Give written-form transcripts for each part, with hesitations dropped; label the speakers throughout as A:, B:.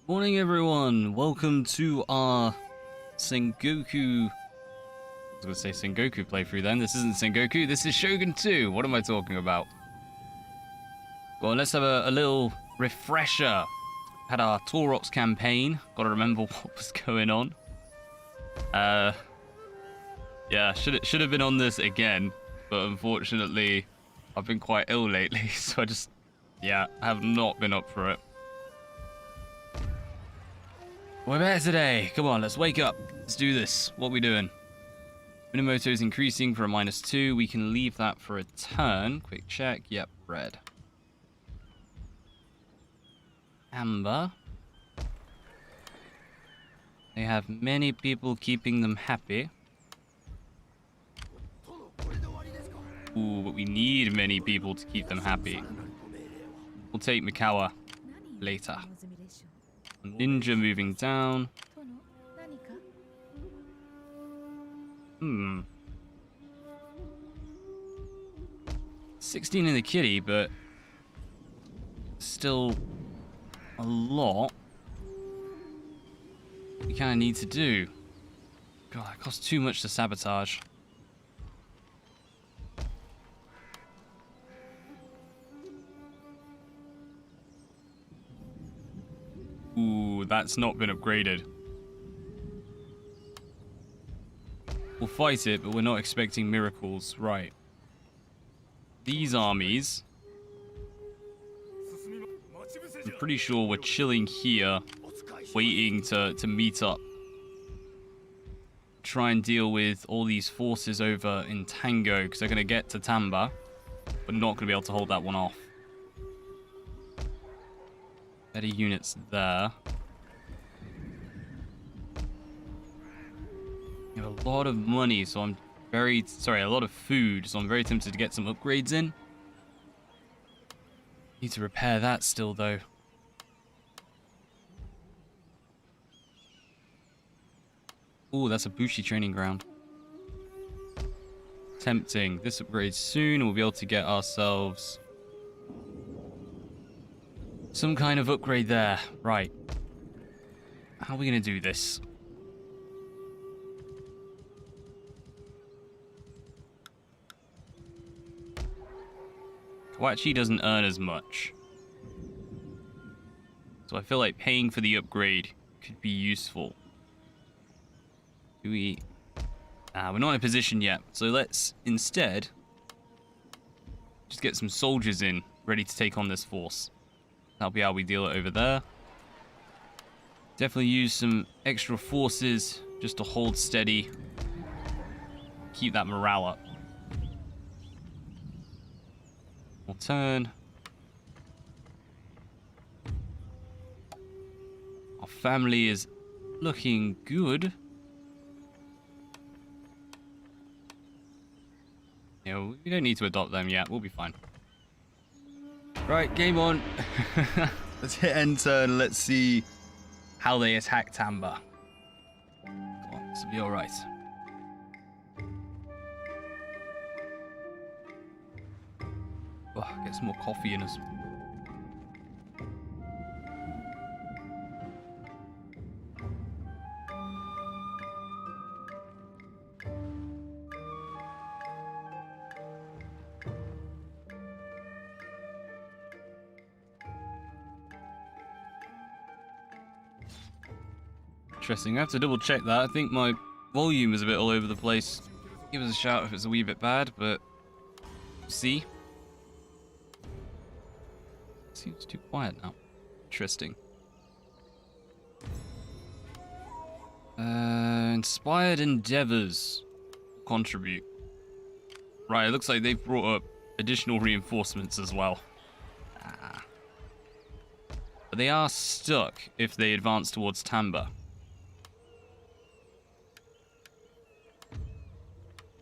A: Morning everyone, welcome to our Sengoku, I was going to say Sengoku playthrough then, this isn't Sengoku, this is Shogun 2, what am I talking about? Well, let's have a little refresher. Had our Taurox campaign, gotta remember what was going on. Yeah, should have been on this again, but unfortunately I've been quite ill lately, so I have not been up for it. We're better today. Come on, let's wake up. Let's do this. What are we doing? Minamoto is increasing for a -2. We can leave that for a turn. Quick check. Yep, red. Amber. They have many people keeping them happy. Ooh, but we need many people to keep them happy. We'll take Mikawa later. Ninja moving down. 16 in the kitty, but still a lot we kind of need to do. God, it costs too much to sabotage. Ooh, that's not been upgraded. We'll fight it, but we're not expecting miracles. Right. These armies, I'm pretty sure we're chilling here, waiting to meet up. Try and deal with all these forces over in Tango, because they're going to get to Tamba, but not going to be able to hold that one off. Better units there. You have a lot of money, so I'm a lot of food, so I'm very tempted to get some upgrades in. Need to repair that still, though. Ooh, that's a Bushi training ground. Tempting. This upgrades soon, and we'll be able to get ourselves some kind of upgrade there. Right. How are we going to do this? Kawachi doesn't earn as much. So I feel like paying for the upgrade could be useful. Do we... we're not in a position yet. So let's instead just get some soldiers in, ready to take on this force. That'll be how we deal it over there. Definitely use some extra forces just to hold steady. Keep that morale up. We'll turn. Our family is looking good. You know, we don't need to adopt them yet. We'll be fine. Right, game on. Let's hit enter and let's see how they attack Tamba. Come on, this will be alright. Oh, get some more coffee in us. Interesting. I have to double check that. I think my volume is a bit all over the place. Give us a shout if it's a wee bit bad, but see. Seems too quiet now. Interesting. Inspired endeavors contribute. Right, it looks like they've brought up additional reinforcements as well. But they are stuck if they advance towards Tamba.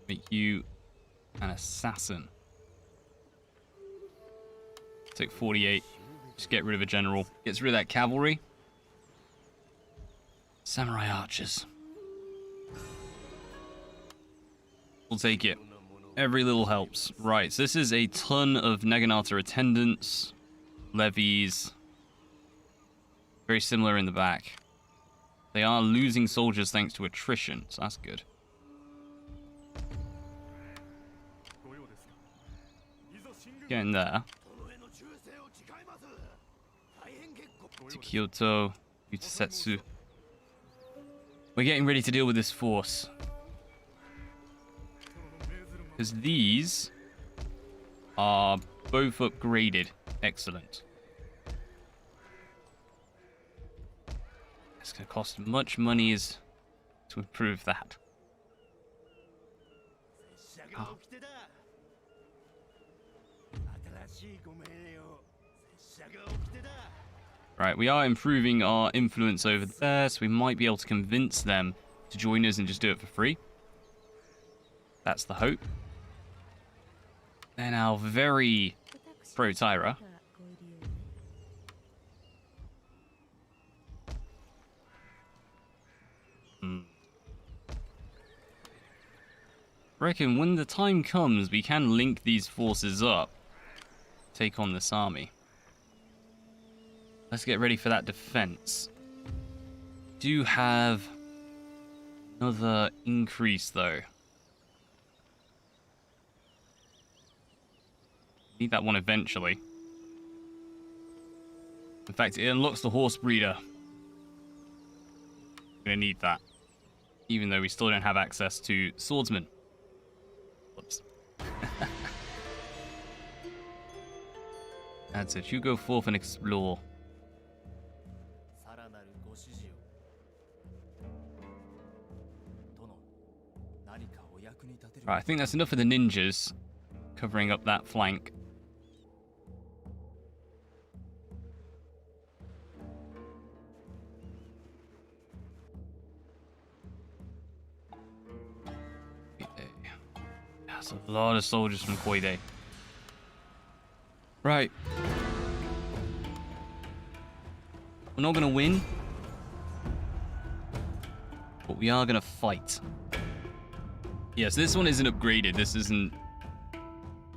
A: Make you an assassin. Take 48. Just get rid of a general. Gets rid of that cavalry. Samurai archers. We'll take it. Every little helps. Right, so this is a ton of Naginata attendants, levies. Very similar in the back. They are losing soldiers thanks to attrition, so that's good. Getting there. To Kyoto, Utasetsu. We're getting ready to deal with this force. Because these are both upgraded. Excellent. It's going to cost much money to improve that. Oh. Right, we are improving our influence over there, so we might be able to convince them to join us and just do it for free. That's the hope. They're now very pro-Tyra. I reckon when the time comes, we can link these forces up, take on this army. Let's get ready for that defense. Do have another increase though. Need that one eventually. In fact, it unlocks the horse breeder. Gonna need that. Even though we still don't have access to swordsmen. Whoops. That's it. You go forth and explore. Right, I think that's enough of the ninjas covering up that flank. That's a lot of soldiers from Koide. Right. We're not going to win, but we are going to fight. Yes, this one isn't upgraded. This isn't...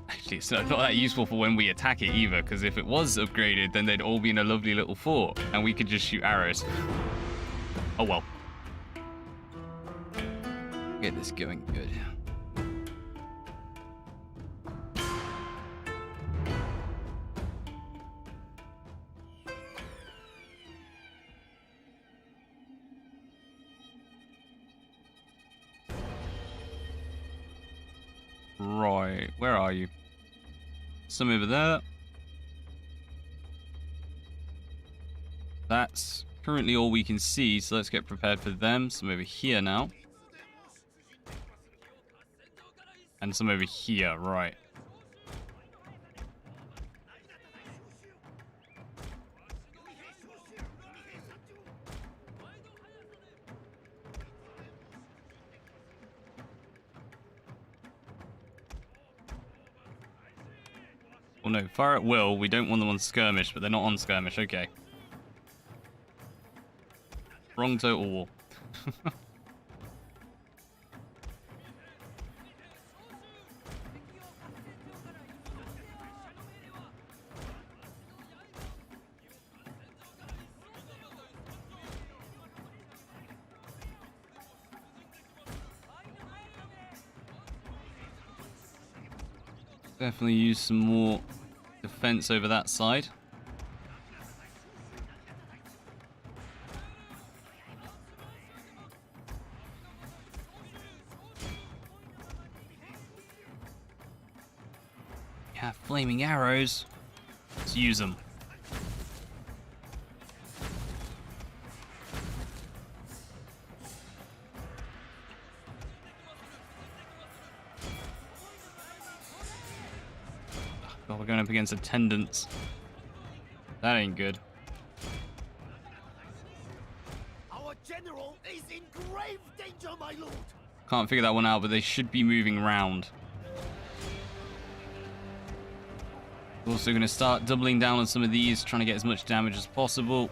A: Actually, it's not that useful for when we attack it either, because if it was upgraded, then they'd all be in a lovely little fort, and we could just shoot arrows. Oh well. Get this going good. Right, where are you? Some over there. That's currently all we can see, so let's get prepared for them. Some over here now. And some over here, right. Well, no, fire at will. We don't want them on skirmish, but they're not on skirmish. Okay. Wrong total war. Definitely use some more defense over that side. Yeah, flaming arrows. Let's use them. God, we're going up against attendants. That ain't good.
B: Our general is in grave danger, my lord.
A: Can't figure that one out, but they should be moving around. We're also going to start doubling down on some of these, trying to get as much damage as possible.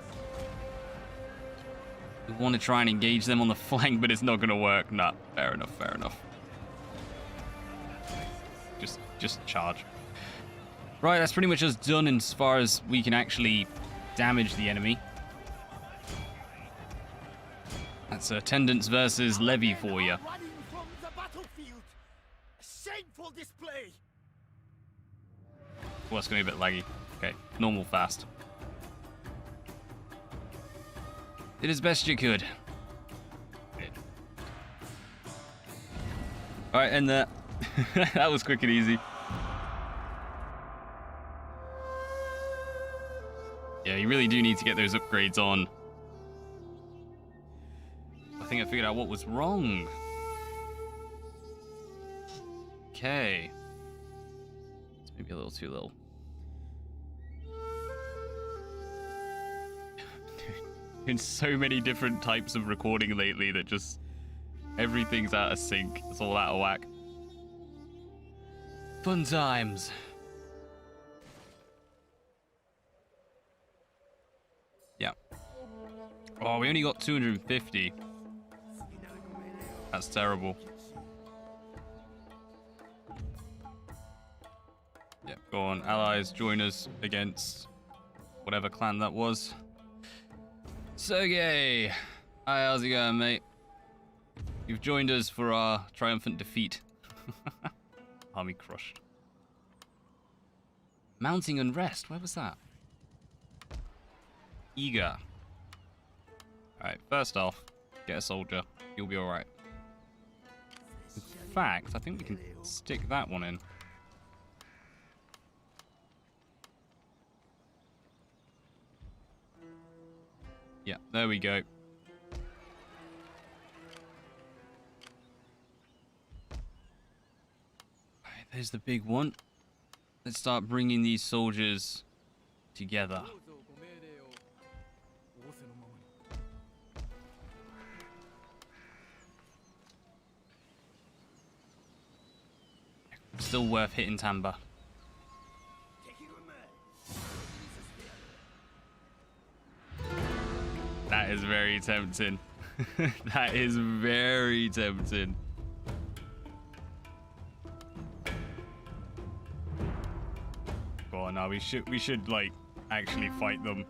A: We want to try and engage them on the flank, but it's not going to work. Nah, fair enough, fair enough. Just charge. Right, that's pretty much us done as far as we can actually damage the enemy. That's attendance versus levy for you.
B: Running from the battlefield. A shameful display.
A: Well, it's going to be a bit laggy. Okay, normal fast. Did as best you could. Alright, and that. That was quick and easy. Yeah, you really do need to get those upgrades on. I think I figured out what was wrong. Okay. It's maybe a little too little. In so many different types of recording lately that just everything's out of sync. It's all out of whack. Fun times. Yeah. Oh, we only got 250. That's terrible. Yeah, go on. Allies, join us against whatever clan that was. Sergey! Hi, how's it going, mate? You've joined us for our triumphant defeat. Army crushed. Mounting unrest, where was that? Eager. Alright, first off, get a soldier. You'll be alright. In fact, I think we can stick that one in. Yeah, there we go. Alright, there's the big one. Let's start bringing these soldiers together. Still worth hitting Tamba. That is very tempting. That is very tempting. Go on now, we should like actually fight them.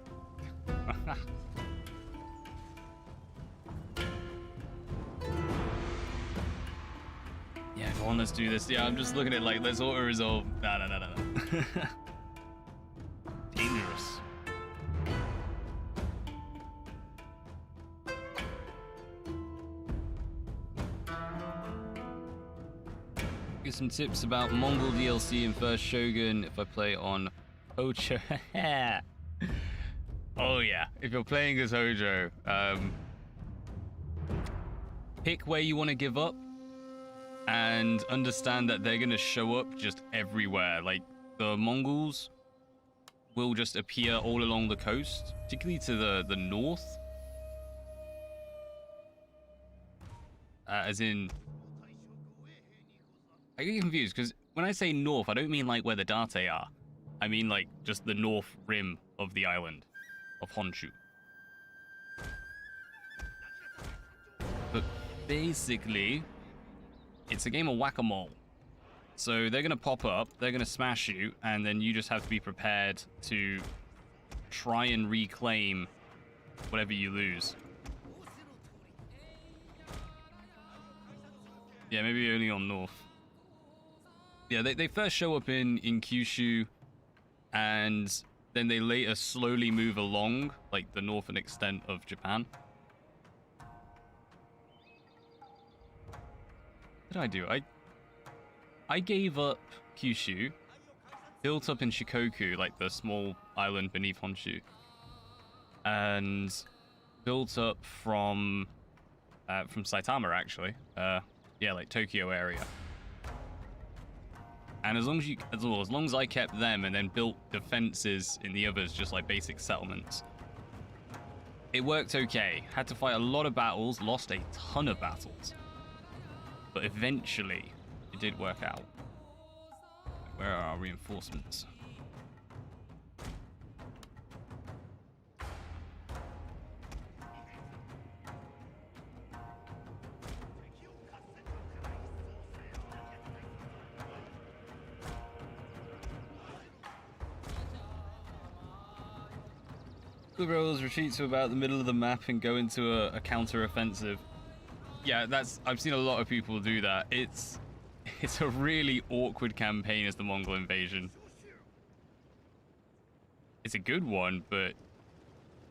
A: Yeah, go on, let's do this. Yeah, I'm just looking at like, let's auto-resolve. No. Dangerous. Get some tips about Mongol DLC in First Shogun if I play on Hojo. Oh yeah, if you're playing as Hojo, pick where you want to give up and understand that they're going to show up just everywhere. Like, the Mongols will just appear all along the coast, particularly to the north. As in, I get confused because when I say north, I don't mean like where the Date are. I mean like just the north rim of the island of Honshu. But basically, it's a game of whack-a-mole. So they're gonna pop up, they're gonna smash you, and then you just have to be prepared to try and reclaim whatever you lose. Yeah, maybe only on north. Yeah, they first show up in Kyushu, and then they later slowly move along, like the northern extent of Japan. What did I do? I gave up Kyushu, built up in Shikoku, like the small island beneath Honshu, and built up from Saitama actually. Yeah, like Tokyo area. And as long as I kept them and then built defenses in the others, just like basic settlements, it worked okay. Had to fight a lot of battles, lost a ton of battles, but eventually it did work out. Where are our reinforcements? The rebels retreat to about the middle of the map and go into a counter-offensive. Yeah, I've seen a lot of people do that. It's a really awkward campaign as the Mongol invasion. It's a good one, but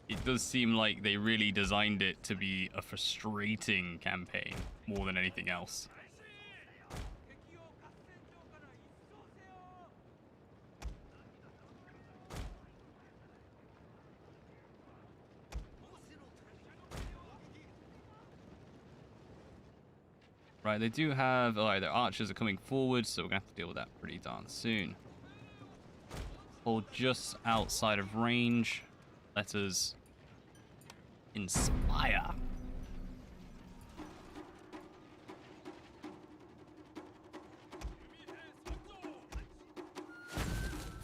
A: it does seem like they really designed it to be a frustrating campaign more than anything else. Right, they do have... Alright, their archers are coming forward, so we're going to have to deal with that pretty darn soon. Hold just outside of range. Let us inspire.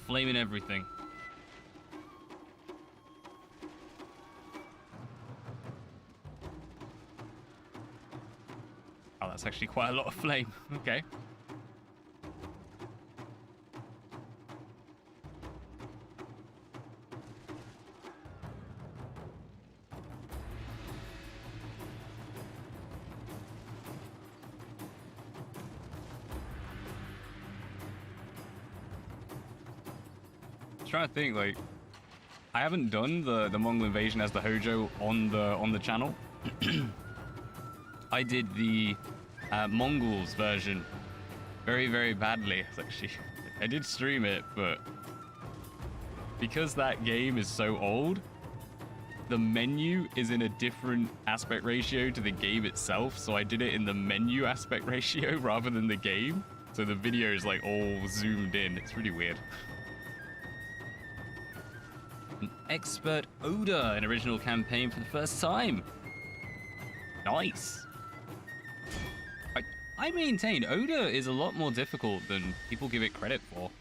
A: Flaming everything. Oh, that's actually quite a lot of flame. Okay. I'm trying to think, like, I haven't done the Mongol invasion as the Hojo on the channel. I did the Mongols version very, very badly. Actually, I did stream it, but because that game is so old, the menu is in a different aspect ratio to the game itself. So I did it in the menu aspect ratio rather than the game. So the video is like all zoomed in. It's really weird. An expert Oda in original campaign for the first time. Nice. I maintain Oda is a lot more difficult than people give it credit for.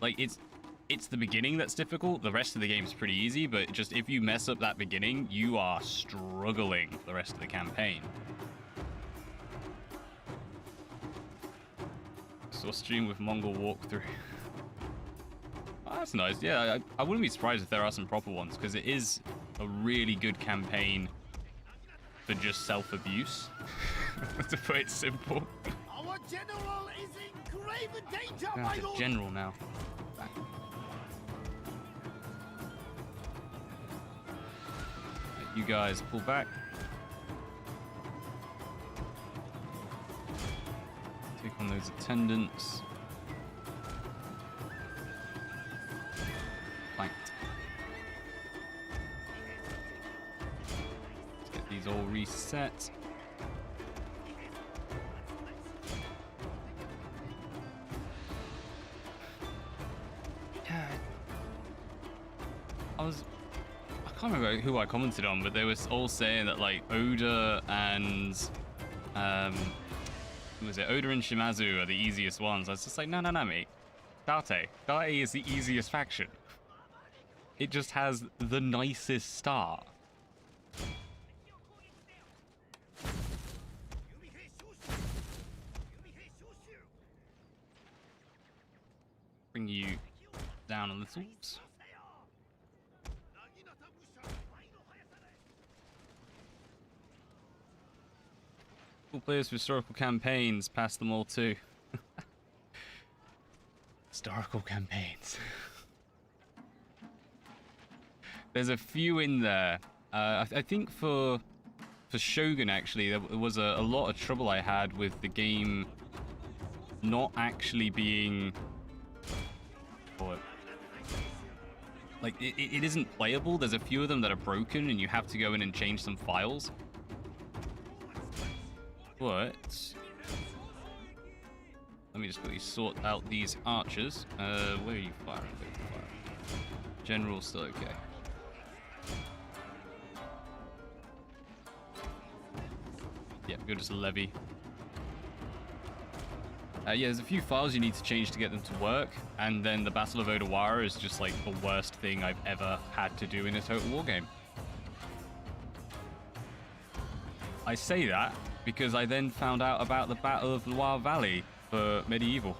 A: Like, it's the beginning that's difficult. The rest of the game is pretty easy, but just if you mess up that beginning, you are struggling for the rest of the campaign. Saw stream with Mongol walkthrough. Oh, that's nice. Yeah, I wouldn't be surprised if there are some proper ones, because it is a really good campaign for just self-abuse, to put it simple.
B: Our general is in grave danger,
A: I'm
B: my
A: a
B: lord.
A: general now. You guys pull back. Take on those attendants. Flanked. Let's get these all reset. Yeah. I can't remember who I commented on, but they were all saying that like Oda and who was it? Oda and Shimazu are the easiest ones. I was just like, no, mate. Date is the easiest faction. It just has the nicest start. Bring you down a little. Cool players for historical campaigns, pass them all too. Historical campaigns. There's a few in there. I think for Shogun, actually, there was a lot of trouble I had with the game not actually being... Like, it isn't playable. There's a few of them that are broken, and you have to go in and change some files. But let me just quickly sort out these archers. Where are you firing? General's still okay. Yeah, go to levy. Yeah, there's a few files you need to change to get them to work, and then the Battle of Odawara is just like the worst thing I've ever had to do in a Total War game. I say that because I then found out about the Battle of Loire Valley for Medieval.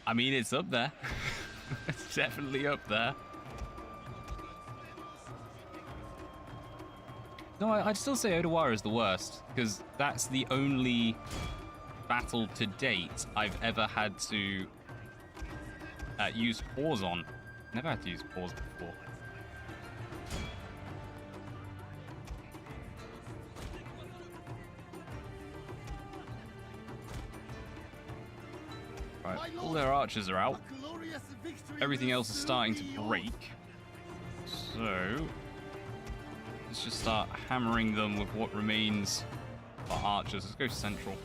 A: I mean, it's up there. definitely up there. No, I'd still say Odawara is the worst, because that's the only battle to date I've ever had to use pause on. Never had to use pause before. Right, all their archers are out. Everything else is starting to break. So let's just start hammering them with what remains of our archers. Let's go central.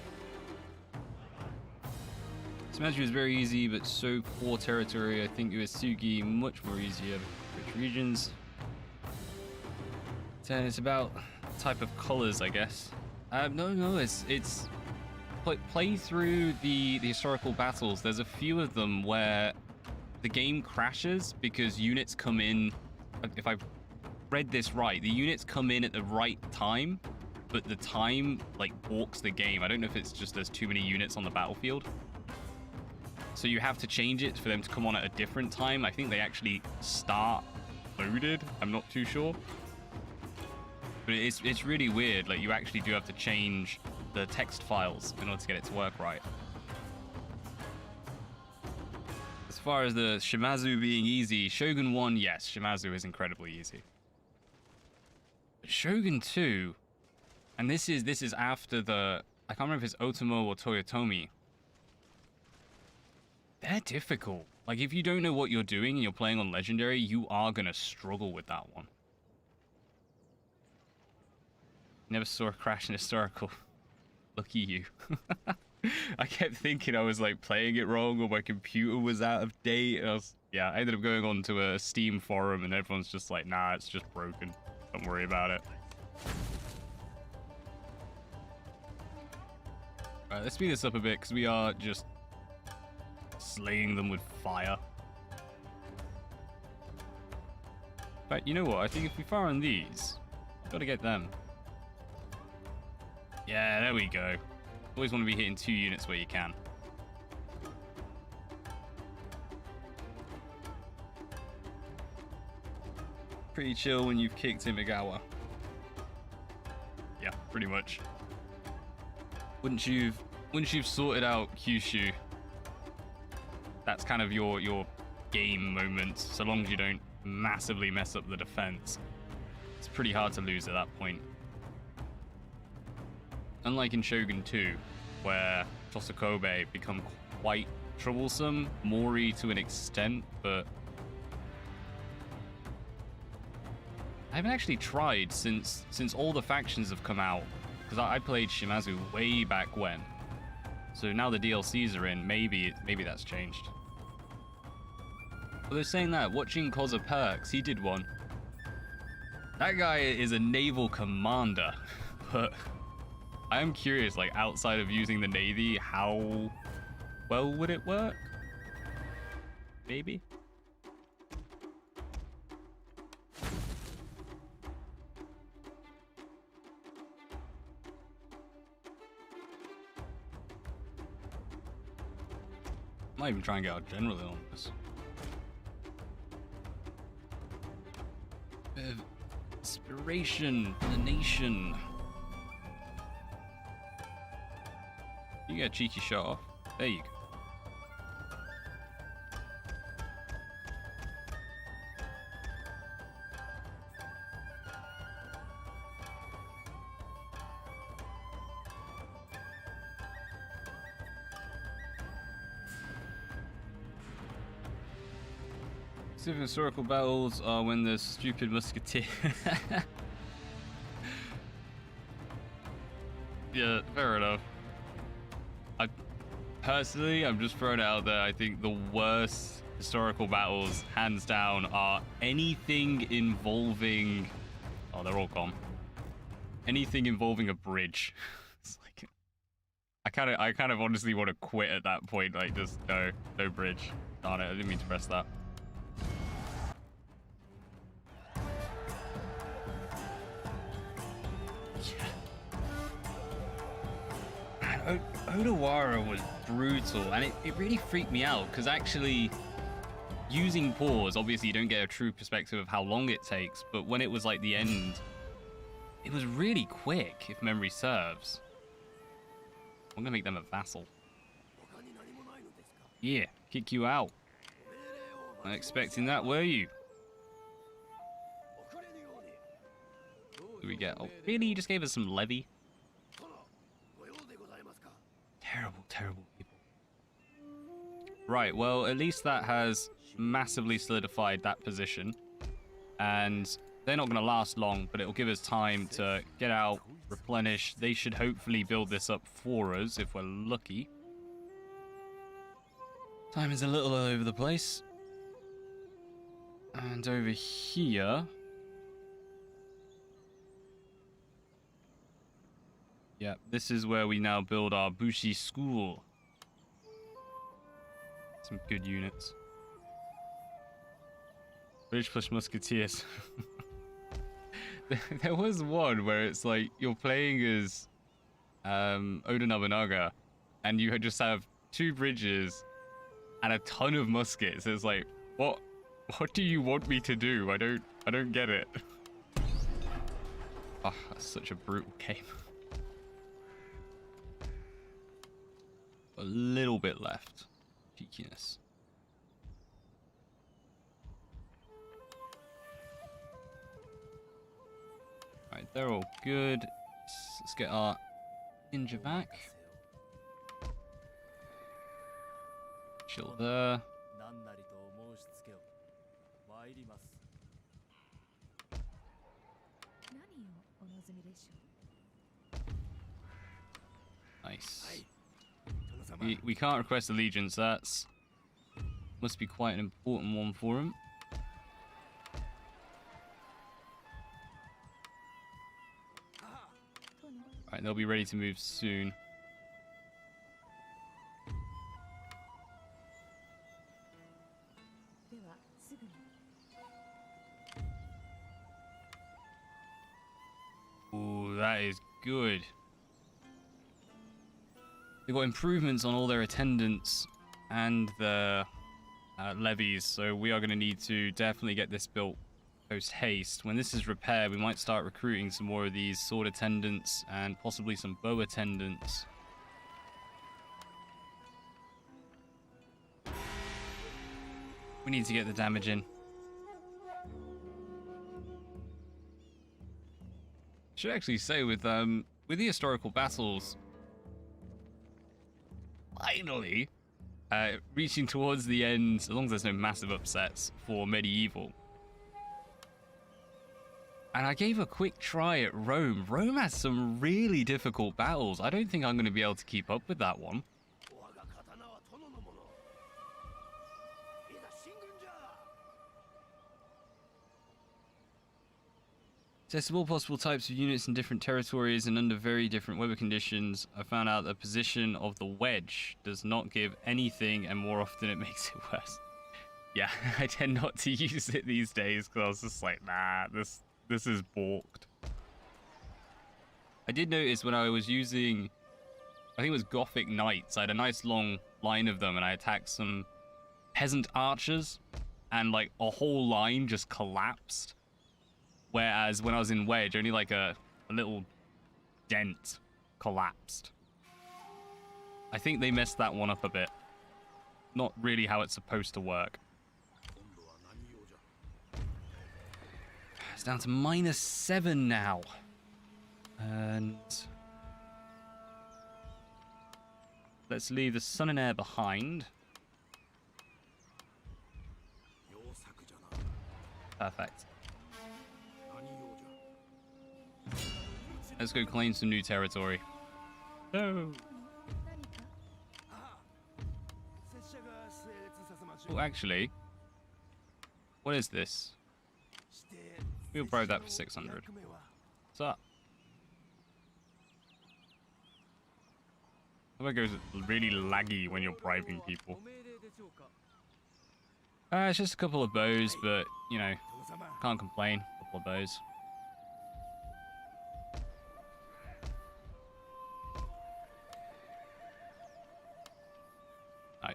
A: Smash is very easy, but so poor territory. I think Uesugi much more easier. Rich regions. 10. It's about type of colors, I guess. No. It's play through the historical battles. There's a few of them where the game crashes because units come in. If I've read this right, the units come in at the right time, but the time like balks the game. I don't know if it's just there's too many units on the battlefield. So you have to change it for them to come on at a different time. I think they actually start loaded. I'm not too sure. But it's really weird. Like, you actually do have to change the text files in order to get it to work right. As far as the Shimazu being easy, Shogun 1, yes, Shimazu is incredibly easy. But Shogun 2, and this is after the, I can't remember if it's Otomo or Toyotomi. They're difficult. Like, if you don't know what you're doing and you're playing on Legendary, you are going to struggle with that one. Never saw a crash in historical. Lucky you. I kept thinking I was, like, playing it wrong or my computer was out of date. I ended up going on to a Steam forum and everyone's just like, nah, it's just broken. Don't worry about it. Alright, let's speed this up a bit because we are just slaying them with fire. But you know what? I think if we fire on these, we've got to get them. Yeah, there we go. Always want to be hitting 2 units where you can. Pretty chill when you've kicked Imagawa. Yeah, pretty much. Once you've sorted out Kyushu, that's kind of your game moment. So long as you don't massively mess up the defense, it's pretty hard to lose at that point. Unlike in Shogun 2, where Tosokobe become quite troublesome, Mori to an extent, but I haven't actually tried since all the factions have come out, because I played Shimazu way back when. So now the DLCs are in, maybe that's changed. But they're saying that, watching Koza Perks, he did one. That guy is a naval commander, but I am curious, like, outside of using the Navy, how well would it work? Maybe? Might even try and get our general in on this. Bit of inspiration for the nation. You get a cheeky shot off. There you go. Specific historical battles are when the stupid musketeer. Yeah, fair enough. Personally, I'm just throwing it out there. I think the worst historical battles, hands down, are anything involving. Oh, they're all gone. Anything involving a bridge. It's like, I kind of honestly want to quit at that point. Like, just no bridge. Darn it, I didn't mean to press that. Odawara was brutal, and it really freaked me out because actually using pause, obviously you don't get a true perspective of how long it takes, but when it was like the end, it was really quick, if memory serves. I'm gonna make them a vassal. Yeah, kick you out. Not expecting that, were you? What do we get? Oh, really? You just gave us some levy? Terrible, terrible people. Right, well, at least that has massively solidified that position. And they're not going to last long, but it'll give us time to get out, replenish. They should hopefully build this up for us if we're lucky. Time is a little all over the place. And over here... yeah, this is where we now build our Bushi school. Some good units. British plus Musketeers. There was one where it's like you're playing as Oda Nobunaga, and you just have 2 bridges and a ton of muskets. It's like, what do you want me to do? I don't get it. Oh, that's such a brutal game. A little bit left. Cheekiness. Alright, they're all good. Let's get our ninja back. Chill there. Nice. We can't request allegiance. That's must be quite an important one for him. Right, they'll be ready to move soon. Ooh, that is good. They've got improvements on all their attendants and their levies, so we are going to need to definitely get this built post-haste. When this is repaired, we might start recruiting some more of these sword attendants and possibly some bow attendants. We need to get the damage in. Should actually say with the historical battles, finally reaching towards the end, as long as there's no massive upsets for medieval. And I gave a quick try at Rome. Rome has some really difficult battles. I don't think I'm going to be able to keep up with that one. Test all possible types of units in different territories and under very different weather conditions. I found out the position of the wedge does not give anything, and more often it makes it worse. Yeah, I tend not to use it these days because I was just like, nah, this is balked. I did notice when I was using, I think it was Gothic Knights, I had a nice long line of them and I attacked some peasant archers and like a whole line just collapsed. Whereas when I was in Wedge, only like a little dent collapsed. I think they messed that one up a bit. Not really how it's supposed to work. It's down to -7 now. And let's leave the Sun and Air behind. Perfect. Let's go claim some new territory. No. Oh, actually, what is this? We'll bribe that for 600. What's up? It goes really laggy when you're bribing people. It's just a couple of bows, but, you know, can't complain. A couple of bows.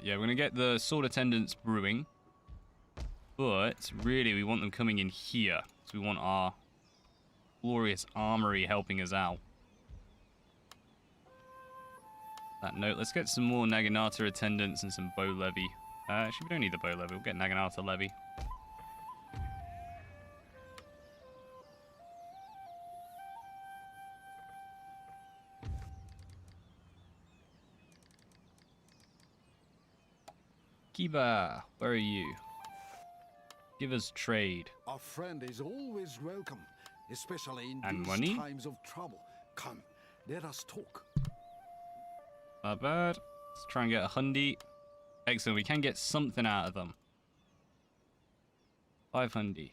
A: Yeah, we're going to get the sword attendants brewing. But really, we want them coming in here. So we want our glorious armory helping us out. That note, let's get some more Naginata attendants and some bow levy. Actually, we don't need the bow levy. We'll get Naginata levy. Kiba, where are you? Give us trade.
C: A friend is always welcome, especially in
A: And
C: these
A: money?
C: times of trouble. Come, let us talk.
A: Not bad. Let's try and get a hundy. Excellent, we can get something out of them. 5 hundy.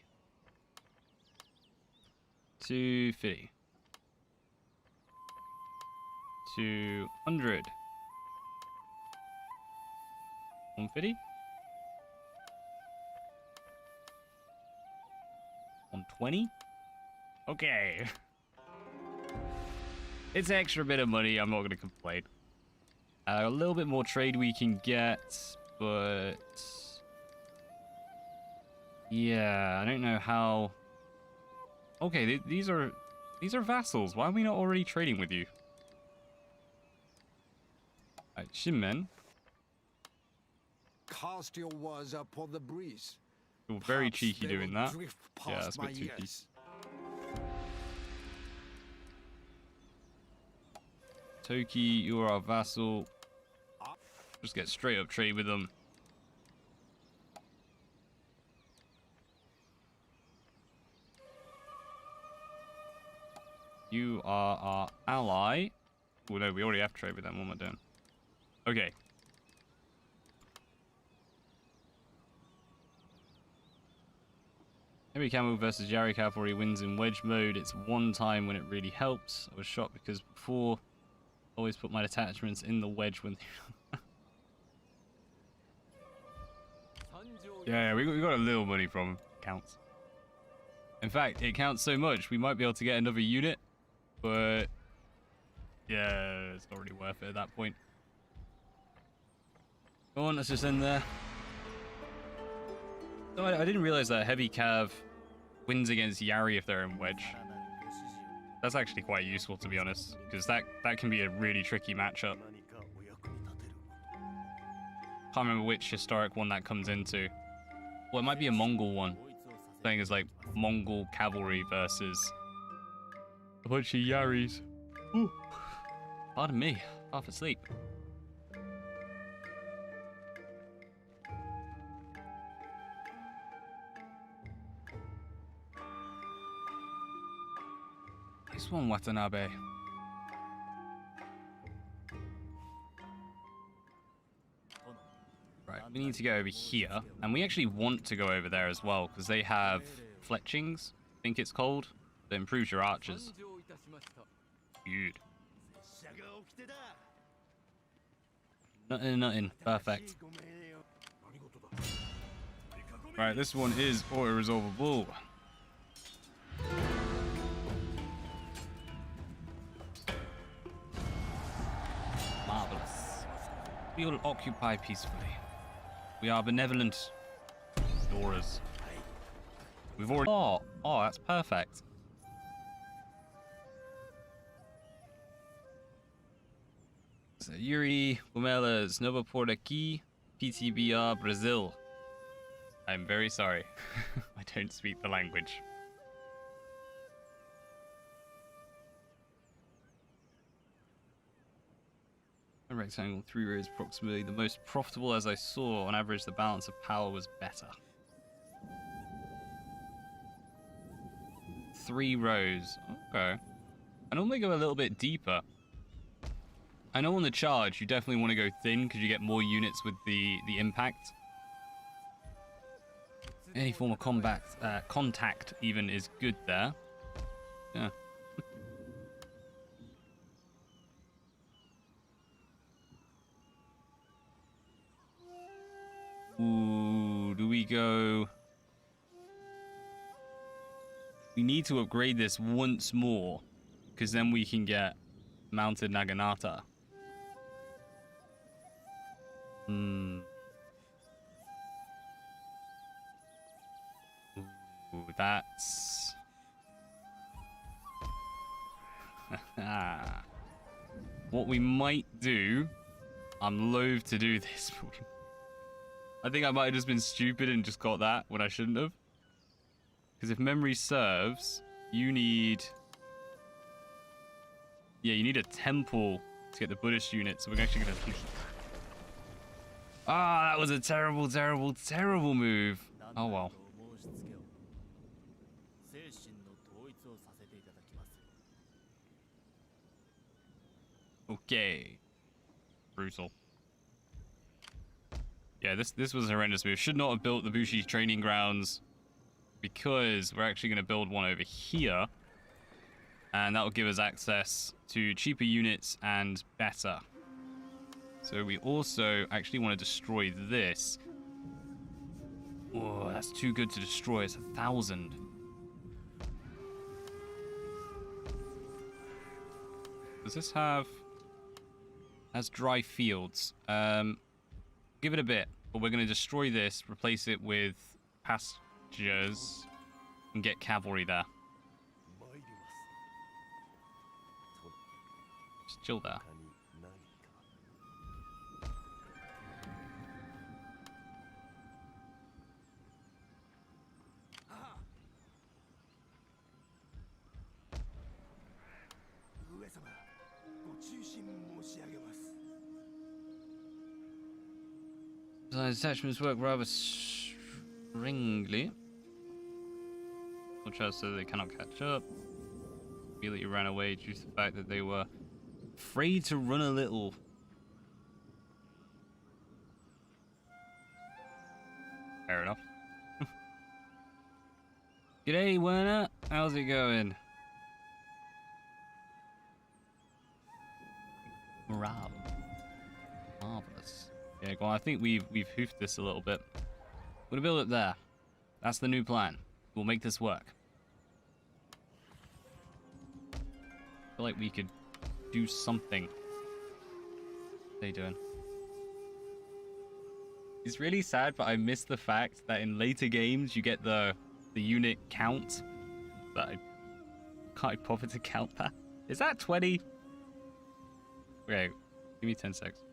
A: 250. 200. 150. 120. Okay. It's an extra bit of money. I'm not going to complain. A little bit more trade we can get, but yeah, I don't know how. Okay, these are vassals. Why are we not already trading with you? Alright, Shinmen.
C: Cast your words upon the breeze.
A: You're very
C: Perhaps
A: cheeky
C: they
A: doing
C: will
A: that.
C: drift
A: Yeah,
C: past
A: that's a
C: my
A: bit cheeky.
C: ears.
A: Toki, you're our vassal. Just get straight up trade with them. You are our ally. Oh no, we already have trade with them. What am I doing? Okay. Heavy Camel versus Yari Cavalry wins in wedge mode. It's one time when it really helps. I was shocked because before, I always put my detachments in the wedge when yeah, we got a little money from him. Counts. In fact, it counts so much, we might be able to get another unit, but yeah, it's not really worth it at that point. Go on, let's just end there. No, I didn't realize that heavy cav wins against Yari if they're in wedge. That's actually quite useful, to be honest, because that can be a really tricky matchup. Can't remember which historic one that comes into. Well, it might be a Mongol one. Saying it's like Mongol cavalry versus a bunch of Yaris. Ooh. Pardon me, half asleep. This one, Watanabe. Right, we need to go over here. And we actually want to go over there as well, because they have fletchings, I think it's called, that improves your archers. Good. Nothing. Perfect. Right, this one is auto-resolvable. Marvelous. We will occupy peacefully. We are benevolent explorers. We've already. Oh, that's perfect. So, Yuri, Bumelas, Nova Por aqui, PTBR, Brazil. I'm very sorry. I don't speak the language. A rectangle, 3 rows approximately. The most profitable, as I saw. On average, the balance of power was better. 3 rows. Okay. I normally go a little bit deeper. I know on the charge, you definitely want to go thin because you get more units with the impact. Any form of contact even is good there. Yeah. Ooh, do we go? We need to upgrade this once more, because then we can get mounted Naginata. that's... What we might do... I'm loath to do this, but I think I might have just been stupid and just got that when I shouldn't have. Because if memory serves, you need... Yeah, you need a temple to get the Buddhist unit, so we're actually going to... Ah, that was a terrible, terrible, terrible move. Oh well. Okay. Brutal. Yeah, this was a horrendous move. Should not have built the Bushi training grounds because we're actually going to build one over here. And that will give us access to cheaper units and better. So we also actually want to destroy this. Oh, that's too good to destroy. It's 1,000. Does this have... Has dry fields. Give it a bit, but we're going to destroy this, replace it with pastures, and get cavalry there. Just chill there. Besides, detachments work rather stringly. Which so they cannot catch up. Immediately ran away due to the fact that they were afraid to run a little. Fair enough. G'day, Werner. How's it going? Morale. Marvelous. Yeah, well, I think we've hoofed this a little bit. We're gonna build it there. That's the new plan. We'll make this work. I feel like we could do something. What are they doing? It's really sad, but I miss the fact that in later games you get the unit count. But I can't bother to count that. Is that 20? Okay, give me 10 seconds.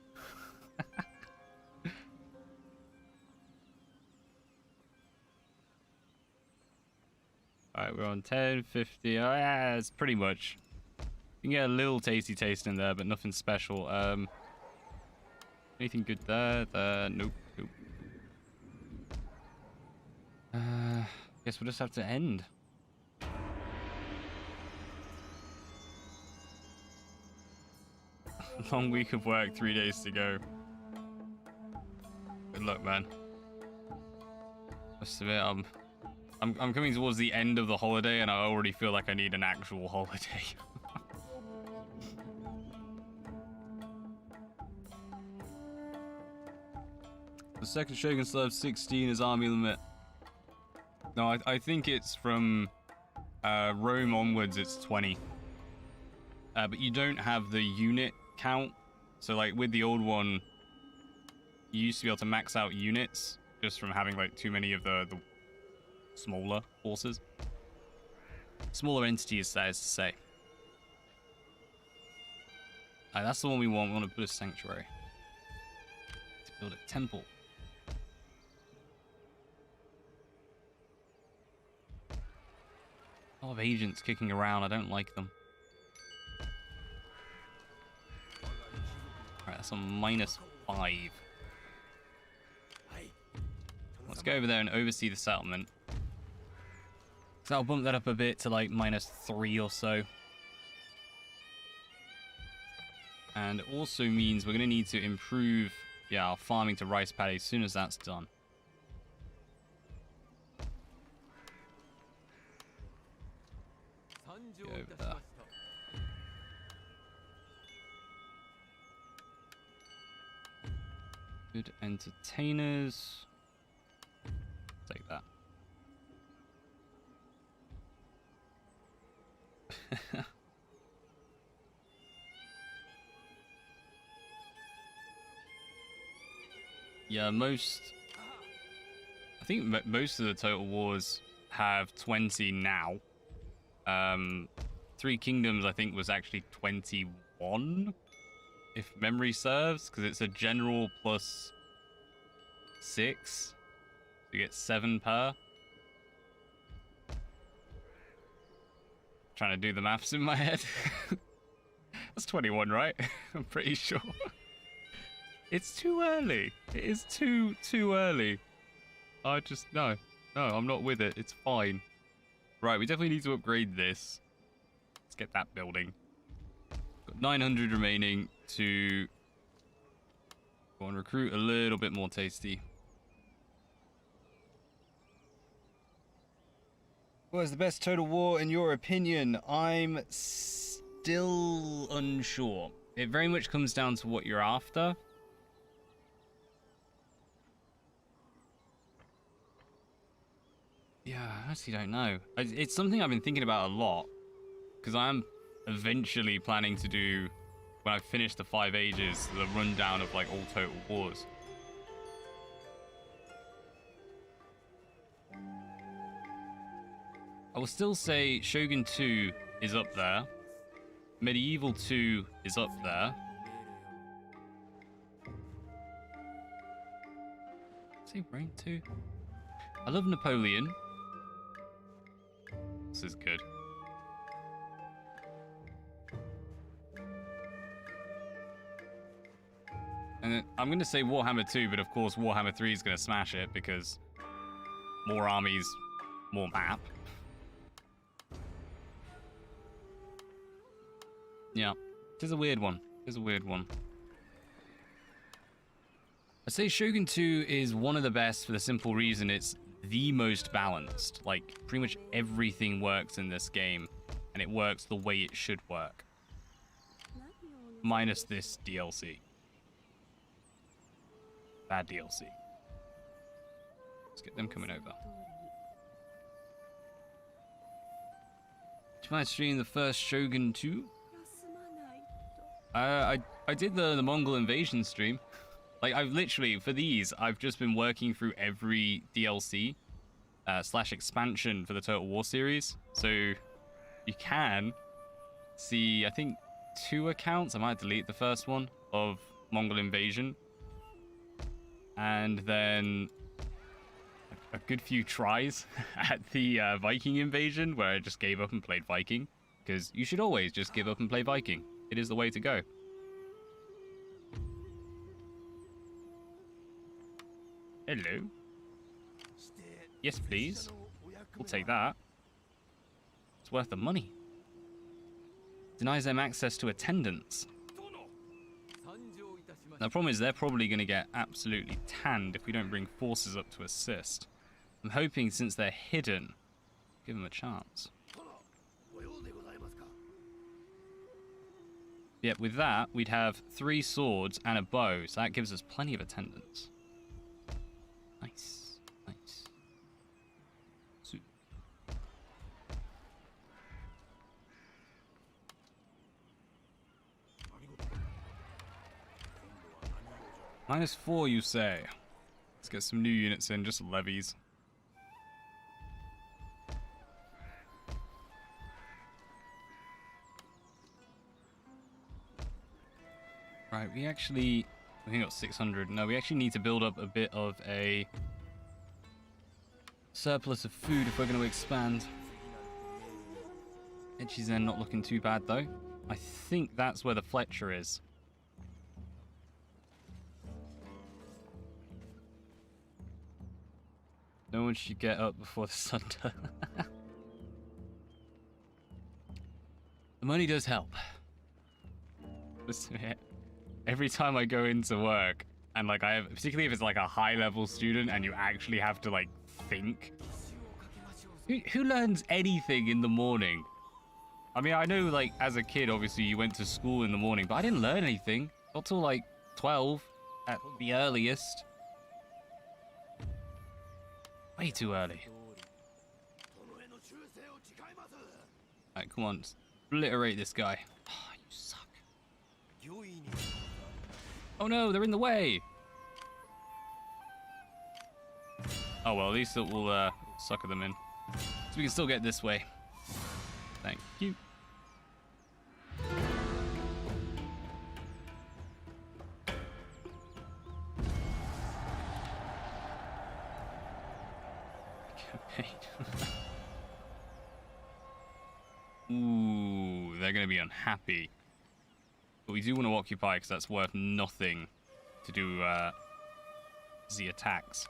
A: Alright, we're on 10, 50. Oh, yeah, it's pretty much. You can get a little tasty taste in there, but nothing special. Anything good there? Nope, nope. Guess we'll just have to end. Long week of work, 3 days to go. Good luck, man. Must admit, I'm coming towards the end of the holiday, and I already feel like I need an actual holiday. The second Shogun still has 16 as army limit. No, I think it's from Rome onwards, it's 20. But you don't have the unit count. So, like, with the old one, you used to be able to max out units just from having, like, too many of the smaller forces. Smaller entities, that is to say. That's the one we want. We want to build a sanctuary. To build a temple. A lot of agents kicking around. I don't like them. Alright, that's on -5. Let's go over there and oversee the settlement. So I'll bump that up a bit to like -3 or so. And it also means we're going to need to improve, our farming to rice paddy as soon as that's done. Go over there. Good entertainers. Take that. Yeah, I think most of the total wars have 20 now. Three Kingdoms, I think, was actually 21, if memory serves, because it's a general plus 6. You get 7 per. Trying to do the maths in my head. That's 21, right? I'm pretty sure. It's too early. It is too early. I just, no, I'm not with it. It's fine. Right, we definitely need to upgrade this. Let's get that building. Got 900 remaining to go and recruit a little bit more tasty. What is the best Total War in your opinion? I'm still unsure. It very much comes down to what you're after. Yeah, I actually don't know. It's something I've been thinking about a lot, because I'm eventually planning to do, when I finish the 5 Ages, the rundown of like all Total Wars. I will still say Shogun 2 is up there. Medieval 2 is up there. Say Reign 2. I love Napoleon. This is good. And then I'm going to say Warhammer 2, but of course Warhammer 3 is going to smash it because more armies, more map. Yeah, it is a weird one. It is a weird one. I'd say Shogun 2 is one of the best for the simple reason it's the most balanced. Like, pretty much everything works in this game, and it works the way it should work. Minus this DLC. Bad DLC. Let's get them coming over. Did I stream the first Shogun 2? I did the Mongol invasion stream. Like, I've literally, for these, I've just been working through every DLC / expansion for the Total War series. So you can see, I think, 2 accounts. I might delete the first one of Mongol invasion. And then a good few tries at the Viking invasion, where I just gave up and played Viking. Because you should always just give up and play Viking. It is the way to go. Hello. Yes, please. We'll take that. It's worth the money. Denies them access to attendance. Now, the problem is they're probably going to get absolutely tanned if we don't bring forces up to assist. I'm hoping since they're hidden, give them a chance. Yep, with that, we'd have 3 swords and a bow, so that gives us plenty of attendance. Nice, nice. So -4, you say? Let's get some new units in, just levies. Right, we actually... I think got 600. No, we actually need to build up a bit of a surplus of food if we're going to expand. Edgy's then not looking too bad, though. I think that's where the Fletcher is. No one should get up before the sun does. The money does help. Listen to it. Every time I go into work, and like I have, particularly if it's like a high level student and you actually have to like think. Who learns anything in the morning? I mean, I know like as a kid, obviously you went to school in the morning, but I didn't learn anything. Not till like 12 at the earliest. Way too early. Alright, come on. Obliterate this guy. Oh, you suck. Oh no, they're in the way. Oh well, at least it will sucker them in. we can still get this way. Thank you. Campaign. Ooh, they're going to be unhappy. But we do want to occupy because that's worth nothing to do the attacks.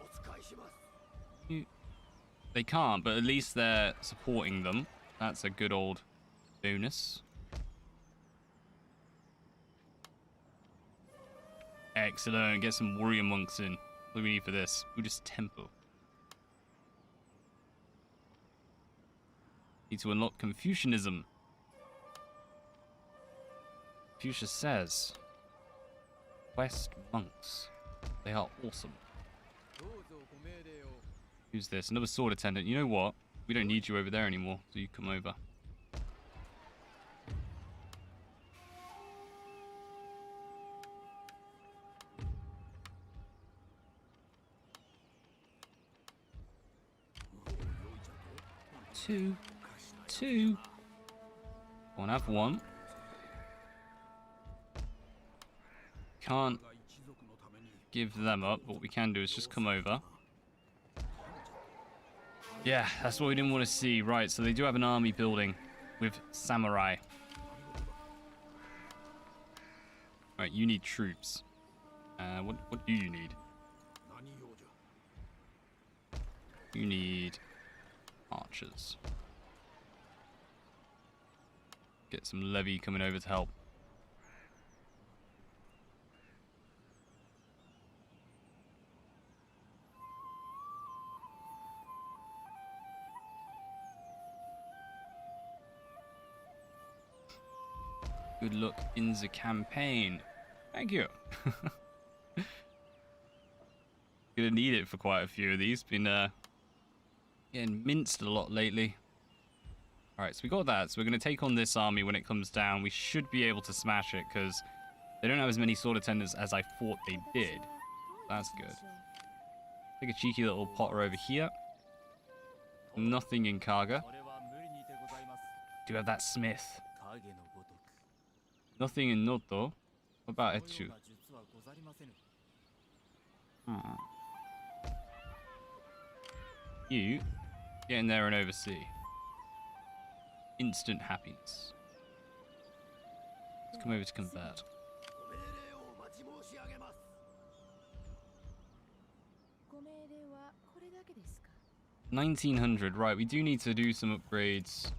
A: They can't, but at least they're supporting them. That's a good old bonus. Excellent. Get some warrior monks in. What do we need for this? Buddhist temple. Need to unlock Confucianism. Confucius says, West monks. They are awesome. Who's this? Another sword attendant. You know what? We don't need you over there anymore, so you come over. Two. Won't have one. Can't give them up. What we can do is just come over. Yeah, that's what we didn't want to see. Right, so they do have an army building with samurai. Right, you need troops. What do you need? You need archers. Get some levy coming over to help. Good luck in the campaign. Thank you. Gonna need it for quite a few of these. Been getting minced a lot lately. Alright, so we got that. So we're gonna take on this army when it comes down. We should be able to smash it because they don't have as many sword attendants as I thought they did. That's good. Take a cheeky little potter over here. Nothing in Kaga. Do have that smith. Nothing in Noto. What about Echu? You get in there and oversee. Instant happiness. Let's come over to convert. 1900, right, we do need to do some upgrades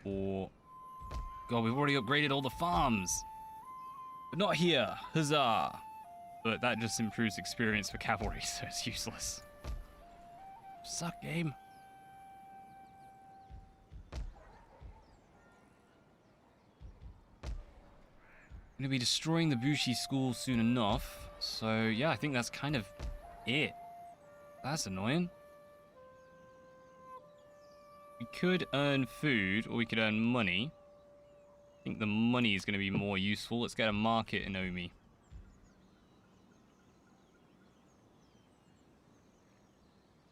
A: for... God, we've already upgraded all the farms! But not here, huzzah! But that just improves experience for cavalry, so it's useless. Suck, game. I'm gonna be destroying the Bushi school soon enough, so yeah, I think that's kind of it. That's annoying. We could earn food, or we could earn money. I think the money is going to be more useful. Let's get a market in Omi.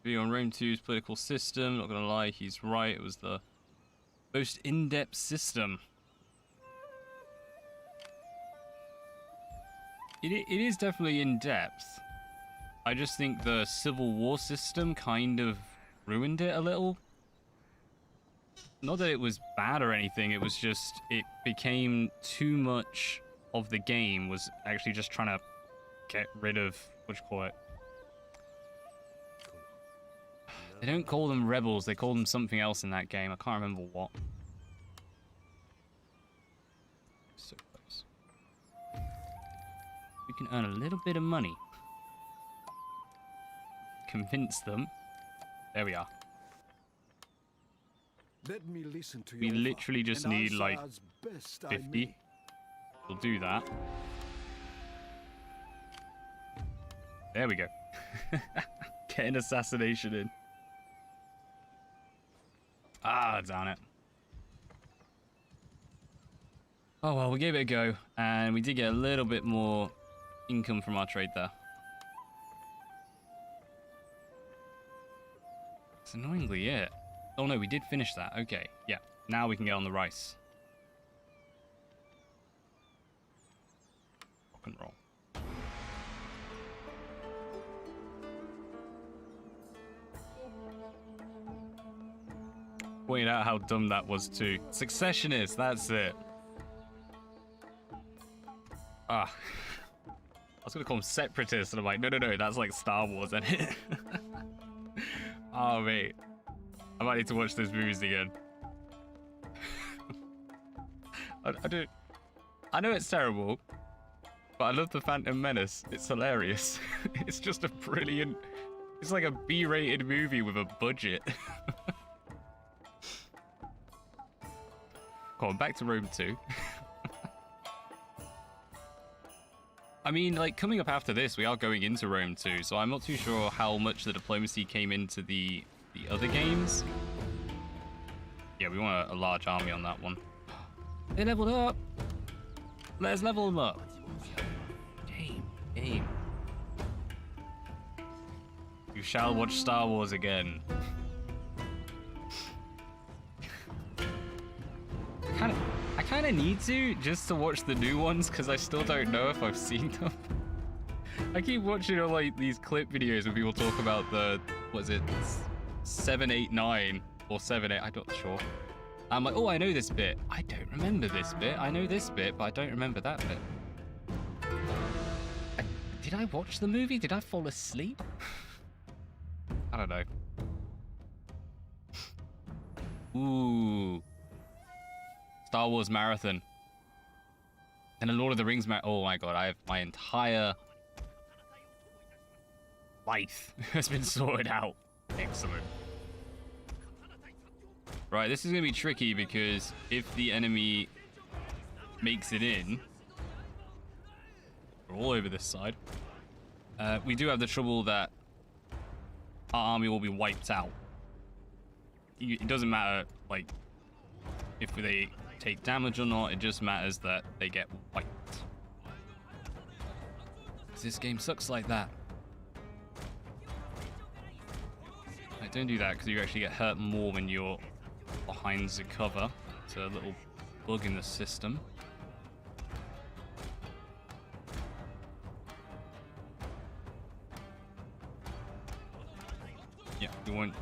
A: Video on Rome 2's political system. Not going to lie, he's right. It was the most in-depth system. It is definitely in-depth. I just think the Civil War system kind of ruined it a little. Not that it was bad or anything, it was just, it became too much of the game, was actually just trying to get rid of, what you call it? They don't call them rebels, they call them something else in that game, I can't remember what. So close. We can earn a little bit of money. Convince them. There we are.
C: Let me listen to
A: We
C: your
A: literally
C: offer,
A: just
C: and
A: need
C: answer
A: like
C: as best I
A: 50.
C: may.
A: We'll do that. There we go. Get an assassination in. Ah, darn it. Oh well, we gave it a go, and we did get a little bit more income from our trade there. It's annoyingly it. Oh no, we did finish that. Okay, yeah. Now we can get on the rice. Rock and roll. Point out how dumb that was too. Successionist, that's it. Ah. I was gonna call them separatists, and I'm like, no, that's like Star Wars, isn't it? Oh, mate. I might need to watch those movies again. I know it's terrible, but I love the Phantom Menace. It's hilarious. It's just a brilliant... It's like a B-rated movie with a budget. Come on, back to Rome 2. I mean, like, coming up after this, we are going into Rome 2, so I'm not too sure how much the diplomacy came into the other games. Yeah, we want a large army on that one. They leveled up! Let's level them up. Game. You shall watch Star Wars again. I kind of need to, just to watch the new ones, because I still don't know if I've seen them. I keep watching all like these clip videos where people talk about the, what is it, 7, 8, 9, or 7, 8, I'm not sure. I'm like, oh, I know this bit. I don't remember this bit. I know this bit, but I don't remember that bit. Did I watch the movie? Did I fall asleep? I don't know. Ooh. Star Wars marathon. And a Lord of the Rings marathon. Oh my god, I have my entire life has been sorted out. Excellent. Right, this is going to be tricky because if the enemy makes it in, we're all over this side. We do have the trouble that our army will be wiped out. It doesn't matter, like, if they take damage or not, it just matters that they get wiped. Because this game sucks like that. Like, don't do that, because you actually get hurt more when you're behind the cover. It's a little bug in the system. Yeah, we want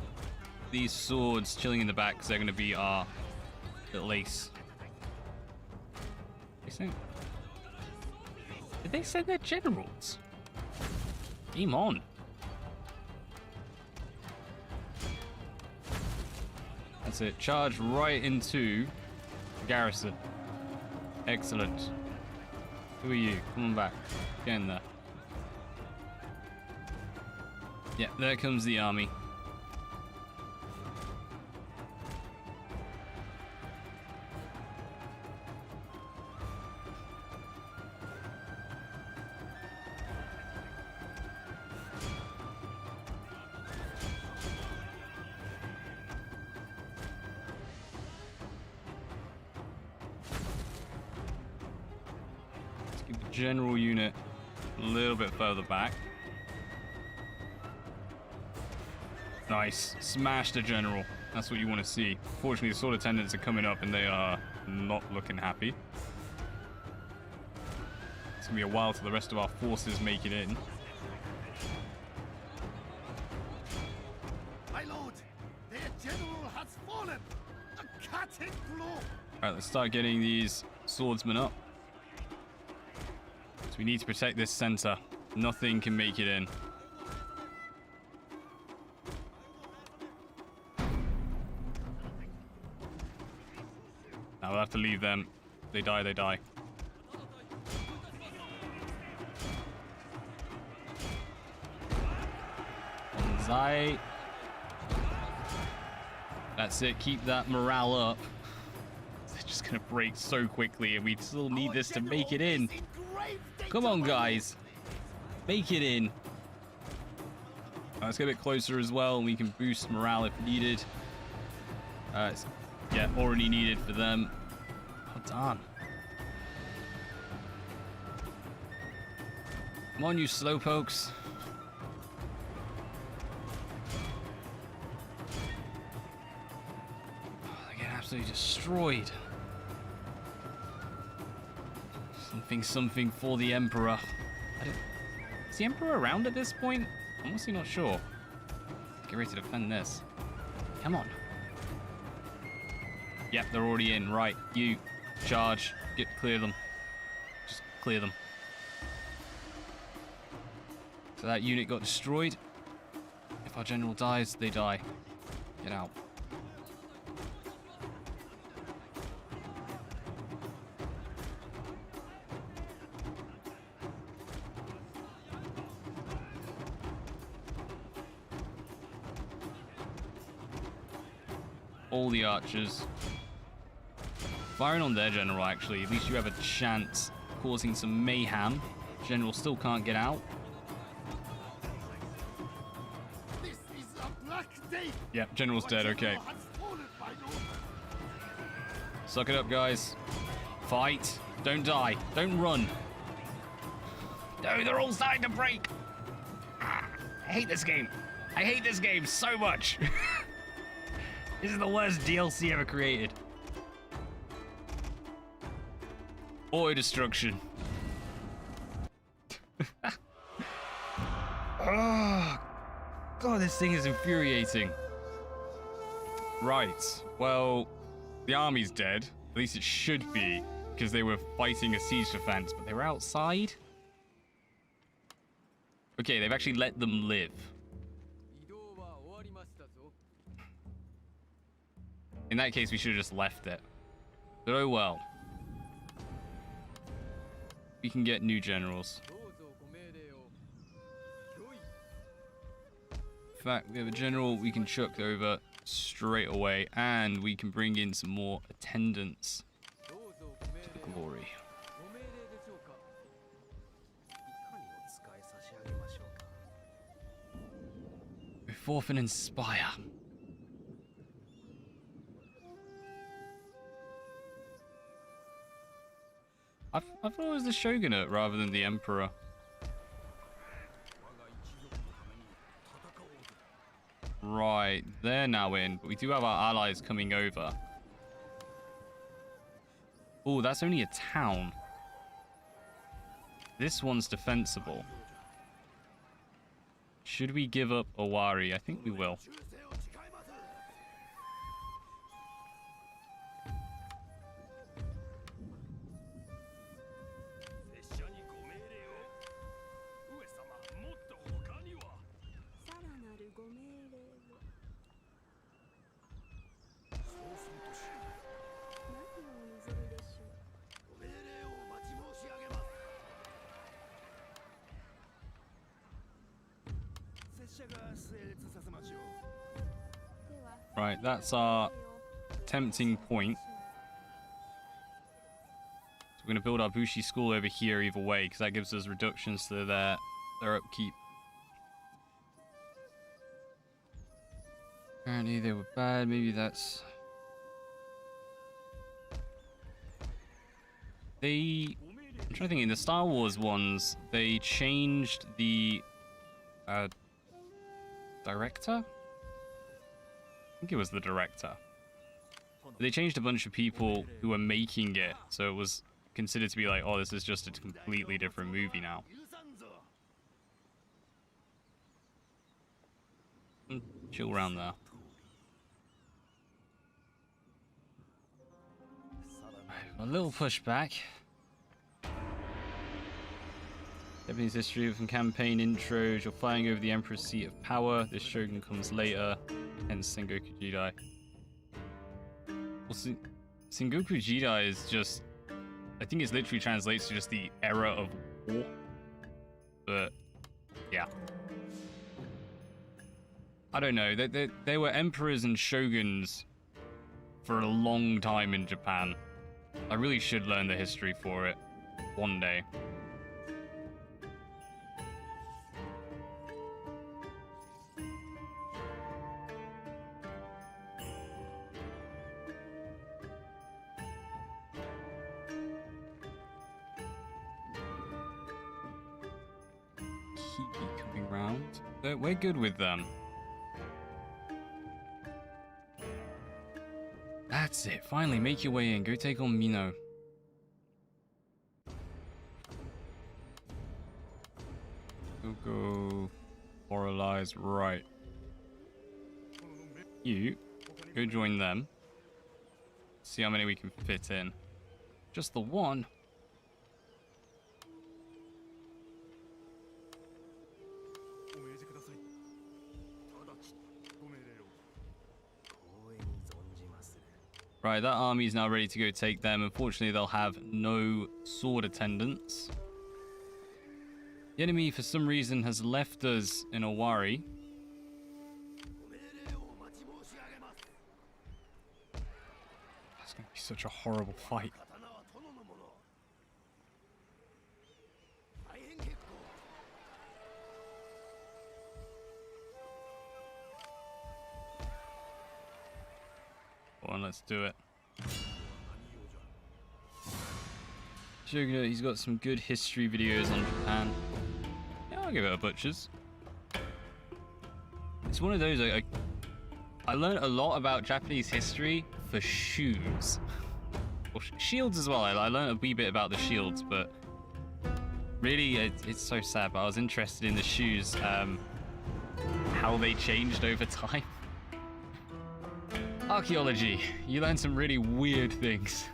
A: these swords chilling in the back because they're going to be our little ace. Did they send their generals? Game on. That's it. Charge right into the garrison. Excellent. Who are you? Come on back. Get in there. Yeah, there comes the army. General unit a little bit further back. Nice. Smash the general. That's what you want to see. Fortunately, the sword attendants are coming up and they are not looking happy. It's going to be a while till the rest of our forces make it in.
B: My lord, their general has fallen. A cutting blow.
A: Alright, let's start getting these swordsmen up. So we need to protect this center. Nothing can make it in. Now we'll have to leave them. They die, they die. Banzai. That's it. Keep that morale up. They're just going to break so quickly, and we still need this to make it in. Come on, guys. Make it in. Let's get a bit closer as well, and we can boost morale if needed. Yeah, already needed for them. Well done. Come on, you slowpokes. absolutely destroyed. Something for the Emperor. Is the Emperor around at this point? I'm honestly not sure. Get ready to defend this. Come on. Yep, they're already in. Right, you charge. Clear them. Just clear them. So that unit got destroyed. If our general dies, they die. Get out. All the archers. Firing on their general, actually. At least you have a chance causing some mayhem. General still can't get out.
B: This is a black day.
A: Yep, general's dead, okay. Suck it up, guys. Fight. Don't die. Don't run. No, they're all starting to break. I hate this game. I hate this game so much. This is the worst DLC ever created. Auto-destruction. Oh, God, this thing is infuriating. Right, well, the army's dead. At least it should be, because they were fighting a siege defense, but they were outside. Okay, they've actually let them live. In that case, we should have just left it. But oh well. We can get new generals. In fact, we have a general we can chuck over straight away, and we can bring in some more attendants to the glory. Move forth and inspire. I thought it was the shogunate rather than the emperor. Right, they're now in, but we do have our allies coming over. Oh, that's only a town. This one's defensible. Should we give up Owari? I think we will. Right, that's our tempting point. So we're going to build our Bushi school over here either way, because that gives us reductions to their upkeep. Apparently they were bad, maybe that's... I'm trying to think, in the Star Wars ones, they changed the director? I think it was the director. They changed a bunch of people who were making it, so it was considered to be like, oh, this is just a completely different movie now. Chill around there. A little pushback. Japanese history from campaign intros. You're flying over the Emperor's seat of power. This shogun comes later. Hence Sengoku Jidai. Well, Sengoku Jidai is just... I think it literally translates to just the era of war. But, yeah. I don't know. They were emperors and shoguns for a long time in Japan. I really should learn the history for it one day. Keep coming round. We're good with them. That's it. Finally, make your way in. Go take on Mino. Go moralize. Right. You go join them. See how many we can fit in. Just the one. Right, that army is now ready to go take them. Unfortunately, they'll have no sword attendants. The enemy, for some reason, has left us in a worry. That's going to be such a horrible fight. Come on, let's do it. Shogunate, he's got some good history videos on Japan. Yeah, I'll give it a butcher's. It's one of those, I learned a lot about Japanese history for shoes. Well, shields as well. I learned a wee bit about the shields, but really, it's so sad. But I was interested in the shoes, how they changed over time. Archaeology. You learn some really weird things.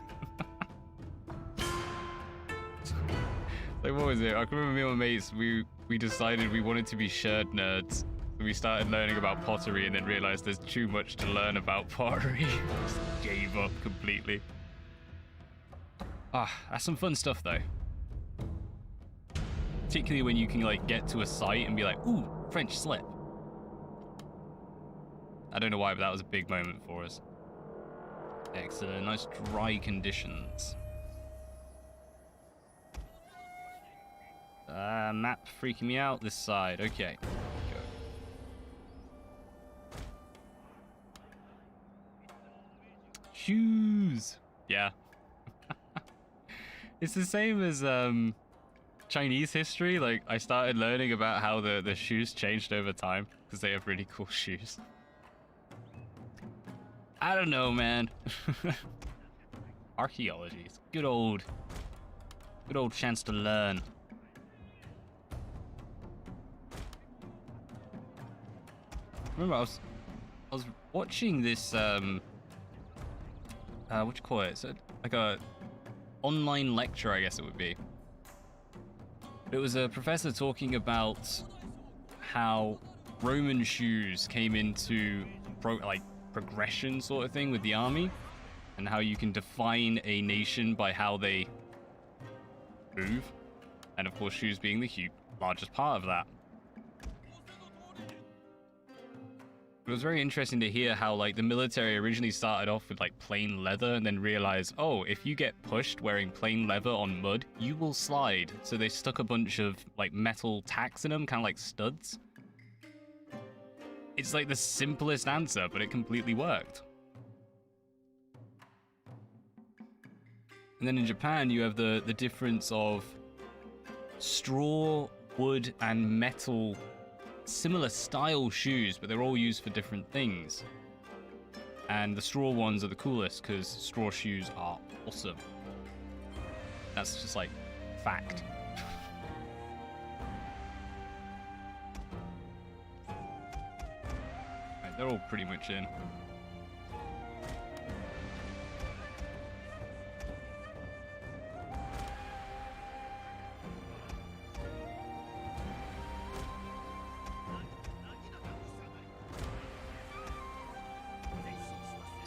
A: Like, what was it? I can remember me and my mates, we decided we wanted to be shirt nerds. So we started learning about pottery and then realized there's too much to learn about pottery. Just gave up completely. That's some fun stuff though. Particularly when you can like get to a site and be like, ooh, French slip. I don't know why, but that was a big moment for us. Excellent, nice dry conditions. Map freaking me out. This side, okay. Go. Shoes. Yeah. It's the same as Chinese history. Like, I started learning about how the shoes changed over time because they have really cool shoes. I don't know, man. Archaeology. It's good old chance to learn. Remember, I was watching this what you call it? So, like a online lecture, I guess it would be. It was a professor talking about how Roman shoes came into progression sort of thing with the army, and how you can define a nation by how they move, and of course shoes being the largest part of that. It was very interesting to hear how like the military originally started off with like plain leather and then realized, oh, if you get pushed wearing plain leather on mud, you will slide. So they stuck a bunch of like metal tacks in them, kind of like studs. It's like the simplest answer, but it completely worked. And then in Japan, you have the difference of straw, wood, and metal, similar style shoes, but they're all used for different things. And the straw ones are the coolest because straw shoes are awesome. That's just like fact. Right, they're all pretty much in.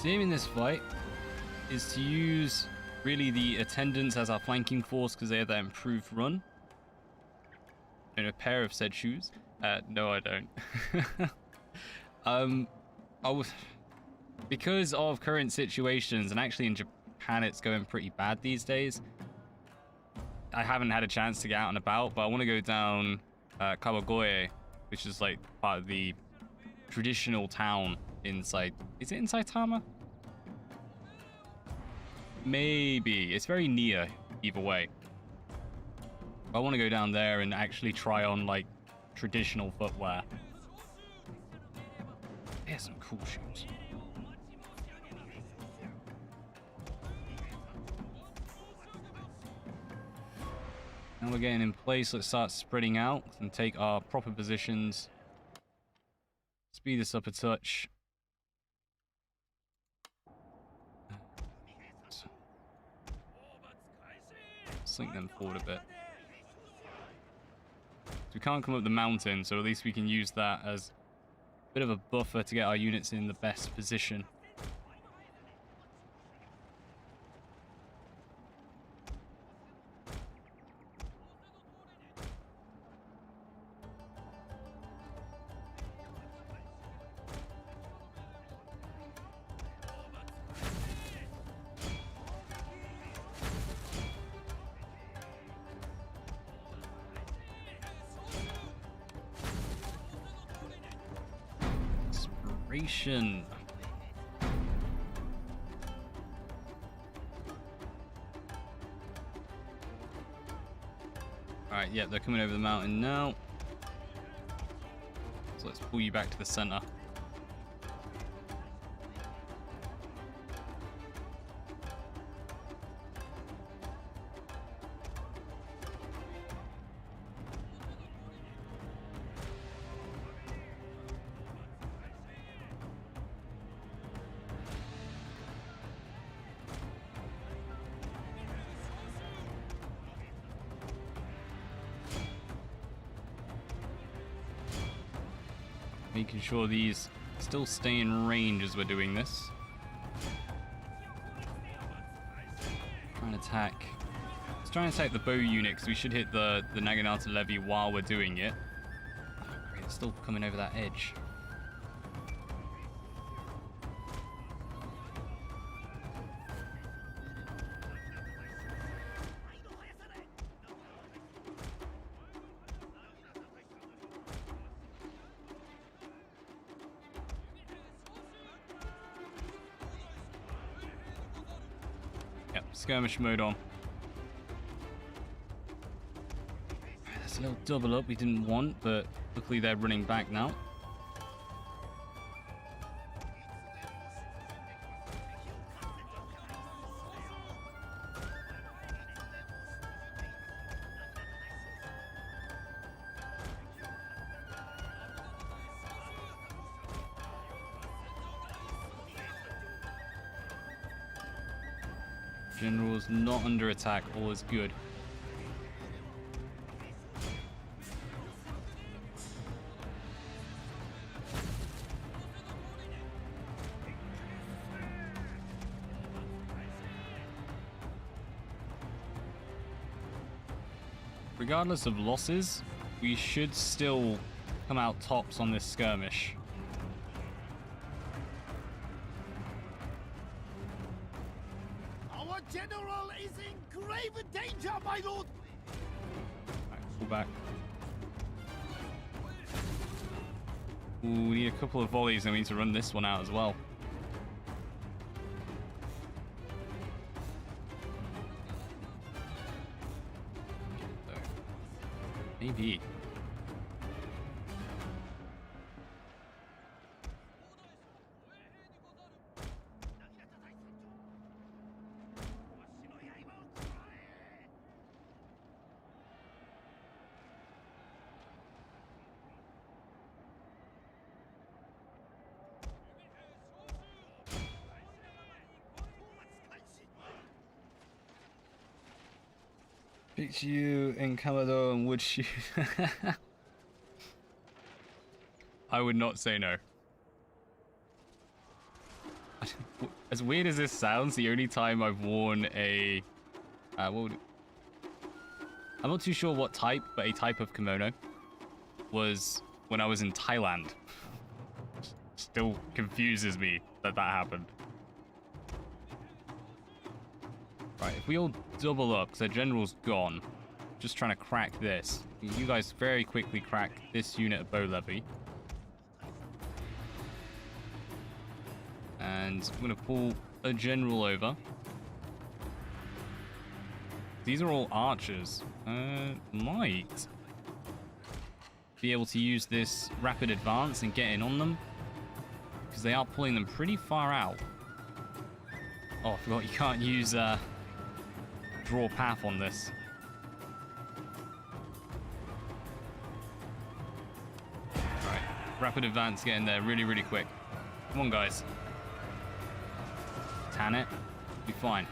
A: The aim in this fight is to use really the attendants as our flanking force because they have that improved run. And a pair of said shoes. No, I don't. Because of current situations, and actually in Japan it's going pretty bad these days. I haven't had a chance to get out and about, but I want to go down Kawagoe, which is like part of the traditional town inside. Is it in Saitama? Maybe. It's very near either way. I want to go down there and actually try on like traditional footwear. They have some cool shoes. Now we're getting in place. Let's start spreading out and take our proper positions. Speed this up a touch. Slink them forward a bit. We can't come up the mountain, so at least we can use that as a bit of a buffer to get our units in the best position. Inspiration. Alright, yeah, they're coming over the mountain now. So let's pull you back to the center. Making sure these still stay in range as we're doing this. Trying to attack. Let's try and attack the bow unit because we should hit the Naginata levy while we're doing it. Oh, great, it's still coming over that edge. Yep, skirmish mode on. There's a little double up we didn't want, but luckily they're running back now. General's not under attack, all is good. Regardless of losses, we should still come out tops on this skirmish.
B: Our general is in grave danger, my lord!
A: Alright, pull back. Ooh, we need a couple of volleys and we need to run this one out as well. Maybe. Picture you in Kamado and would shoot. I would not say no. As weird as this sounds, the only time I've worn a... I'm not too sure what type, but a type of kimono was when I was in Thailand. Still confuses me that that happened. Right, if we all double up, because their general's gone, just trying to crack this. You guys very quickly crack this unit of bow levy. And I'm going to pull a general over. These are all archers. Might be able to use this rapid advance and get in on them, because they are pulling them pretty far out. Oh, I forgot you can't use... draw path on this. Rapid advance getting there really, really quick. Come on, guys. Tan it. Be fine.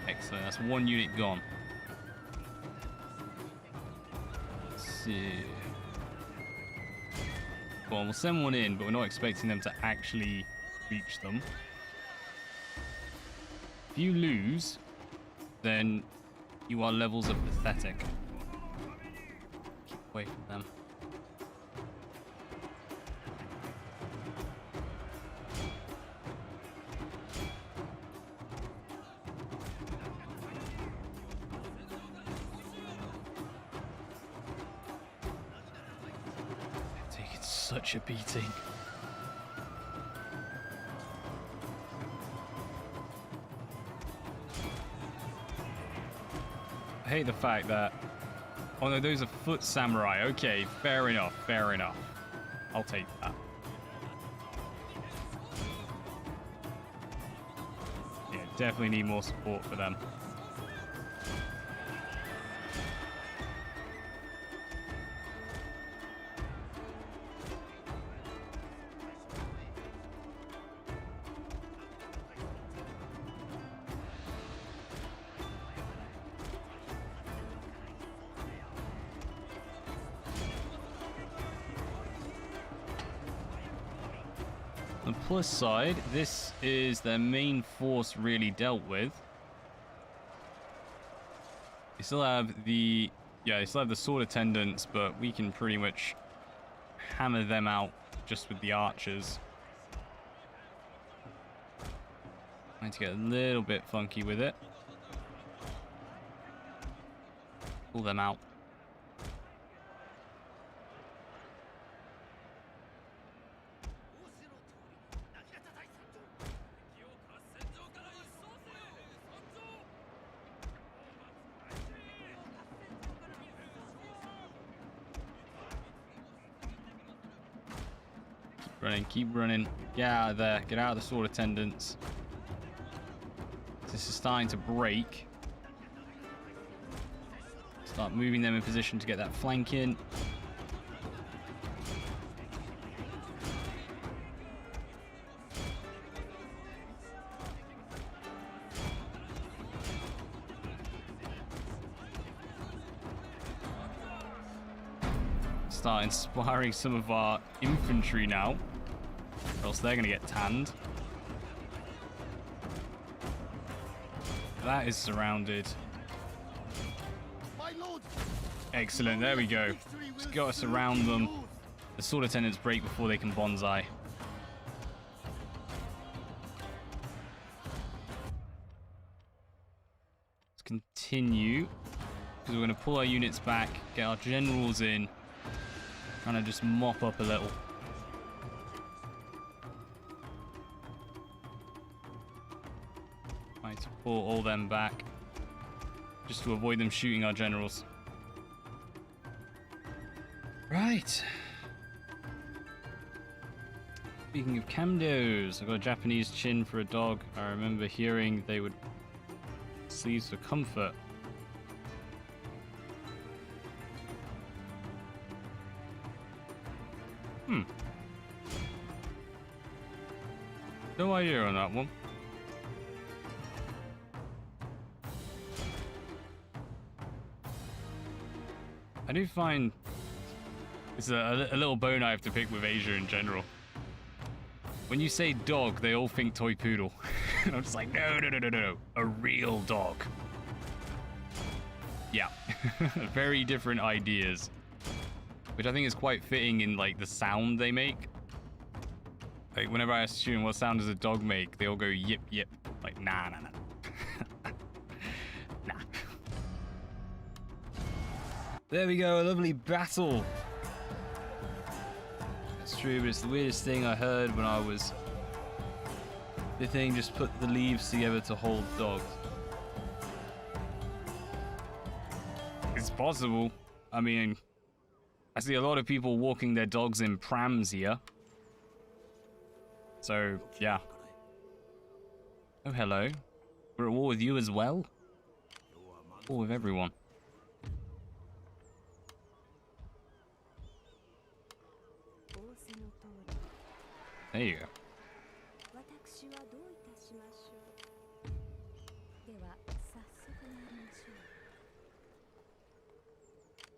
A: Excellent. That's one unit gone. Let's see. Well, we'll send one in, but we're not expecting them to actually reach them. If you lose, then you are levels of pathetic. Keep away from them. Taking such a beating. I hate the fact that... Oh no, those are foot samurai. Okay, fair enough, fair enough. I'll take that. Yeah, definitely need more support for them. On the plus side, this is their main force really dealt with. They still have the... Yeah, they still have the sword attendants, but we can pretty much hammer them out just with the archers. Trying to get a little bit funky with it. Pull them out. Keep running. Get out of there. Get out of the sword attendants. This is starting to break. Start moving them in position to get that flank in. Start inspiring some of our infantry now, or else they're going to get tanned. That is surrounded. Excellent, there we go. Just got us around them. The sword attendants break before they can bonsai. Let's continue, because we're going to pull our units back, get our generals in, trying to just mop up a little. Trying to pull all them back, just to avoid them shooting our generals. Right. Speaking of camdos, I've got a Japanese chin for a dog. I remember hearing they would sleeves for comfort. No idea on that one. I do find it's a little bone I have to pick with Asia in general. When you say dog, they all think toy poodle. And I'm just like, no. A real dog. Yeah. Very different ideas. Which I think is quite fitting in like the sound they make. Like whenever I ask a student what sound does a dog make, they all go yip yip. Like nah. Nah. There we go, a lovely battle. It's true, but it's the weirdest thing I heard when I was... The thing just put the leaves together to hold dogs. It's possible. I mean, I see a lot of people walking their dogs in prams here. So, yeah. Oh, hello. We're at war with you as well? War with everyone. There you go.
D: 私はどういたしましょう。では早速参りましょ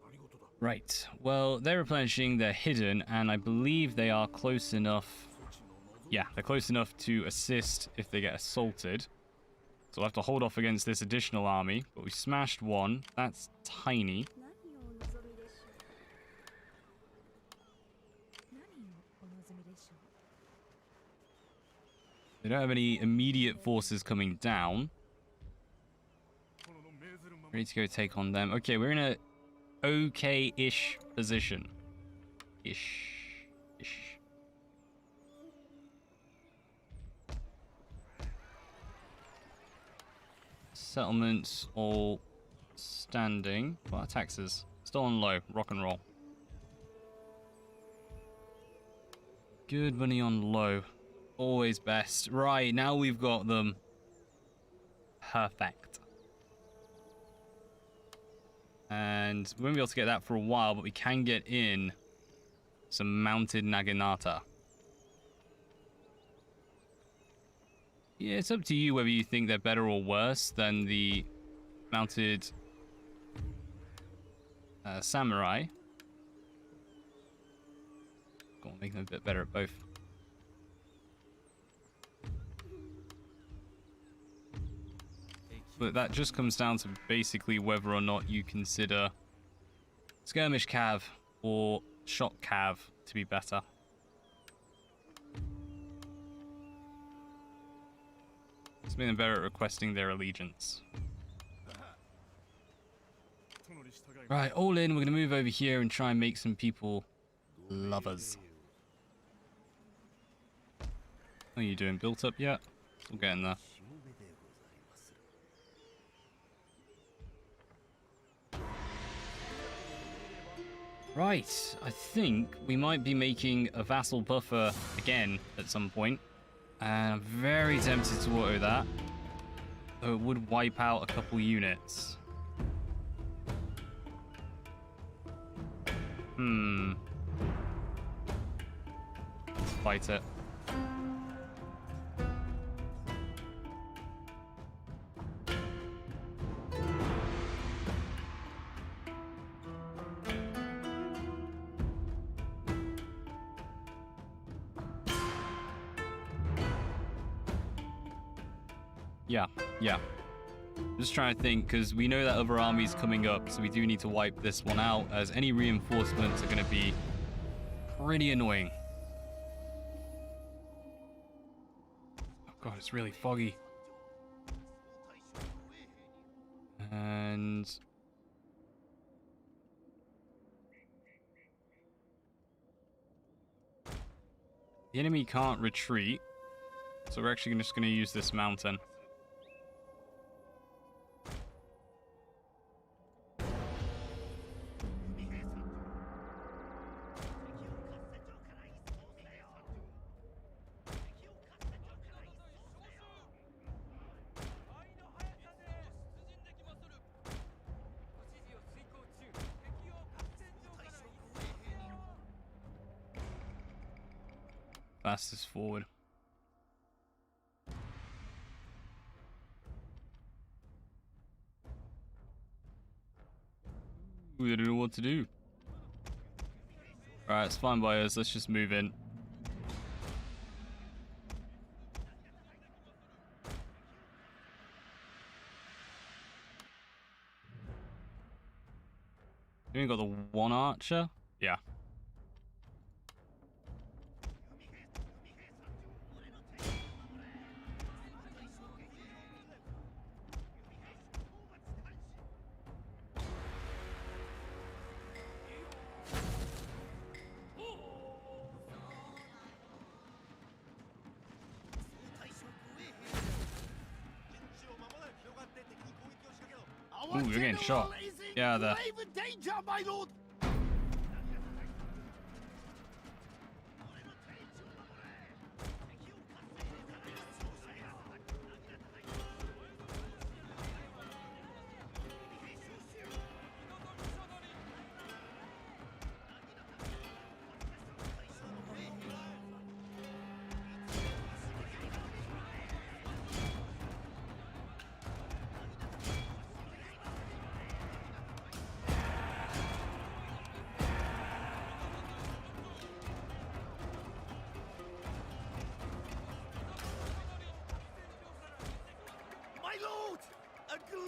D: う。
C: 何事だ。
A: Right. Well, they're replenishing. They're hidden, and I believe they are close enough. Yeah, they're close enough to assist if they get assaulted. So we'll have to hold off against this additional army. But we smashed one. That's tiny.
D: 何をお望みでしょう。何をお望みでしょう。
A: They don't have any immediate forces coming down. Ready to go take on them. Okay, we're in a okay-ish position. Ish. Settlements all standing. What are taxes? Still on low. Rock and roll. Good money on low. Always best. Right, now we've got them. Perfect. And we won't be able to get that for a while, but we can get in some mounted Naginata. Yeah, it's up to you whether you think they're better or worse than the mounted samurai. Got to make them a bit better at both. But that just comes down to basically whether or not you consider skirmish cav or shot cav to be better. It's made them better at requesting their allegiance. Right, all in. We're going to move over here and try and make some people lovers. How are you doing? Built up yet? Still getting there. Right, I think we might be making a vassal buffer again at some point. And I'm very tempted to auto that. Though it would wipe out a couple units. Let's fight it. Yeah. I'm just trying to think, because we know that other army's coming up, so we do need to wipe this one out, as any reinforcements are going to be pretty annoying. Oh god, it's really foggy. And... the enemy can't retreat, so we're actually just going to use this mountain. Fastest forward. We don't know what to do. Alright, it's fine by us. Let's just move in. We only got the one archer? Yeah. Ooh, you're getting shot. Yeah, the...
B: danger, my lord.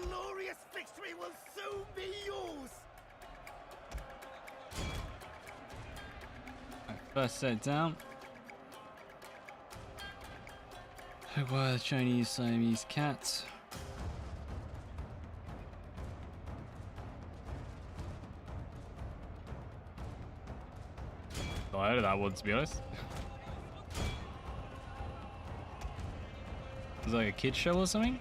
B: glorious victory will soon be yours!
A: Right, first set down. Acquire the Chinese Siamese cat. I heard of that one, to be honest. Was it like a kid's show or something?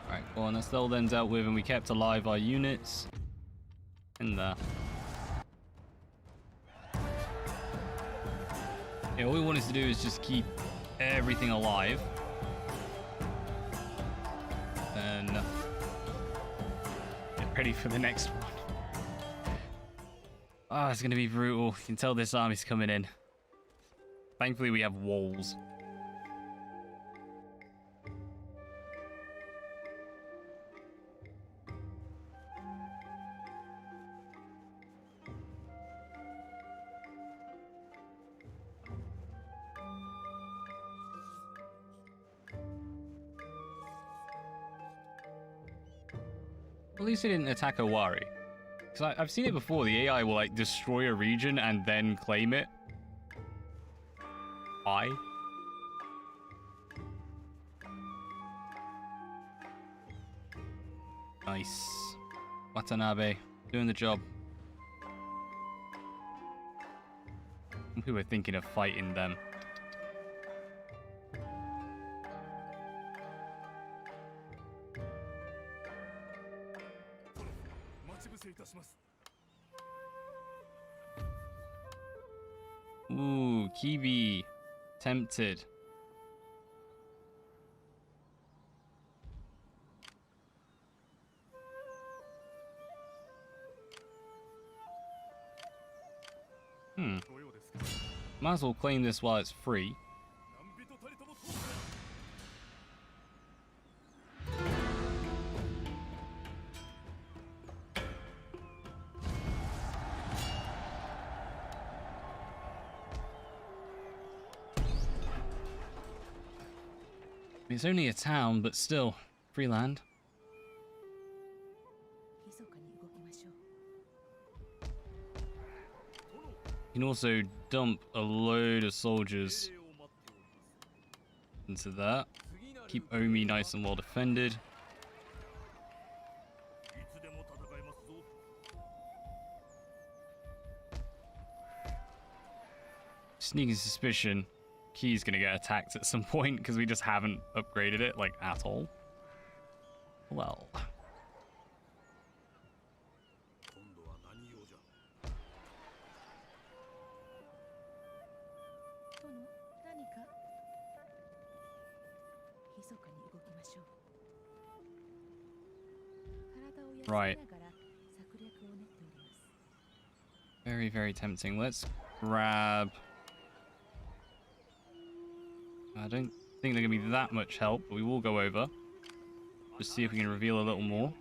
A: Alright, go on, that's all then dealt with, and we kept alive our units. In there. Yeah, all we wanted to do is just keep everything alive. Then get ready for the next one. Ah, it's gonna be brutal. You can tell this army's coming in. Thankfully, we have walls. At least they didn't attack Owari. Because I've seen it before. The AI will like destroy a region and then claim it. Why? Nice. Watanabe, doing the job. We were thinking of fighting them. Ooh, Kibi. Tempted. Might as well claim this while it's free. It's only a town, but still, free land. You can also dump a load of soldiers into that. Keep Omi nice and well defended. Sneaking suspicion. Key's gonna get attacked at some point because we just haven't upgraded it, like, at all. Well. Right. Very, very tempting. Let's grab... I don't think they're going to be that much help, but we will go over. Just see if we can reveal a little more.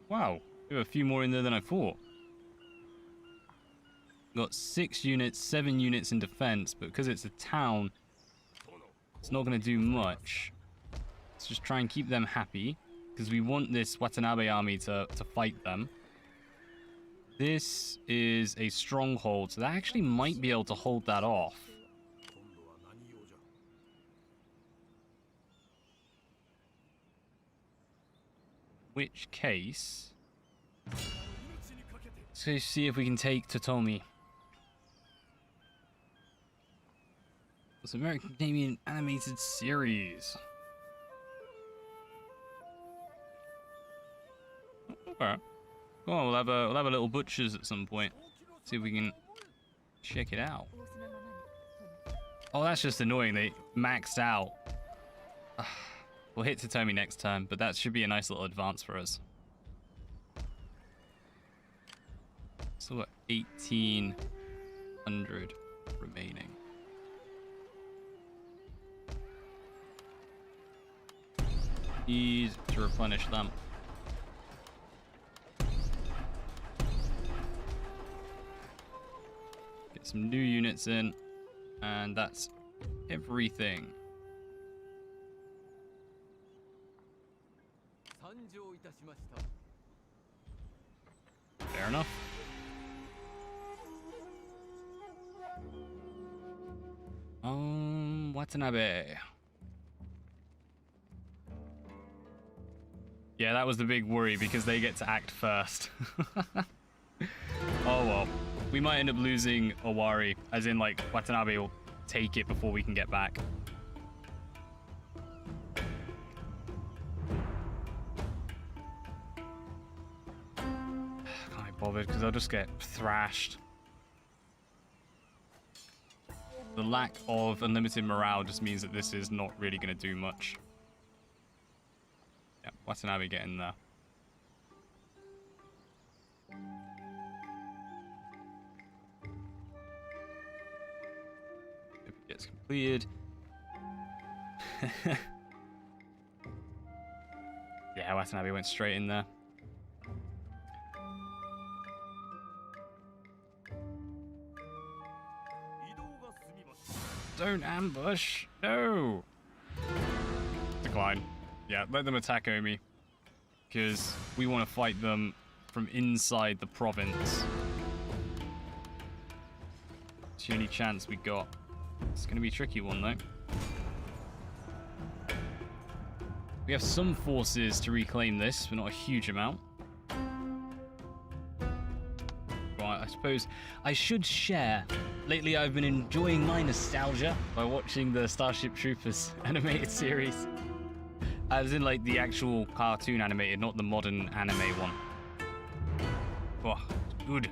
A: Wow, we have a few more in there than I thought. Got 6 units, 7 units in defense, but because it's a town, it's not going to do much. Let's just try and keep them happy, because we want this Watanabe army to fight them. This is a stronghold, so that actually might be able to hold that off. Which case... let's see if we can take Totomi. It's an American Canadian animated series. Okay. Oh, we'll have a little butchers at some point. See if we can check it out. Oh, that's just annoying. They maxed out. We'll hit Totomi next time, but that should be a nice little advance for us. So what? 1,800 remaining. Easy to replenish them. some new units in, and that's everything. Fair enough. Watanabe. Yeah, that was the big worry because they get to act first. Oh well. We might end up losing Owari, as in like Watanabe will take it before we can get back. Can't be bothered because I'll just get thrashed. The lack of unlimited morale just means that this is not really going to do much. Yeah, Watanabe getting there. If it gets completed. Yeah, Watanabe went straight in there. Don't ambush! No! Decline. Yeah, let them attack Omi. Because we want to fight them from inside the province. It's the only chance we got. It's going to be a tricky one, though. We have some forces to reclaim this, but not a huge amount. Right, I suppose I should share. Lately, I've been enjoying my nostalgia by watching the Starship Troopers animated series. As in, like, the actual cartoon animated, not the modern anime one. Oh, good.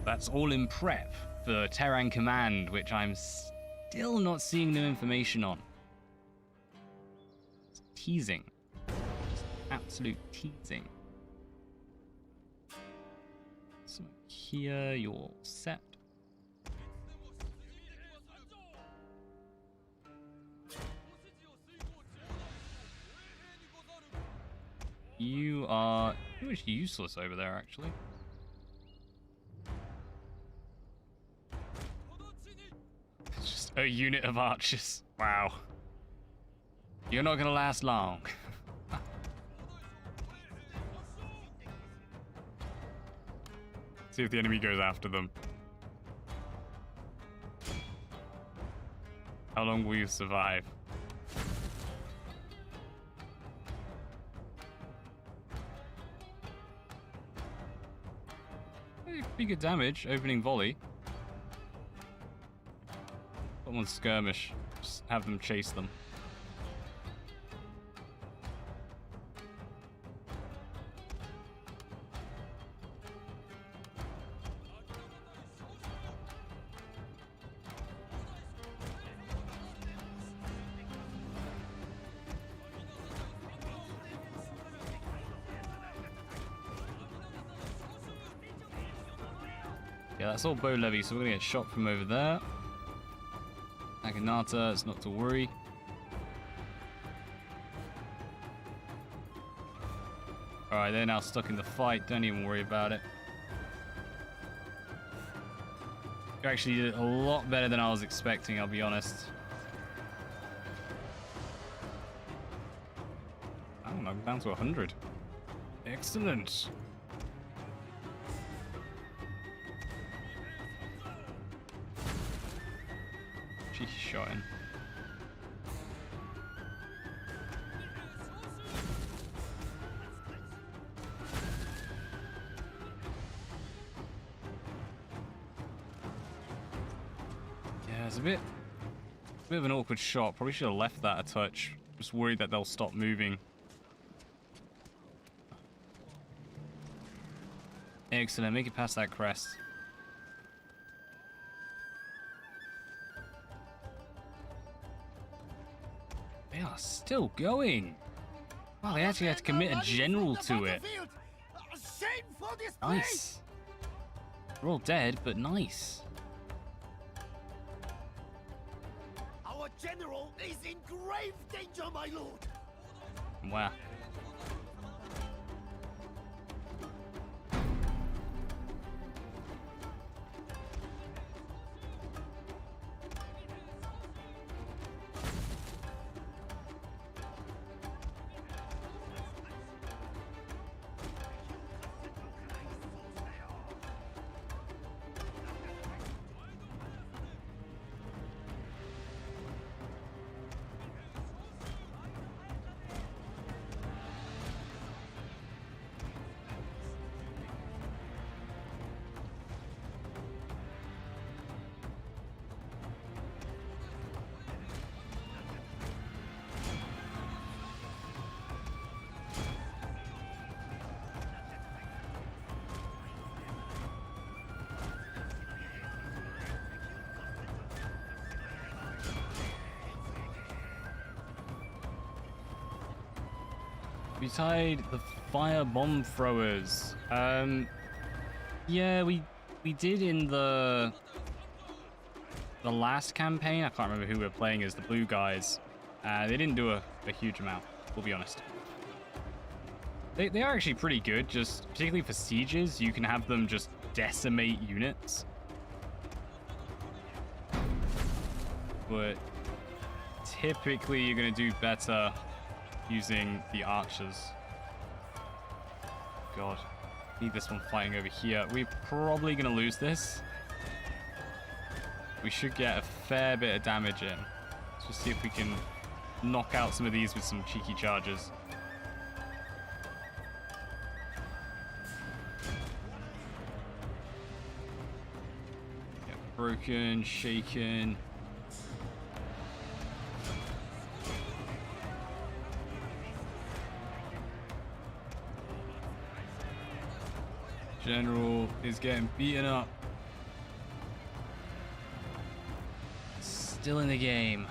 A: That's all in prep for Terran Command, which I'm still not seeing new information on. It's teasing. Just absolute teasing. So here, you're all set. You are pretty much useless over there, actually. It's just a unit of archers. Wow. You're not going to last long. See if the enemy goes after them. How long will you survive? Pretty good damage, opening volley. Someone skirmish. Just have them chase them. Yeah, that's all bow levy, so we're gonna get shot from over there. Naginata, it's not to worry. Alright, they're now stuck in the fight, don't even worry about it. You actually did a lot better than I was expecting, I'll be honest. I don't know, I'm down to 100. Excellent. Cheeky shot in. Yeah, it's a bit of an awkward shot. Probably should have left that a touch. Just worried that they'll stop moving. Excellent, make it past that crest. They are still going. Wow, they actually had to commit a general to it. Nice. They're all dead, but nice.
B: Our general is in grave danger, my lord.
A: Wow. We tied the fire bomb throwers. Yeah, we did in the last campaign. I can't remember who we were playing as the blue guys. They didn't do a huge amount, we'll be honest. They are actually pretty good, just particularly for sieges. You can have them just decimate units. But typically you're going to do better using the archers. God, need this one fighting over here. We're probably going to lose this. We should get a fair bit of damage in. Let's just see if we can knock out some of these with some cheeky charges. Get broken, shaken. General is getting beaten up. Still in the game.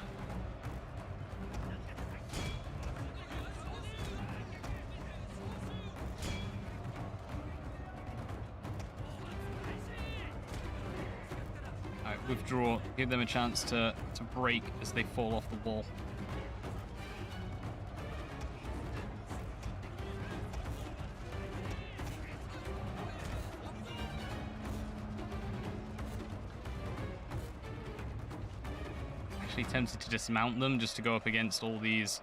A: Alright, withdraw. Give them a chance to break as they fall off the wall. Actually tempted to dismount them just to go up against all these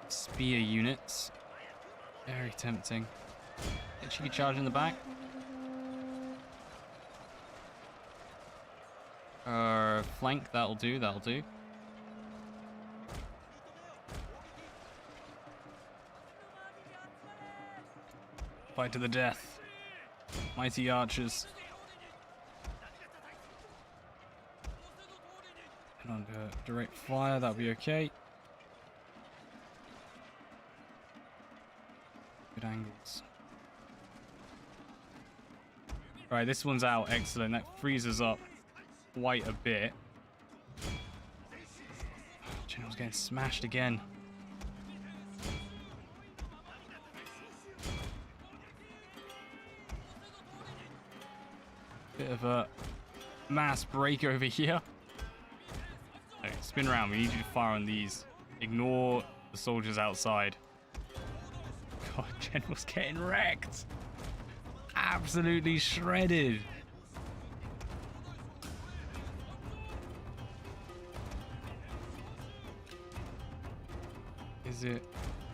A: spear units. Very tempting. Get cheeky charge in the back. Flank, that'll do, that'll do. Fight to the death. Mighty archers. And under direct fire, that'll be okay. Good angles. Alright, this one's out. Excellent. That freezes up quite a bit. General's getting smashed again. Bit of a mass break over here. Okay, spin around. We need you to fire on these. Ignore the soldiers outside. God, General's getting wrecked. Absolutely shredded. Is it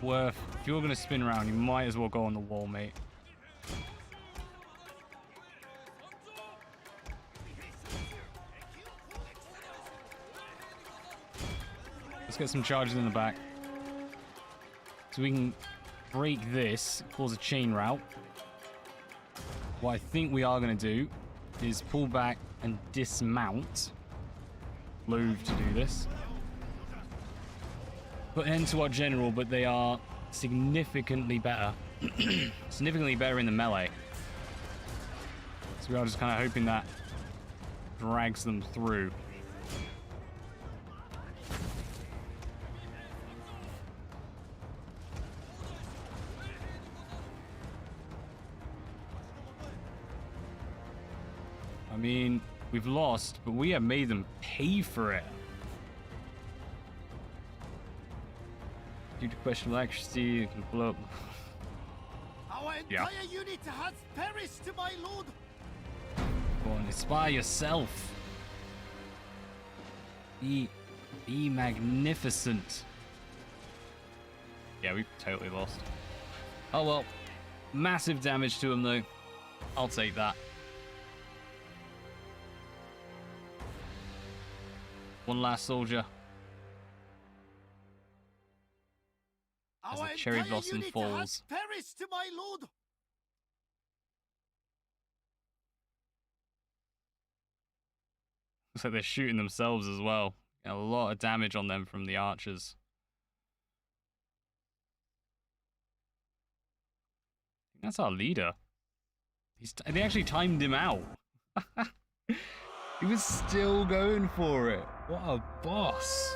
A: worth... If you're going to spin around, you might as well go on the wall, mate. Let's get some charges in the back. So we can break this, cause a chain route. What I think we are going to do is pull back and dismount. Loathe to do this. Put an end to our general, but they are significantly better. Significantly better in the melee. So we are just kind of hoping that drags them through. I mean, we've lost, but we have made them pay for it. Due to questionable accuracy, you can blow up.
B: Our entire unit has perished, my lord.
A: Go on, inspire yourself. Be magnificent. Yeah, we totally lost. Oh well. Massive damage to him though. I'll take that. One last soldier. As the cherry blossom falls.
B: Perished, my lord.
A: Looks like they're shooting themselves as well. Got a lot of damage on them from the archers. That's our leader. They actually timed him out. He was still going for it. What a boss.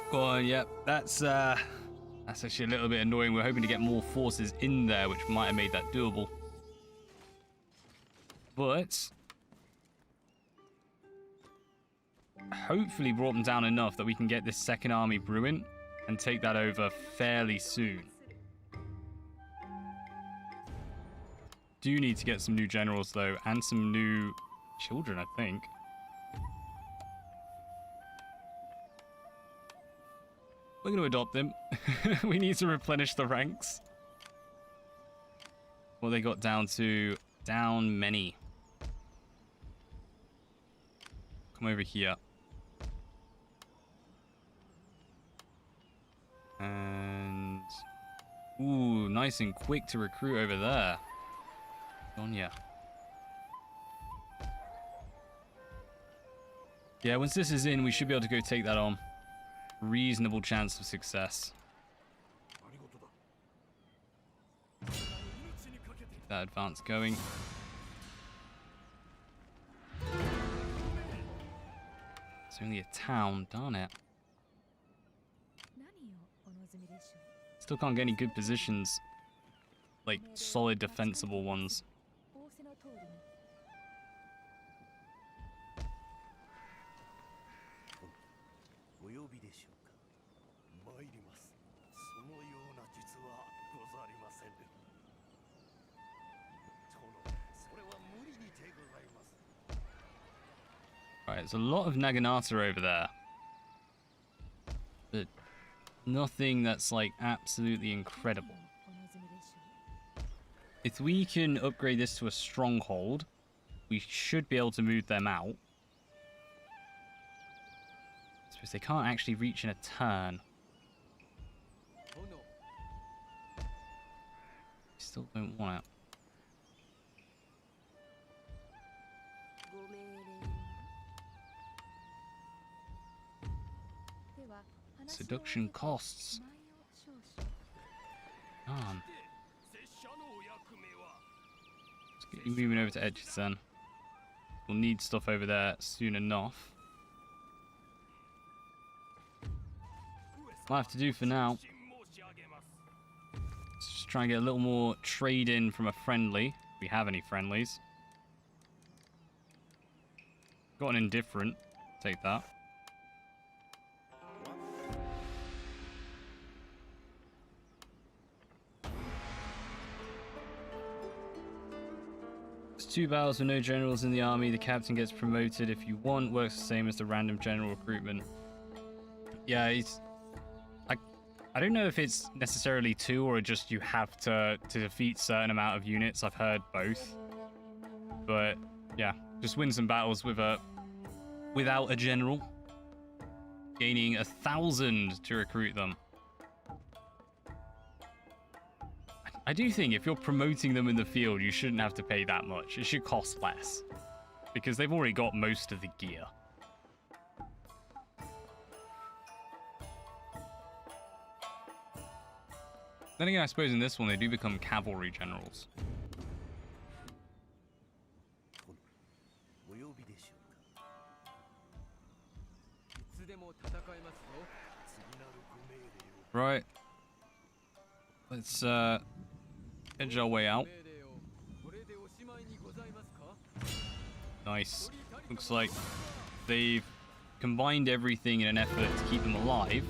A: Go on, yep. That's actually a little bit annoying. We're hoping to get more forces in there, which might have made that doable. But hopefully brought them down enough that we can get this second army brewing and take that over fairly soon. Do need to get some new generals though, and some new children, I think. We're going to adopt them. We need to replenish the ranks. Well, they got down to down many. Come over here. And ooh, nice and quick to recruit over there. On ya. Yeah, once this is in, we should be able to go take that on. Reasonable chance of success. Keep that advance going. It's only a town, darn it. Still can't get any good positions. Like, solid defensible ones.
B: お呼びでしょうか。参ります。そのような実はござりません。殿、それは無理にてございます。
A: Right, there's a lot of Naginata over there. But nothing that's like absolutely incredible. If we can upgrade this to a stronghold, we should be able to move them out. I suppose they can't actually reach in a turn. Still don't want it. Seduction costs. Darn. Let's get you moving over to Edges then. We'll need stuff over there soon enough. What I have to do for now, let's just try and get a little more trade in from a friendly, if we have any friendlies. Got an indifferent, take that. There's 2 battles with no generals in the army. The captain gets promoted if you want. Works the same as the random general recruitment. Yeah, it's... I don't know if it's necessarily 2 or just you have to defeat certain amount of units. I've heard both. But yeah, just win some battles with without a general. Gaining 1,000 to recruit them. I do think if you're promoting them in the field, you shouldn't have to pay that much. It should cost less. Because they've already got most of the gear. Then again, I suppose in this one, they do become cavalry generals. Right. Let's edge our way out. Nice. Looks like they've combined everything in an effort to keep them alive.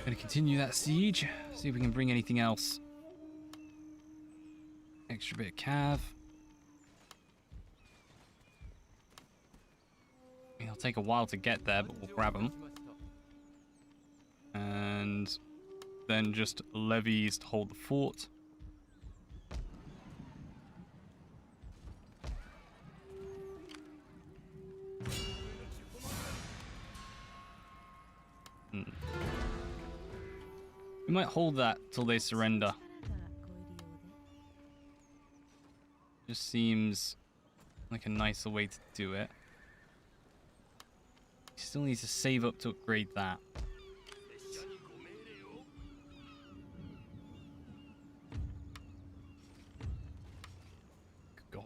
A: Gonna continue that siege. See if we can bring anything else. Extra bit of cav. I mean, it'll take a while to get there, but we'll grab them. And then just levies to hold the fort. We might hold that till they surrender. Just seems like a nicer way to do it. Still need to save up to upgrade that. God.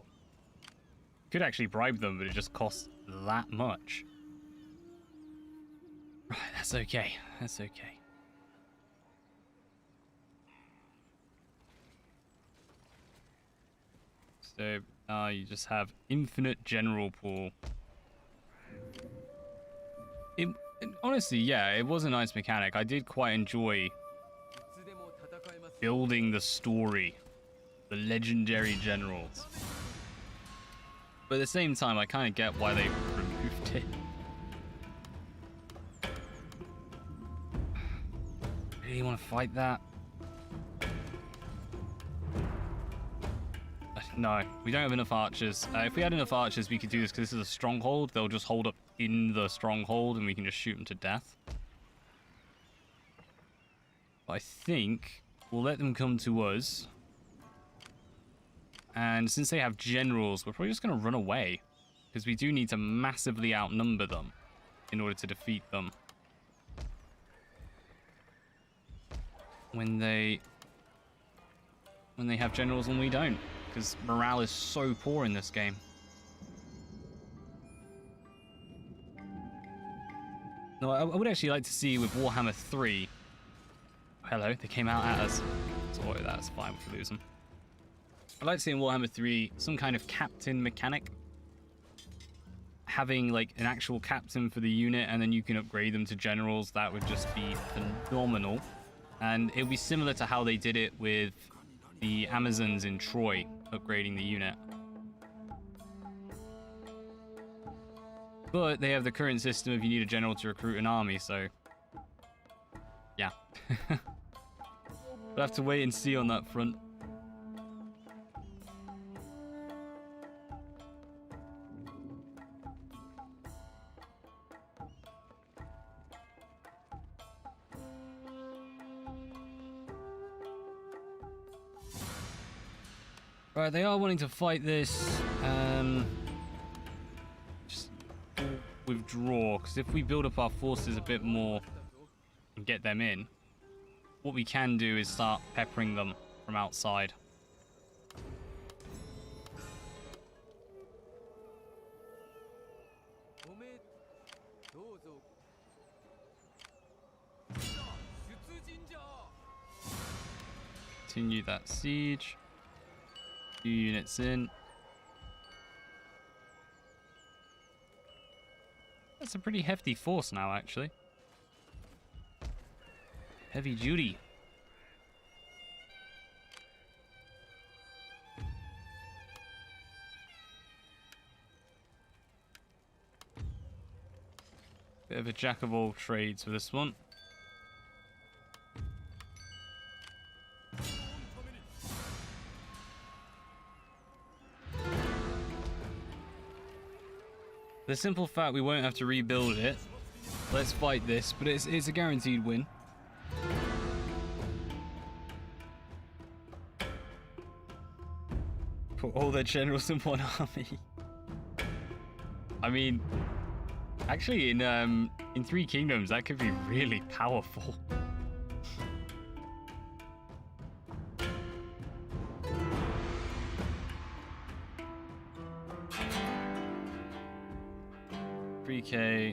A: Could actually bribe them, but it just costs that much. That's okay. That's okay. So you just have infinite general pool. Honestly, yeah, it was a nice mechanic. I did quite enjoy building the story, the legendary generals. But at the same time, I kind of get why they removed it. Really want to fight that? No, we don't have enough archers. If we had enough archers, we could do this because this is a stronghold. They'll just hold up in the stronghold and we can just shoot them to death. But I think we'll let them come to us. And since they have generals, we're probably just going to run away. Because we do need to massively outnumber them in order to defeat them. When they have generals and we don't. Because morale is so poor in this game. No, I would actually like to see with Warhammer 3... Hello, they came out at us. So that's fine if we lose them. I'd like to see in Warhammer 3 some kind of captain mechanic. Having like an actual captain for the unit and then you can upgrade them to generals. That would just be phenomenal. And it would be similar to how they did it with the Amazons in Troy, upgrading the unit. But they have the current system of you need a general to recruit an army, so... yeah. We'll have to wait and see on that front. Right, they are wanting to fight this. Just withdraw, because if we build up our forces a bit more and get them in, what we can do is start peppering them from outside. Continue that siege. 2 units in. That's a pretty hefty force now, actually. Heavy duty. Bit of a jack of all trades for this one. The simple fact we won't have to rebuild it. Let's fight this, but it's a guaranteed win. Put all their generals in one army. I mean, actually in Three Kingdoms that could be really powerful.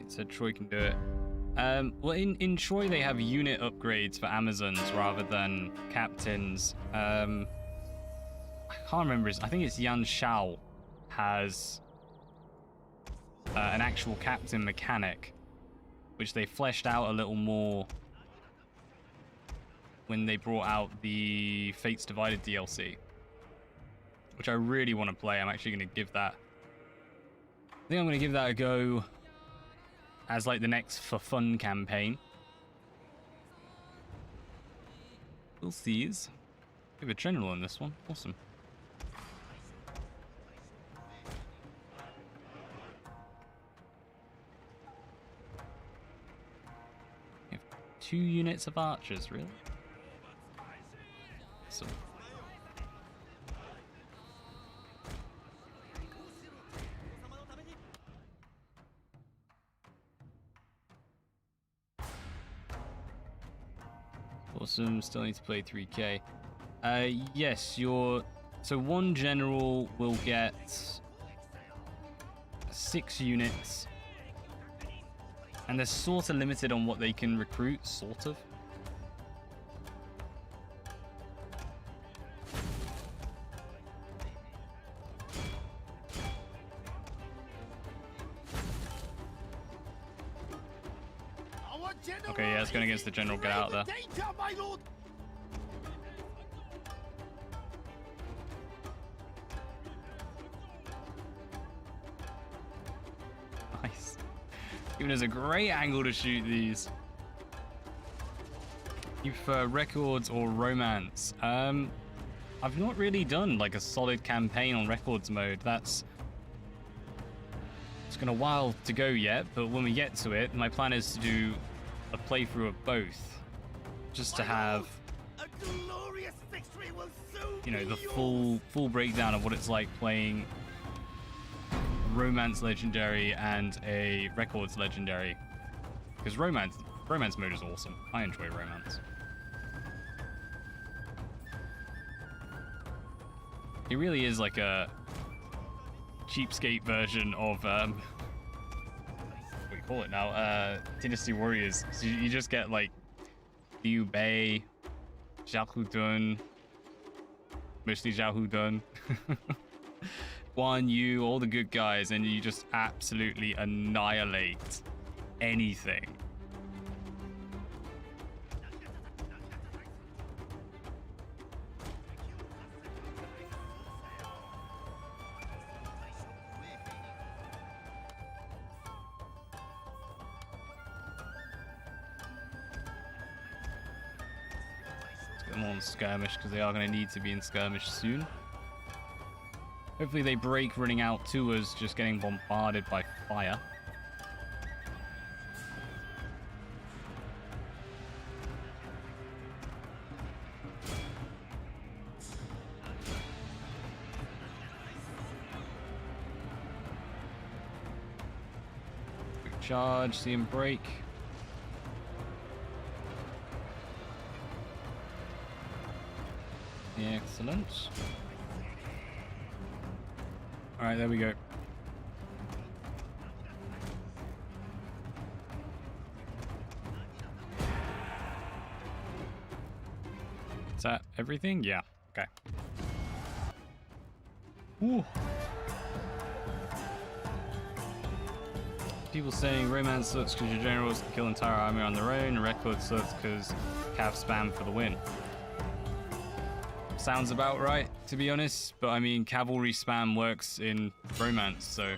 A: So Troy can do it. Well, in Troy they have unit upgrades for Amazons rather than captains. I can't remember. I think it's Yan Shao has an actual captain mechanic, which they fleshed out a little more when they brought out the Fates Divided DLC, which I really want to play. I'm actually going to give that. I think I'm going to give that a go as like the next for fun campaign. We'll see. We have a general in this one. Awesome. We have 2 units of archers, really? Awesome. Awesome, still need to play 3k. Yes, so 1 general will get 6 units And they're sort of limited on what they can recruit, sort of. Okay, yeah, it's going against the general. Get out of there. Nice. Giving us a great angle to shoot these. You prefer records or romance? I've not really done like a solid campaign on records mode. It's got a while to go yet, but when we get to it, my plan is to do a playthrough of both, just to have, you know, the full breakdown of what it's like playing romance legendary and a records legendary, because romance mode is awesome. I enjoy romance. It really is like a cheapskate version of what do we call it now? Dynasty Warriors. So you just get like Liu Bei, Zhao Hudun, mostly Zhao Hudun, Guan Yu, all the good guys, and you just absolutely annihilate anything. On skirmish, because they are going to need to be in skirmish soon. Hopefully they break running out to us just getting bombarded by fire. Quick charge, see him break. Excellent. All right, there we go. Is that everything? Yeah. Okay. Ooh. People saying romance sucks because your generals can kill entire army on their own. Record sucks because cav spam for the win. Sounds about right, to be honest, but I mean, cavalry spam works in romance, so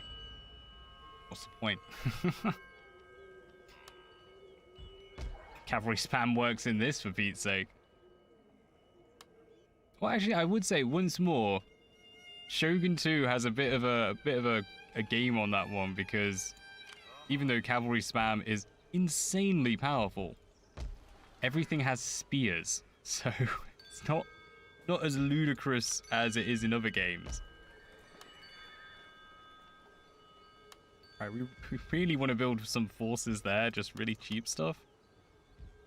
A: what's the point? Cavalry spam works in this, for Pete's sake. Well, actually, I would say once more, Shogun 2 has a bit of a game on that one, because even though cavalry spam is insanely powerful, everything has spears, so it's not as ludicrous as it is in other games. Alright, we really want to build some forces there, just really cheap stuff.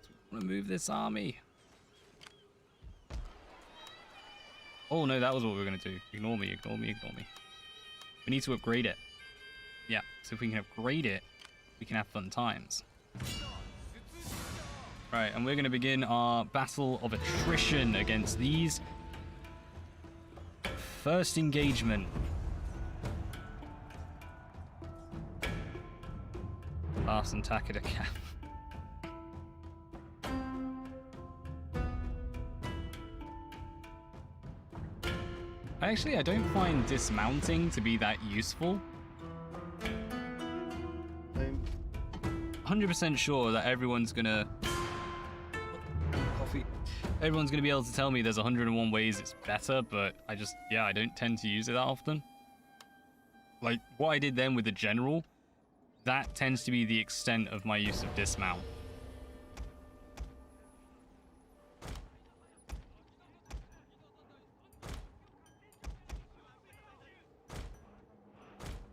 A: So we want to move this army. Oh no, that was what we were going to do. Ignore me, ignore me, ignore me. We need to upgrade it. Yeah, so if we can upgrade it, we can have fun times. Right, and we're going to begin our battle of attrition against these. First engagement. Pass and tack it again. Actually, I don't find dismounting to be that useful. I'm 100% sure that everyone's gonna... Coffee. Everyone's gonna be able to tell me there's 101 ways it's better, but I just, yeah, I don't tend to use it that often. Like, what I did then with the general, that tends to be the extent of my use of dismount.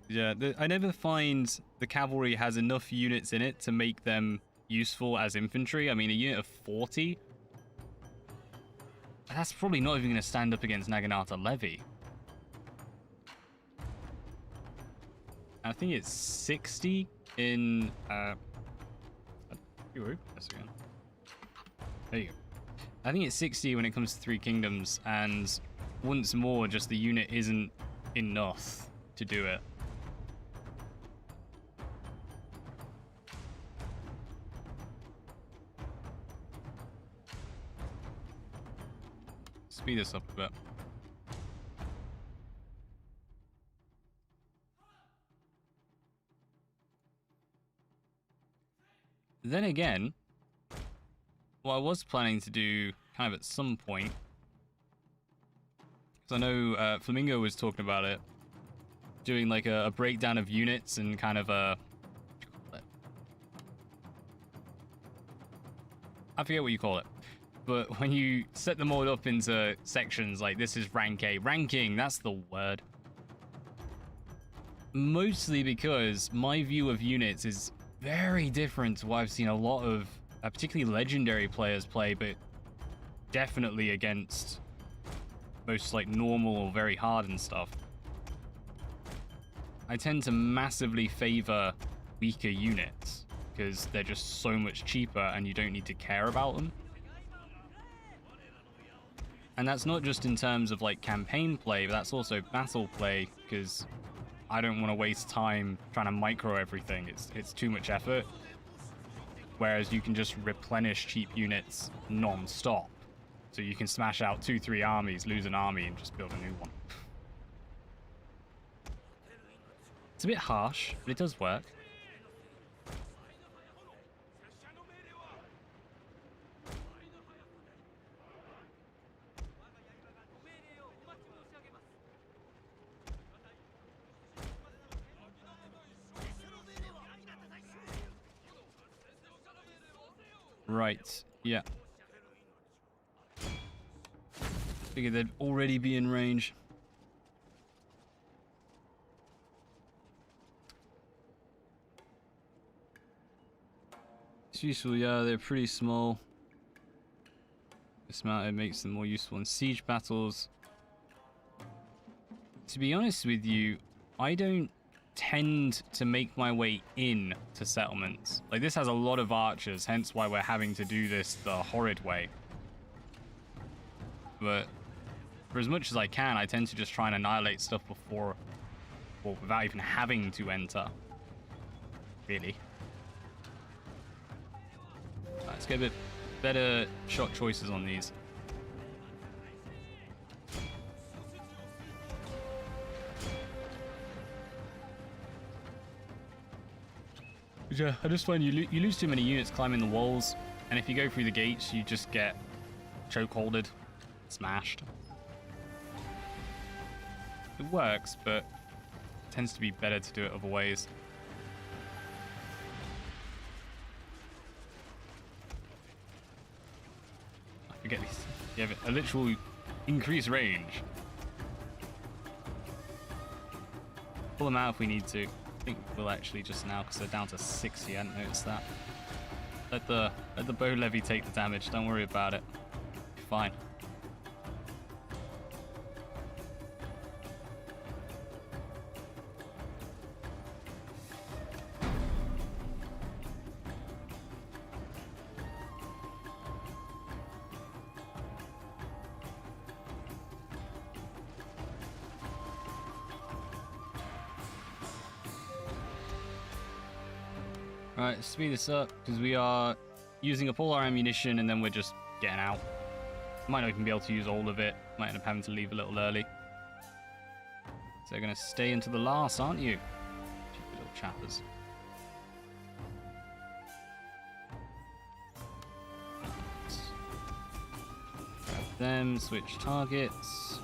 A: Yeah, I never find the cavalry has enough units in it to make them useful as infantry. I mean, a unit of 40, that's probably not even going to stand up against Naginata Levy. I think it's 60 in Yes, again. There you go. I think it's 60 when it comes to Three Kingdoms, and once more, just the unit isn't enough to do it. Speed this up a bit. Then again, what I was planning to do kind of at some point, because I know Flamingo was talking about it, doing like a breakdown of units and kind of a... I forget what you call it. But when you set them all up into sections, like this is rank A. Ranking, that's the word. Mostly because my view of units is very different to what I've seen a lot of, particularly legendary players play, but definitely against most like normal or very hardened stuff. I tend to massively favor weaker units because they're just so much cheaper and you don't need to care about them. And that's not just in terms of like campaign play, but that's also battle play, because I don't want to waste time trying to micro everything. It's too much effort. Whereas you can just replenish cheap units non-stop. So you can smash out 2-3 armies, lose an army, and just build a new one. It's a bit harsh, but it does work. Right, yeah. Figured they'd already be in range. It's useful, yeah, they're pretty small. Dismounted makes them more useful in siege battles. To be honest with you, I don't tend to make my way in to settlements. Like, this has a lot of archers, hence why we're having to do this the horrid way. But for as much as I can, I tend to just try and annihilate stuff before, or without even having to enter. Really. Let's get a bit better shot choices on these. Yeah, I just find you lose too many units climbing the walls, and if you go through the gates, you just get chokeholded, smashed. It works, but it tends to be better to do it other ways. I forget these. You have a literal increased range. Pull them out if we need to. I think we'll actually just now, because they're down to 60. I hadn't noticed that. Let the bow levy take the damage. Don't worry about it. Fine. Alright, speed this up, because we are using up all our ammunition and then we're just getting out. Might not even be able to use all of it. Might end up having to leave a little early. So they're going to stay into the last, aren't you? Stupid little chappers. Grab them, switch targets.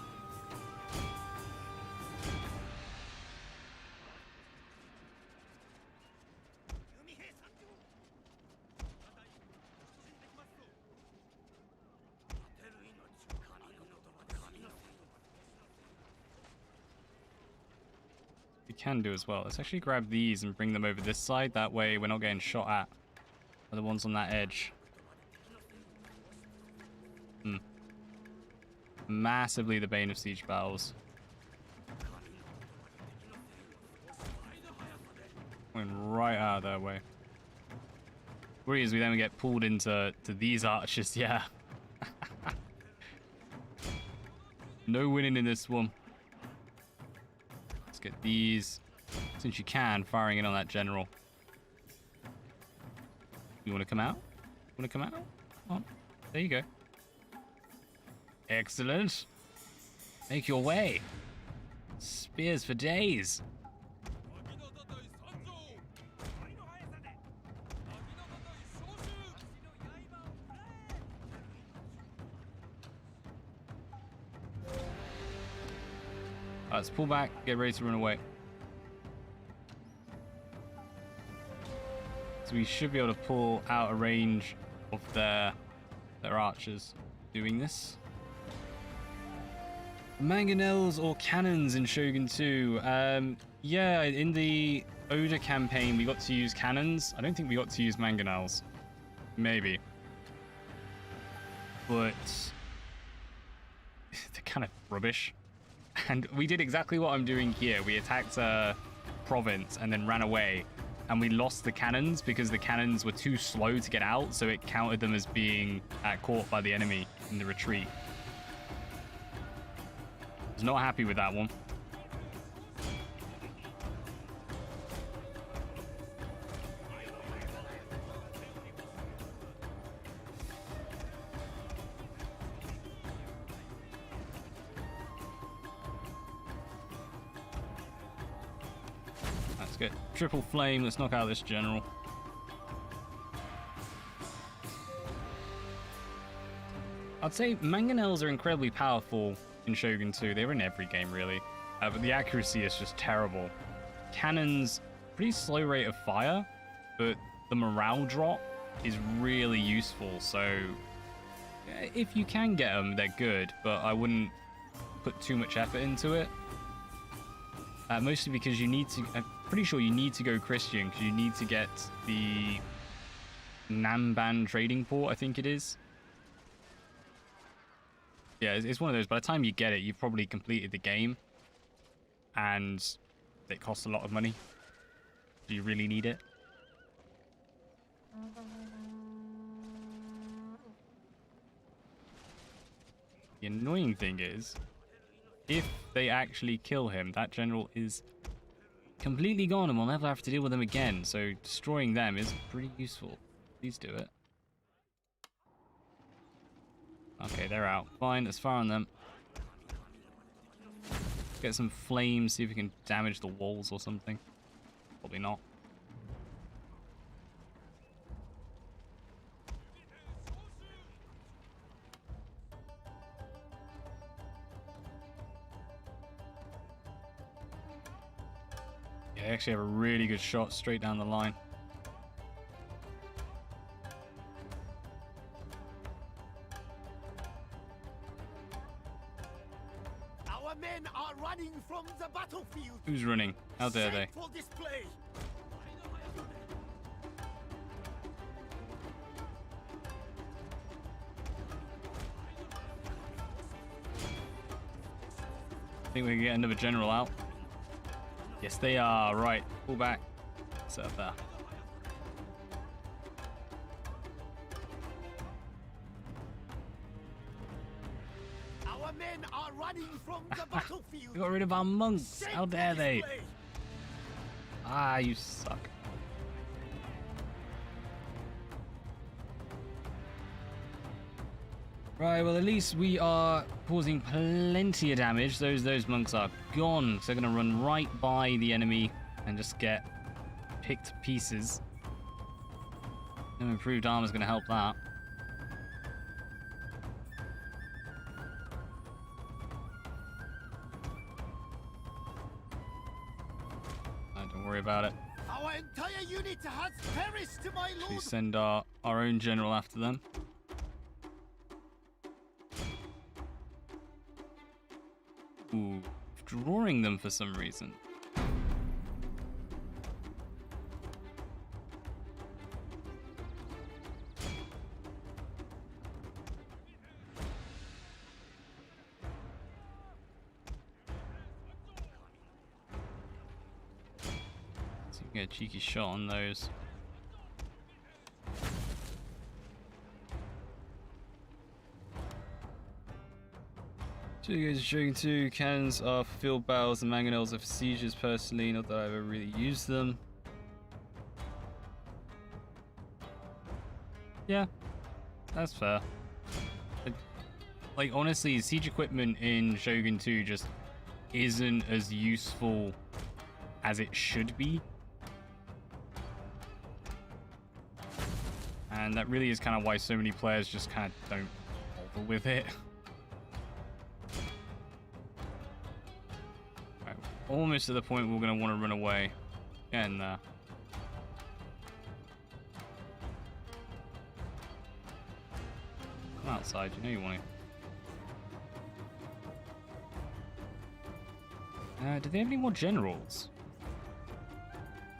A: Can do as well. Let's actually grab these and bring them over this side. That way we're not getting shot at by the ones on that edge. Massively the bane of siege battles. Going right out of their way. Worry is we then get pulled into these archers, yeah. No winning in this one. Let's get these, since you can, firing in on that general. You want to come out? Want to come out? Oh, there you go. Excellent. Make your way. Spears for days. Let's pull back, get ready to run away. So we should be able to pull out of range of their archers doing this. Mangonels or cannons in Shogun 2? Yeah, in the Oda campaign we got to use cannons. I don't think we got to use mangonels. Maybe. But they're kind of rubbish. And we did exactly what I'm doing here. We attacked a province and then ran away. And we lost the cannons because the cannons were too slow to get out. So it counted them as being caught by the enemy in the retreat. I was not happy with that one. Let's get triple flame. Let's knock out this general. I'd say mangonels are incredibly powerful in Shogun 2. They're in every game, really. But the accuracy is just terrible. Cannons, pretty slow rate of fire, but the morale drop is really useful. So if you can get them, they're good, but I wouldn't put too much effort into it. Mostly because you need to, I'm pretty sure you need to go Christian, because you need to get the Namban trading port, I think it is. Yeah, it's one of those. By the time you get it, you've probably completed the game. And it costs a lot of money. Do you really need it? The annoying thing is, if they actually kill him, that general is completely gone and we'll never have to deal with them again. So destroying them is pretty useful. Please do it. Okay, they're out. Fine, let's fire on them. Get some flames, see if we can damage the walls or something. Probably not. Yeah, they actually have a really good shot straight down the line.
B: Our men are running from the battlefield.
A: Who's running? How dare they?
B: For display.
A: I think we can get another general out. Yes, they are. Right, pull back. Set up there.
B: Our men are running from the battlefield.
A: We got rid of our monks. How dare they?
B: Display.
A: Ah, you suck. Right, well, at least we are causing plenty of damage. Those monks are gone. So they're going to run right by the enemy and just get picked to pieces. No improved armor is going to help that. Don't worry about it.
B: Our entire unit has perished, my
A: We
B: lord.
A: send our own general after them. Ooh, drawing them for some reason. So you can get a cheeky shot on those. Two goes to Shogun 2. Cannons are for field battles and mangonels are for sieges personally. Not that I've ever really used them. Yeah, that's fair. Like, honestly, siege equipment in Shogun 2 just isn't as useful as it should be. And that really is kind of why so many players just kind of don't bother with it. Right, almost to the point we're going to want to run away. Getting there. Come outside, you know you want to. Do they have any more generals?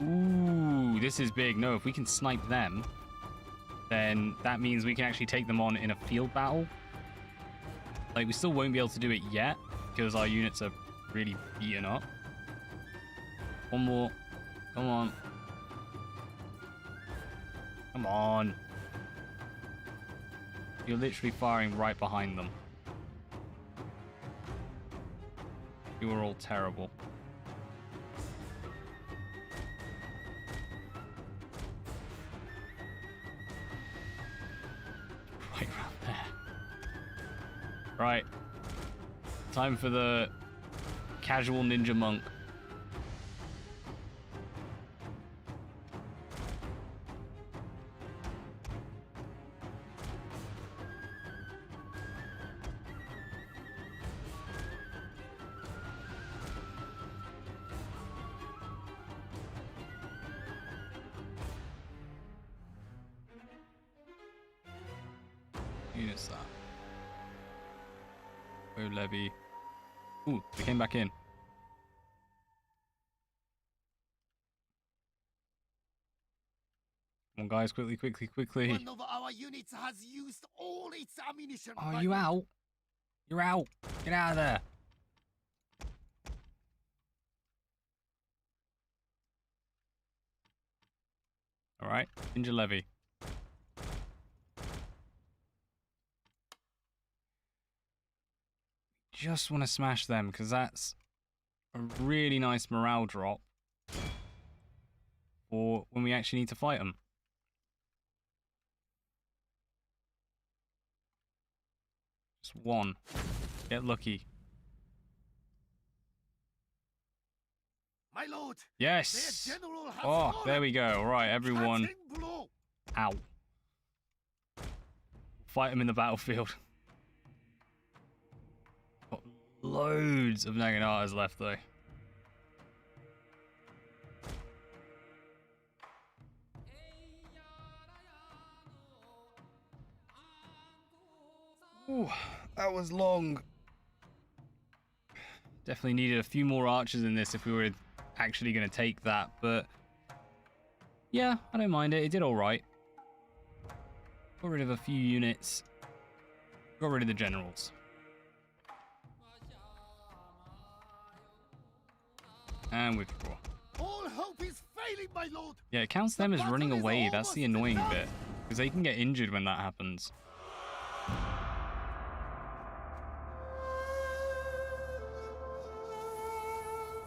A: Ooh, this is big. No, if we can snipe them, then that means we can actually take them on in a field battle. Like, we still won't be able to do it yet because our units are really beaten up. One more. Come on. Come on. You're literally firing right behind them. You are all terrible. Right around there. Right. Time for the casual ninja monk. Units that. Oh, levy. Ooh, they came back in. Come on, guys, quickly, quickly, quickly.
B: One of our units has used all its ammunition.
A: Oh, you out? You're out. Get out of there. All right, ninja levy. Just want to smash them because that's a really nice morale drop for when we actually need to fight them. Just one. Get lucky.
B: My lord.
A: Yes.
B: Their general has
A: Oh,
B: fallen.
A: there we go. All right, everyone.
B: Catching blow.
A: Ow. Fight them in the battlefield. Got loads of Naganatas left, though. Ooh, that was long. Definitely needed a few more archers in this if we were actually going to take that, but yeah, I don't mind it. It did all right. Got rid of a few units. Got rid of the generals. And withdraw.
B: All hope is failing, my lord.
A: Yeah, it counts them as running
B: battle is
A: away. That's the
B: almost
A: annoying
B: done.
A: bit. Because they can get injured when that happens.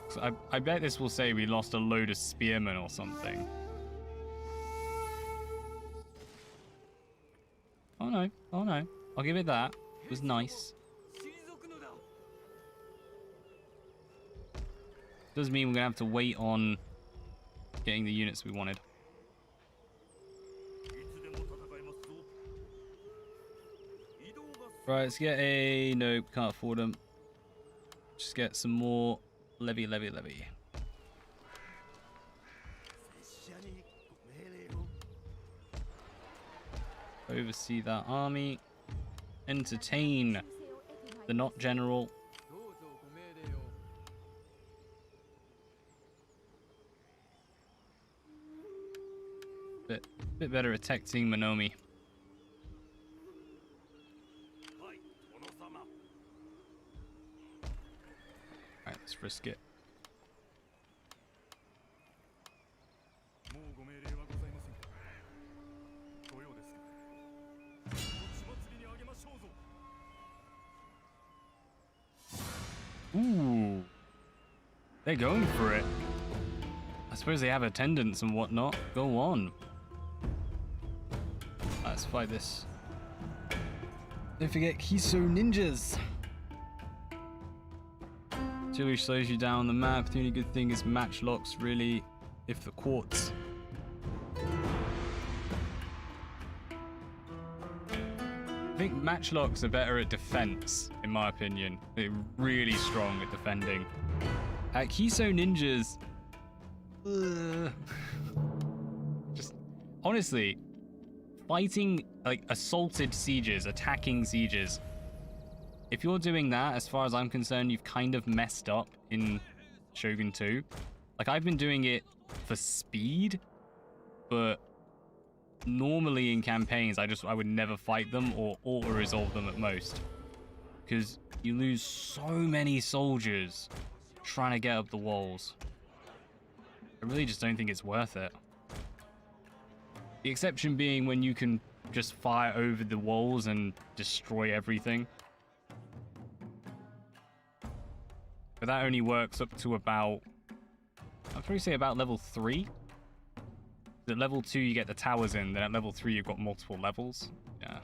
A: So I bet this will say we lost a load of spearmen or something. Oh no, oh no. I'll give it that. It was nice. Does mean we're gonna have to wait on getting the units we wanted. Right, let's get a... Nope, can't afford them. Just get some more levy. Oversee that army. Entertain the not general. Bit better at protecting Monomi. Alright, let's risk it. They're going for it. I suppose they have attendants and whatnot. Go on. Let's fight this. Don't forget Kiso ninjas. Artillery slows you down on the map. The only good thing is matchlocks, really, if the quartz. I think matchlocks are better at defense, in my opinion. They're really strong at defending. At Kiso ninjas, just honestly, fighting like assaulted sieges, attacking sieges. If you're doing that, as far as I'm concerned, you've kind of messed up in Shogun 2. Like, I've been doing it for speed, but normally in campaigns, I would never fight them or auto-resolve them at most. Because you lose so many soldiers trying to get up the walls. I really just don't think it's worth it. The exception being when you can just fire over the walls and destroy everything. But that only works up to about, I'd probably say about level 3. At level 2 you get the towers in, then at level 3 you've got multiple levels. Yeah.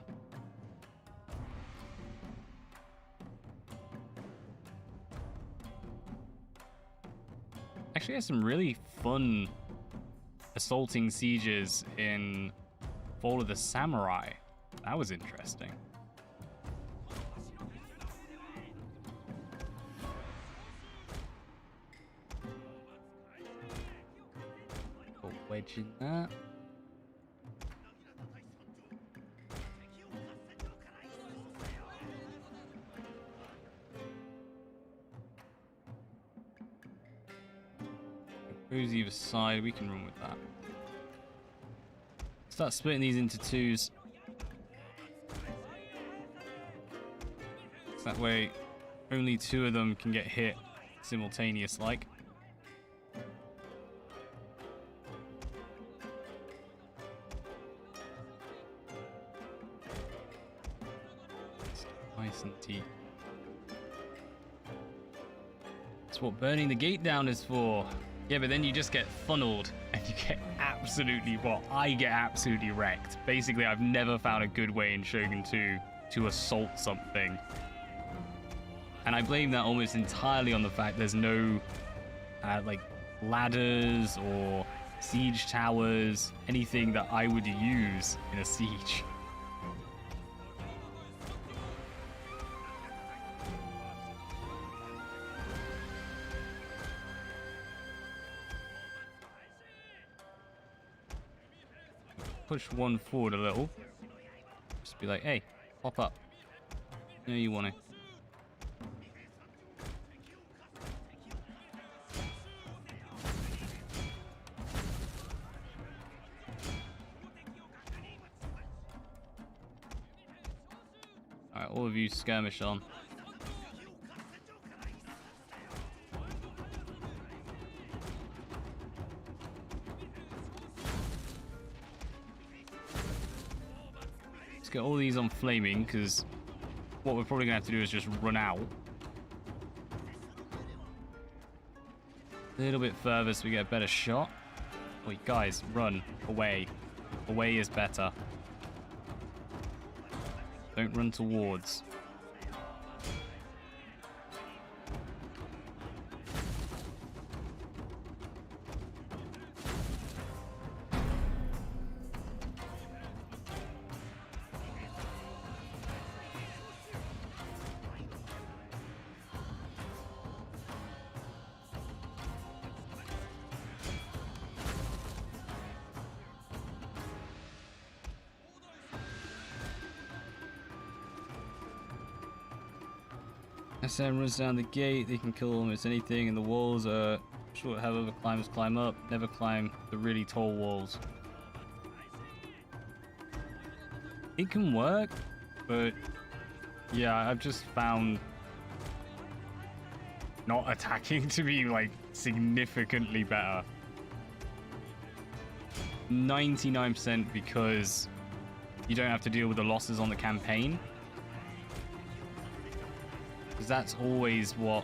A: Actually has some really fun assaulting sieges in Fall of the Samurai. That was interesting. Put a wedge in that. Who's either side? We can run with that. Start splitting these into twos. So that way, only 2 of them can get hit simultaneous like. Nice and deep. That's what burning the gate down is for. Yeah, but then you just get funneled and you get absolutely, well, I get absolutely wrecked. Basically, I've never found a good way in Shogun 2 to assault something. And I blame that almost entirely on the fact there's no, like, ladders or siege towers, anything that I would use in a siege. Push one forward a little. Just be like, hey, pop up. No, you want to. Alright, all of you skirmish on. Get all these on flaming, because what we're probably gonna have to do is just run out a little bit further so we get a better shot. Wait, guys, run away. Away is better. Don't run towards. SM runs down the gate, they can kill almost anything, and the walls are short, have other climbers climb up, never climb the really tall walls. It can work, but yeah, I've just found not attacking to be like significantly better. 99% because you don't have to deal with the losses on the campaign. Because that's always what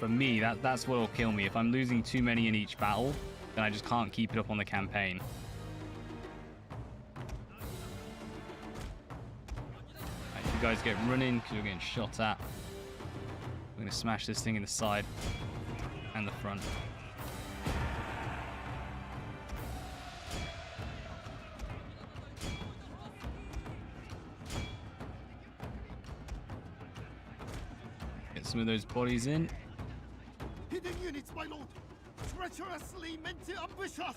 A: for me, that's what'll kill me. If I'm losing too many in each battle, then I just can't keep it up on the campaign. Right, you guys get running because you're getting shot at. We're gonna smash this thing in the side and the front. Get some of those bodies in.
B: Hidden units, my lord! Treacherously meant to ambush us!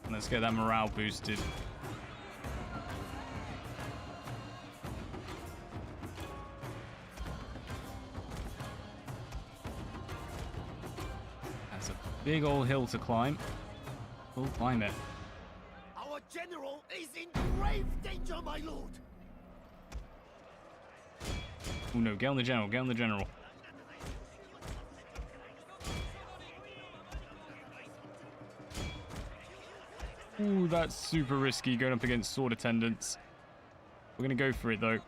A: And let's get that morale boosted. That's a big old hill to climb. We'll climb it.
B: Our general is in grave danger, my lord!
A: Oh no, get on the general, get on the general. Ooh, that's super risky going up against sword attendants. We're gonna go for it though.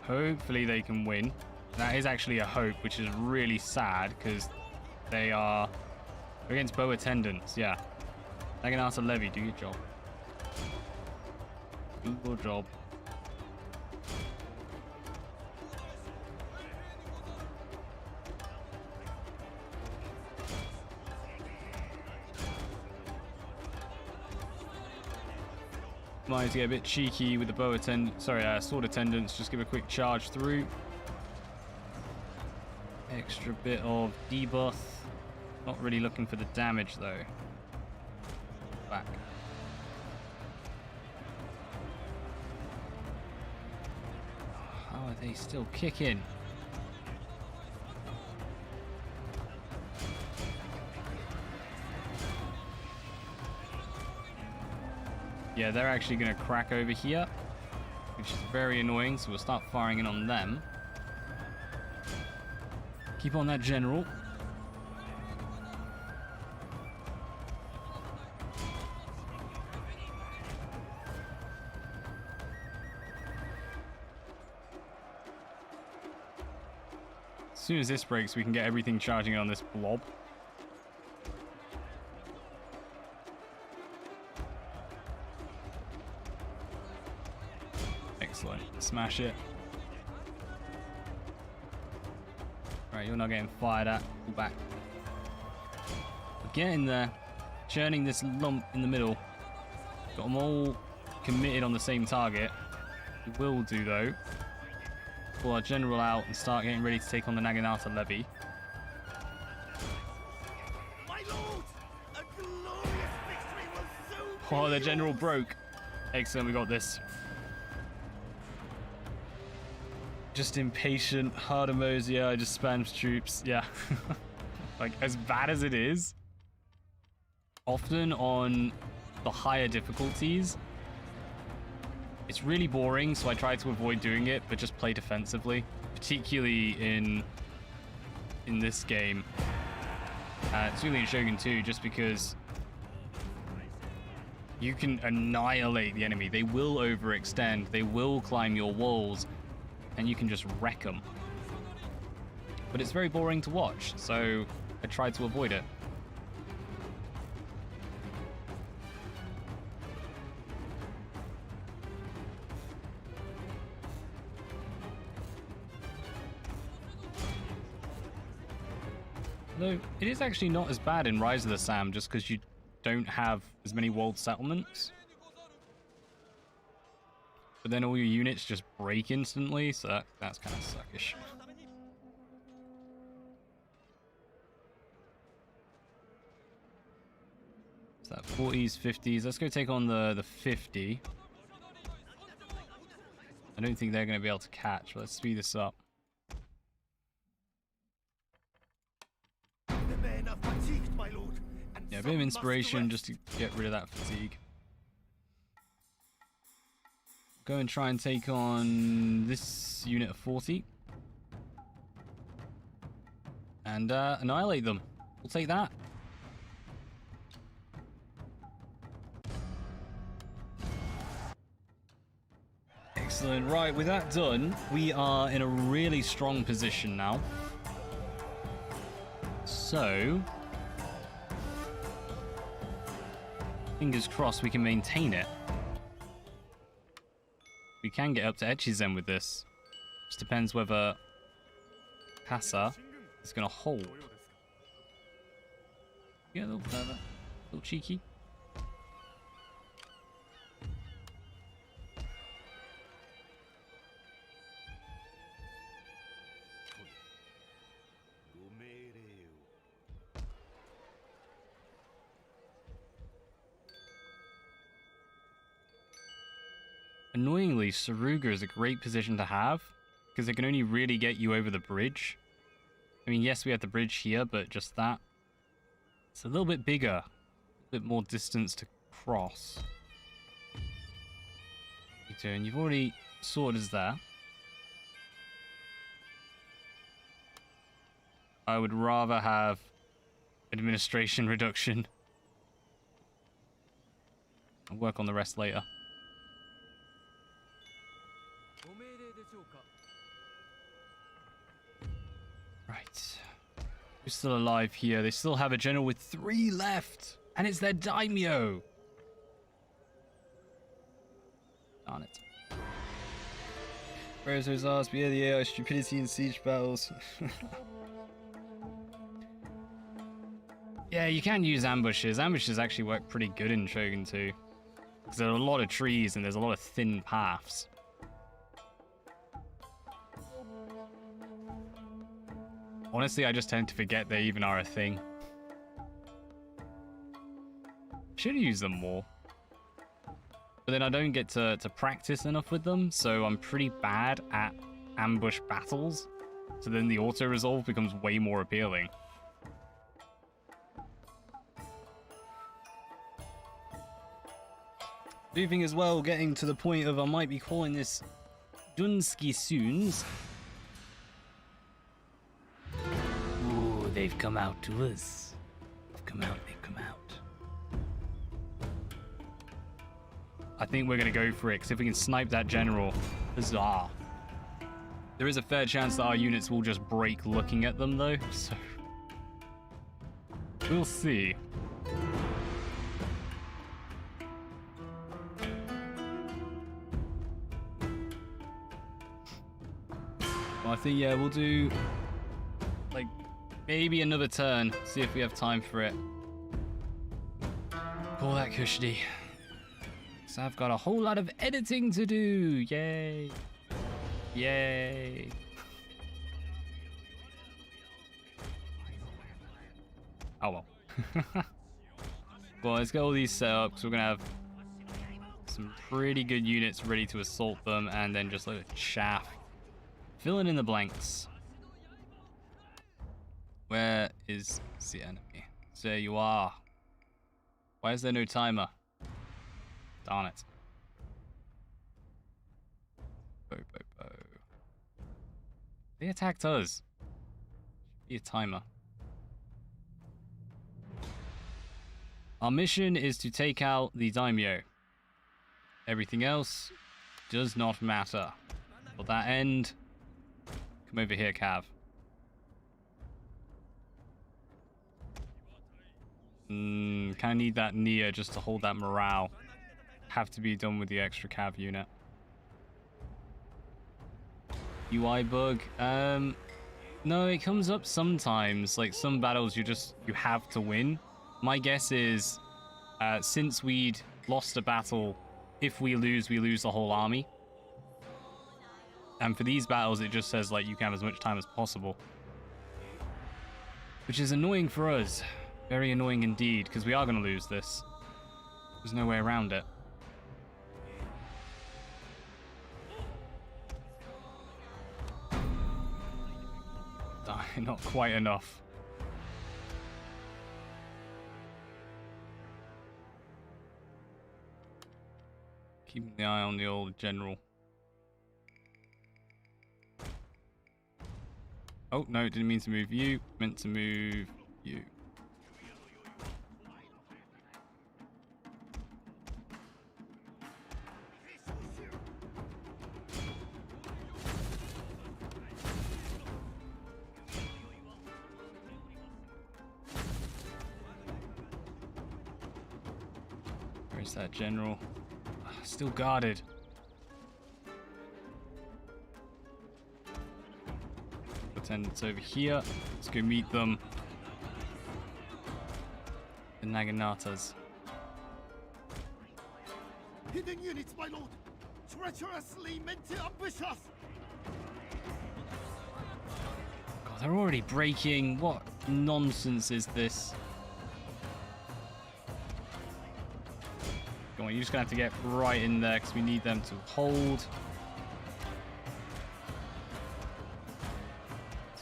A: Hopefully they can win. That is actually a hope, which is really sad because they are against bow attendants. Yeah. Naginata Levy, do your job. Do your job. Might get a bit cheeky with the bow attendant, sword attendants. Just give a quick charge through. Extra bit of debuff. Not really looking for the damage though. Back. How are they still kicking? Yeah, they're actually going to crack over here, which is very annoying, so we'll start firing in on them. Keep on that general. As soon as this breaks, we can get everything charging on this blob. Excellent. Smash it. Right, you're not getting fired at. Pull back. We're getting there. Churning this lump in the middle. Got them all committed on the same target. We will do, though. Pull our general out and start getting ready to take on the Naginata Levy.
B: My lord! A glorious victory will soon
A: Oh,
B: be
A: the general
B: yours.
A: broke. Excellent, we got this. Just impatient, Hardemosia, just spams troops. Yeah. Like, as bad as it is, often on the higher difficulties, it's really boring, so I try to avoid doing it, but just play defensively, particularly in this game. It's really in Shogun 2, just because you can annihilate the enemy. They will overextend, they will climb your walls, and you can just wreck them. But it's very boring to watch, so I try to avoid it. Though it is actually not as bad in Rise of the Sam, just because you don't have as many walled settlements. But then all your units just break instantly, so that's kind of suckish. So that 40s, 50s. Let's go take on the 50. I don't think they're going to be able to catch. Let's speed this up.
B: The men are fatigued, my lord.
A: Yeah, a bit of inspiration just to get rid of that fatigue. Go and try and take on this unit of 40. And annihilate them. We'll take that. Excellent. Right, with that done, we are in a really strong position now. So, fingers crossed we can maintain it. We can get up to Echizen with this. Just depends whether Kasa is going to hold. Yeah, a little clever. A little cheeky. Annoyingly, Saruga is a great position to have, because it can only really get you over the bridge. I mean, yes, we have the bridge here, but just that. It's a little bit bigger, a bit more distance to cross. And you've already sorted us there. I would rather have administration reduction. I'll work on the rest later. Right. Who's still alive here? They still have a general with 3 left. And it's their daimyo. Darn it. Where's those asked? Yeah, the AI stupidity in siege battles. Yeah, you can use ambushes. Ambushes actually work pretty good in Shogun 2. Because there are a lot of trees and there's a lot of thin paths. Honestly, I just tend to forget they even are a thing. Should use them more. But then I don't get to practice enough with them, so I'm pretty bad at ambush battles. So then the auto-resolve becomes way more appealing. Moving as well, getting to the point of I might be calling this Dunski Soons. Ooh, they've come out to us. They've come out. I think we're going to go for it, because if we can snipe that general, huzzah. There is a fair chance that our units will just break looking at them, though, so we'll see. Well, I think, yeah, we'll do, like, maybe another turn, see if we have time for it. Call that cushiony. So I've got a whole lot of editing to do. Yay. Yay. Oh well. Well, let's get all these set up, because we're going to have some pretty good units ready to assault them, and then just let it chaff. Filling in the blanks. Where is the enemy? There you are. Why is there no timer? Darn it. Bo. They attacked us. Should be a timer. Our mission is to take out the daimyo. Everything else does not matter. For that end, come over here, Cav. Kind of need that Nia just to hold that morale. Have to be done with the extra cav unit. UI bug. No, it comes up sometimes. Like some battles you have to win. My guess is since we'd lost a battle, if we lose the whole army. And for these battles it just says like you can have as much time as possible. Which is annoying for us. Very annoying indeed, because we are going to lose this. There's no way around it. Not quite enough. Keeping the eye on the old general. Oh, no, didn't mean to move you. Meant to move you. Where's that general? Still guarded. Pretend it's over here. Let's go meet them. The Naganatas.
B: Hidden units, my lord! Treacherously meant to ambush us!
A: God, they're already breaking. What nonsense is this? Come on, you're just gonna have to get right in there because we need them to hold.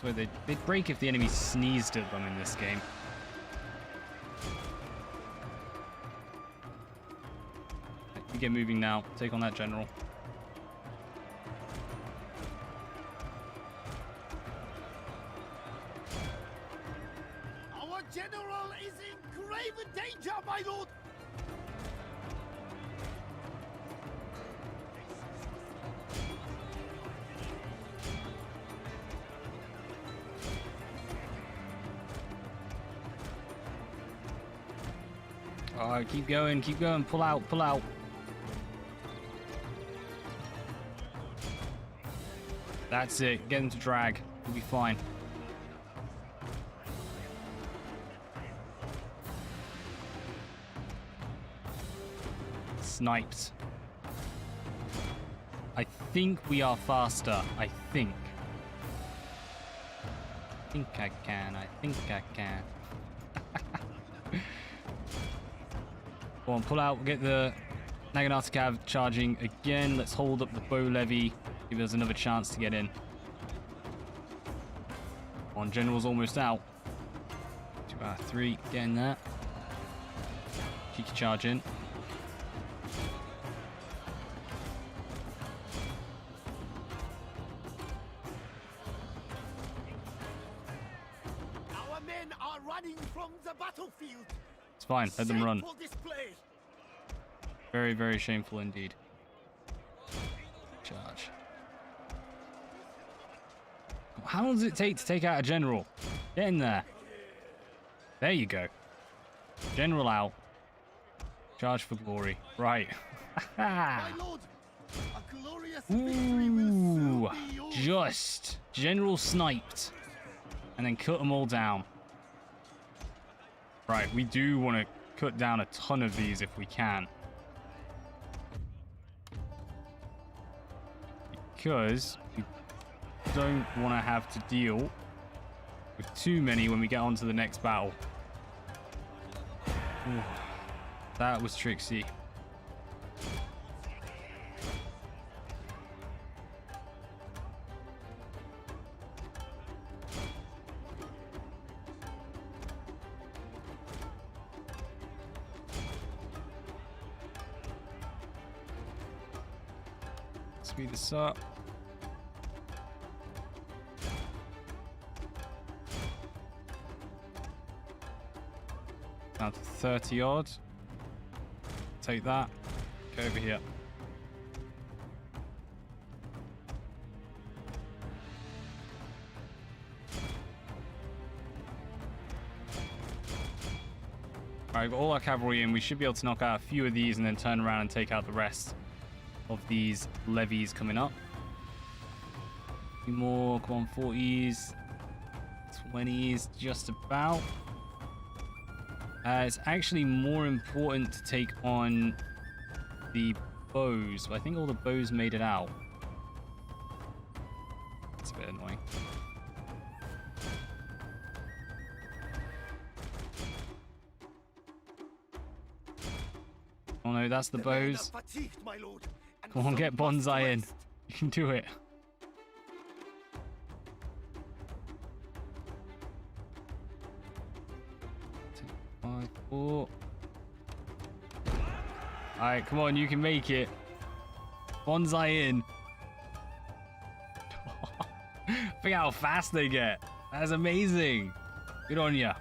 A: So they'd break if the enemy sneezed at them in this game. You get moving now. Take on that general.
B: Our general is in grave danger, my lord!
A: Oh, keep going, pull out, pull out. That's it, get them to drag. We'll be fine. Sniped. I think we are faster. I think I can. Go on, pull out, get the Naginata Cav charging again. Let's hold up the bow levy. Give us another chance to get in. Come on, general's almost out. 2 out of 3, getting there. Cheeky charge in.
B: Our men are running from the battlefield!
A: It's fine, let them run.
B: Shameful display!
A: Very, very shameful indeed. Charge. How long does it take to take out a general? Get in there. There you go. General out. Charge for glory. Right.
B: My lord, a glorious victory will soon
A: Ooh,
B: be yours.
A: just. General sniped. And then cut them all down. Right, we do want to cut down a ton of these if we can. Because we don't want to have to deal with too many when we get on to the next battle. Ooh, that was tricksy. Speed this up. Down to 30 odd. Take that. Go over here. Alright, got all our cavalry in. We should be able to knock out a few of these and then turn around and take out the rest of these levies coming up. A few more. Come on, 40s. 20s, just about. It's actually more important to take on the bows, but I think all the bows made it out. It's a bit annoying. Oh no, that's the
B: The men
A: bows.
B: are fatigued, my lord, and
A: Come on,
B: some
A: get
B: must
A: Bonsai in.
B: rest.
A: You can do it. Five, 4. Alright, come on, you can make it. Bonsai in. Think how fast they get. That's amazing. Good on ya.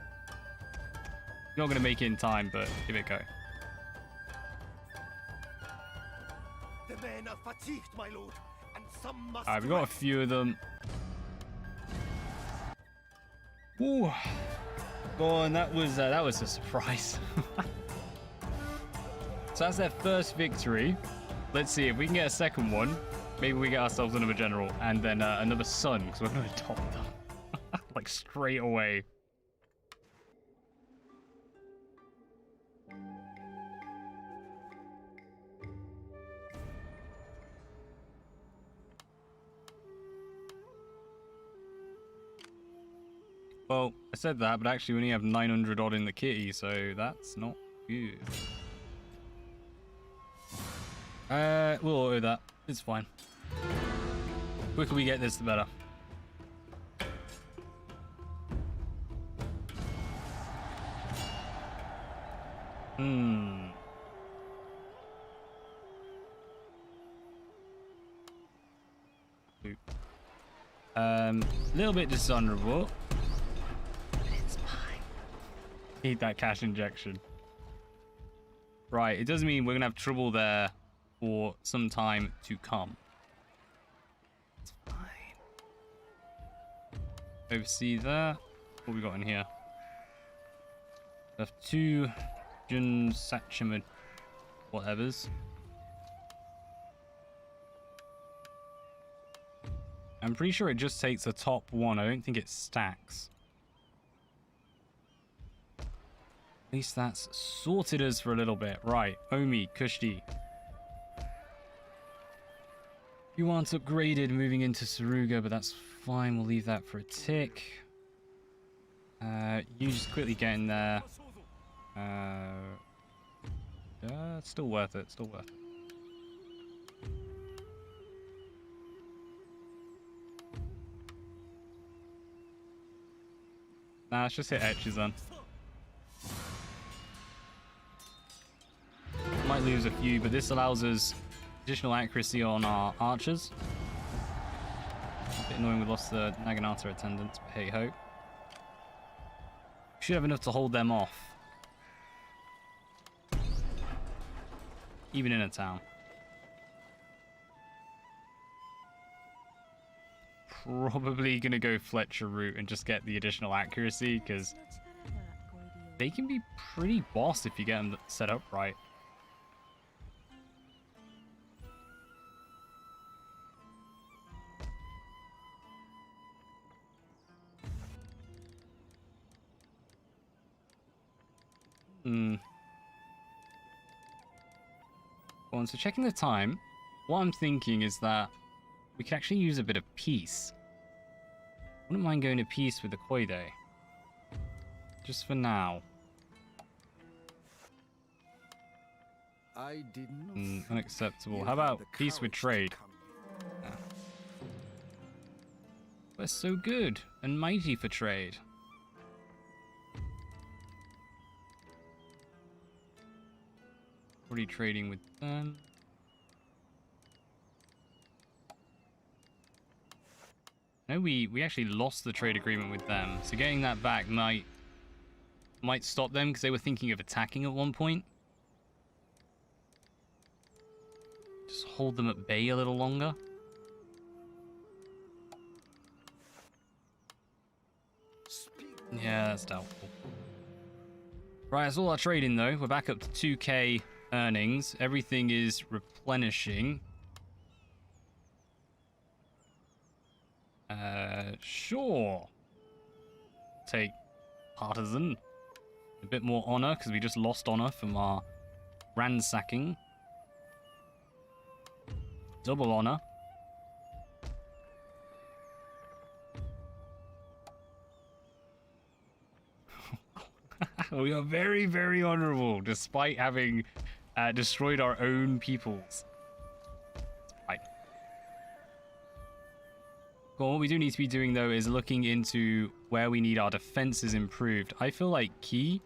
A: You're not gonna make it in time, but give it a go.
B: The men are fatigued, my lord, and some must.
A: Alright, we got a few of them. Ooh. Oh, and that was a surprise. So that's their first victory. Let's see if we can get a second one. Maybe we get ourselves another general and then another son, because we're going to top them like straight away. Well, I said that, but actually we only have 900 odd in the kitty, so that's not good. We'll auto that. It's fine. The quicker we get this, the better. Little bit dishonorable. It's fine. Need that cash injection. Right, it does mean we're gonna have trouble there for some time to come. It's fine. Oversee there. What we got in here? We have 2 Jun Sachima whatevers. I'm pretty sure it just takes the top one. I don't think it stacks. At least that's sorted us for a little bit. Right, Omi, Kushti. You aren't upgraded moving into Saruga, but that's fine. We'll leave that for a tick. You just quickly get in there. It's still worth it. Still worth it. Nah, let's just hit etches then. Might lose a few, but this allows us additional accuracy on our archers. A bit annoying we lost the Naginata attendants, but hey ho. Should have enough to hold them off. Even in a town. Probably gonna go Fletcher route and just get the additional accuracy, because they can be pretty boss if you get them set up right. Well, so checking the time, what I'm thinking is that we could actually use a bit of peace. Wouldn't mind going to peace with the Koide. Just for now.
C: I did not
A: Unacceptable. How about peace with trade? Yeah. We're so good and mighty for trade. Already trading with them. No, we actually lost the trade agreement with them, so getting that back might stop them, because they were thinking of attacking at one point. Just hold them at bay a little longer. Yeah, that's doubtful. Right, that's all our trading though. We're back up to 2k earnings. Everything is replenishing. Sure. Take partisan. A bit more honor, because we just lost honor from our ransacking. Double honor. We are very, very honorable, despite having destroyed our own peoples. Right. Well, what we do need to be doing, though, is looking into where we need our defenses improved. I feel like Key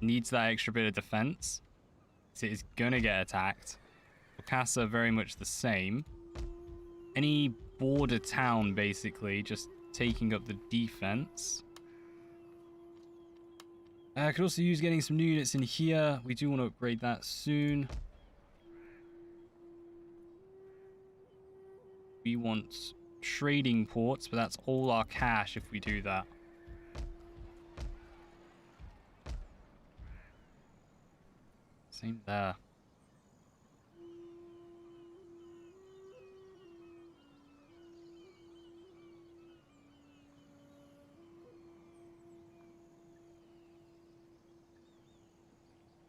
A: needs that extra bit of defense. So it is going to get attacked. Wakasa very much the same. Any border town, basically, just taking up the defense. I could also use getting some new units in here. We do want to upgrade that soon. We want trading ports, but that's all our cash if we do that. Same there.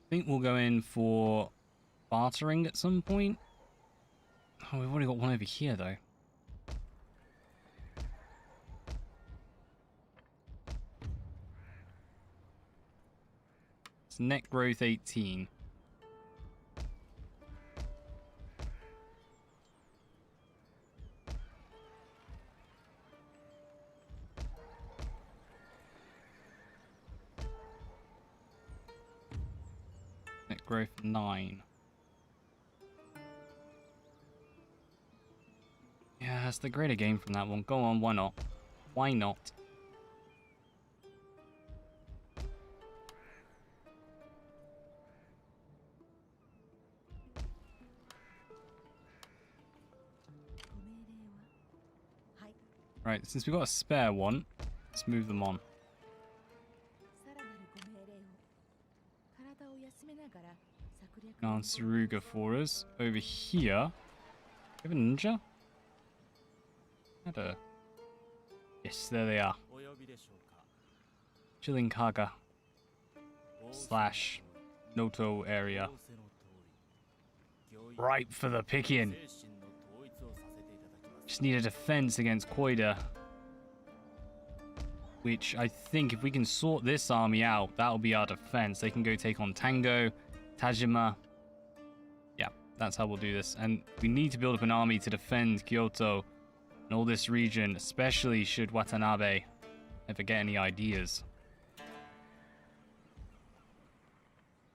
A: I think we'll go in for bartering at some point. Oh, we've already got one over here, though. It's net growth 18. Net growth 9. Yeah, it's the greater game from that one. Go on, why not? Why not? Right, since we've got a spare one, let's move them on. Now Saruga for us. Over here. We have a ninja? Yes, there they are. Chilling Kaga / Noto area. Ripe for the picking. Just need a defense against Koida. Which I think if we can sort this army out, that'll be our defense. They can go take on Tango, Tajima. Yeah, that's how we'll do this. And we need to build up an army to defend Kyoto and all this region, especially should Watanabe ever get any ideas.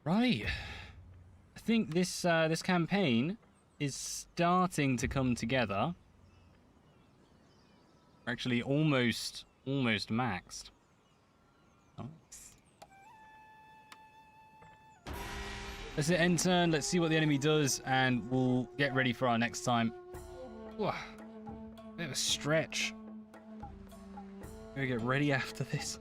A: Right. I think this this campaign is starting to come together. We're actually almost maxed. Nice. Let's hit end turn. Let's see what the enemy does, and we'll get ready for our next time. Whoa. Bit of a stretch. Gonna get ready after this.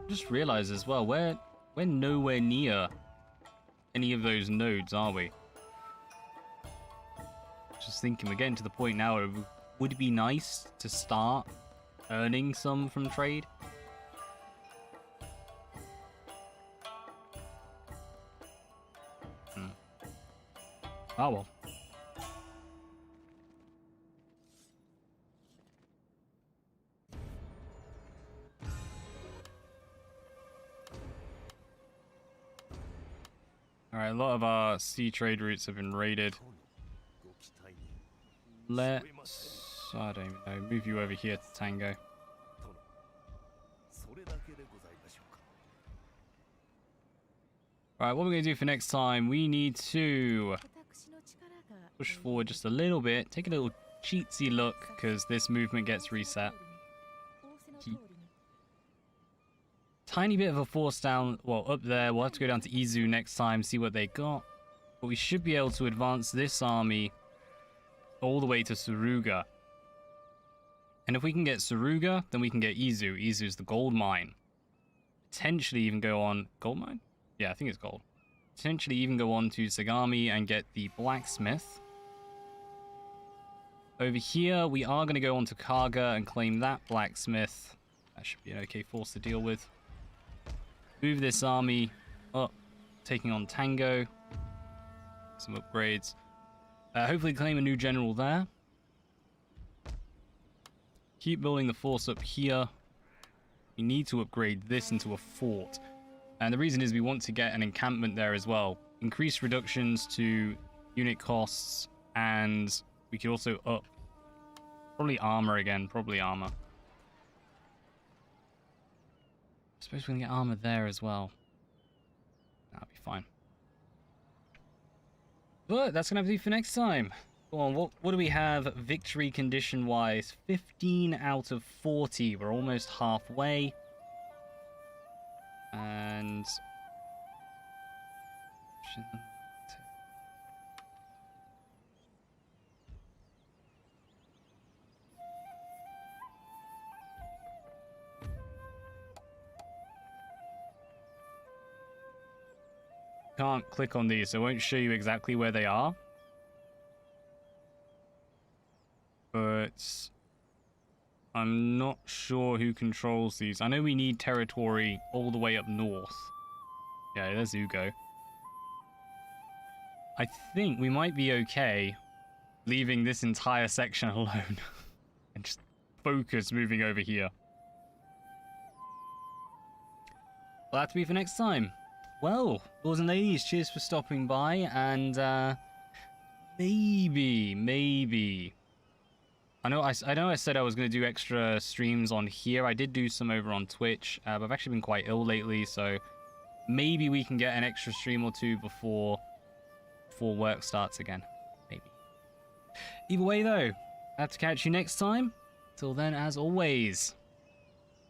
A: Just realized as well, we're nowhere near any of those nodes, are we? Just thinking, we're getting to the point now where it would be nice to start earning some from trade. Oh well. Alright, a lot of our sea trade routes have been raided. Let's... I don't even know. Move you over here to Tango. Alright, what we're going to do for next time, we need to push forward just a little bit. Take a little cheatsy look, because this movement gets reset. Tiny bit of a force down, well, up there. We'll have to go down to Izu next time, see what they got. But we should be able to advance this army all the way to Saruga. And if we can get Saruga, then we can get Izu. Izu's the gold mine. Potentially even go on... Gold mine? Yeah, I think it's gold. Potentially even go on to Sagami and get the blacksmith. Over here, we are going to go on to Kaga and claim that blacksmith. That should be an okay force to deal with. Move this army up, taking on Tango. Some upgrades. Hopefully claim a new general there. Keep building the force up here. we need to upgrade this into a fort. And the reason is we want to get an encampment there as well. Increase reductions to unit costs, and we could also up probably armor again, probably armor. I suppose we can get armor there as well. That'll be fine. But that's gonna have to be for next time. Go on, what do we have victory condition wise? 15 out of 40. We're almost halfway. And can't click on these, so it won't show you exactly where they are. But I'm not sure who controls these. I know we need territory all the way up north. Yeah, there's Ugo. I think we might be okay leaving this entire section alone and just focus moving over here. Well, that'll be for next time. Well, lords and ladies, cheers for stopping by, and maybe. I know I said I was going to do extra streams on here. I did do some over on Twitch, but I've actually been quite ill lately, so maybe we can get an extra stream or two before work starts again. Maybe. Either way, though, I have to catch you next time. Till then, as always,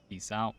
A: peace out.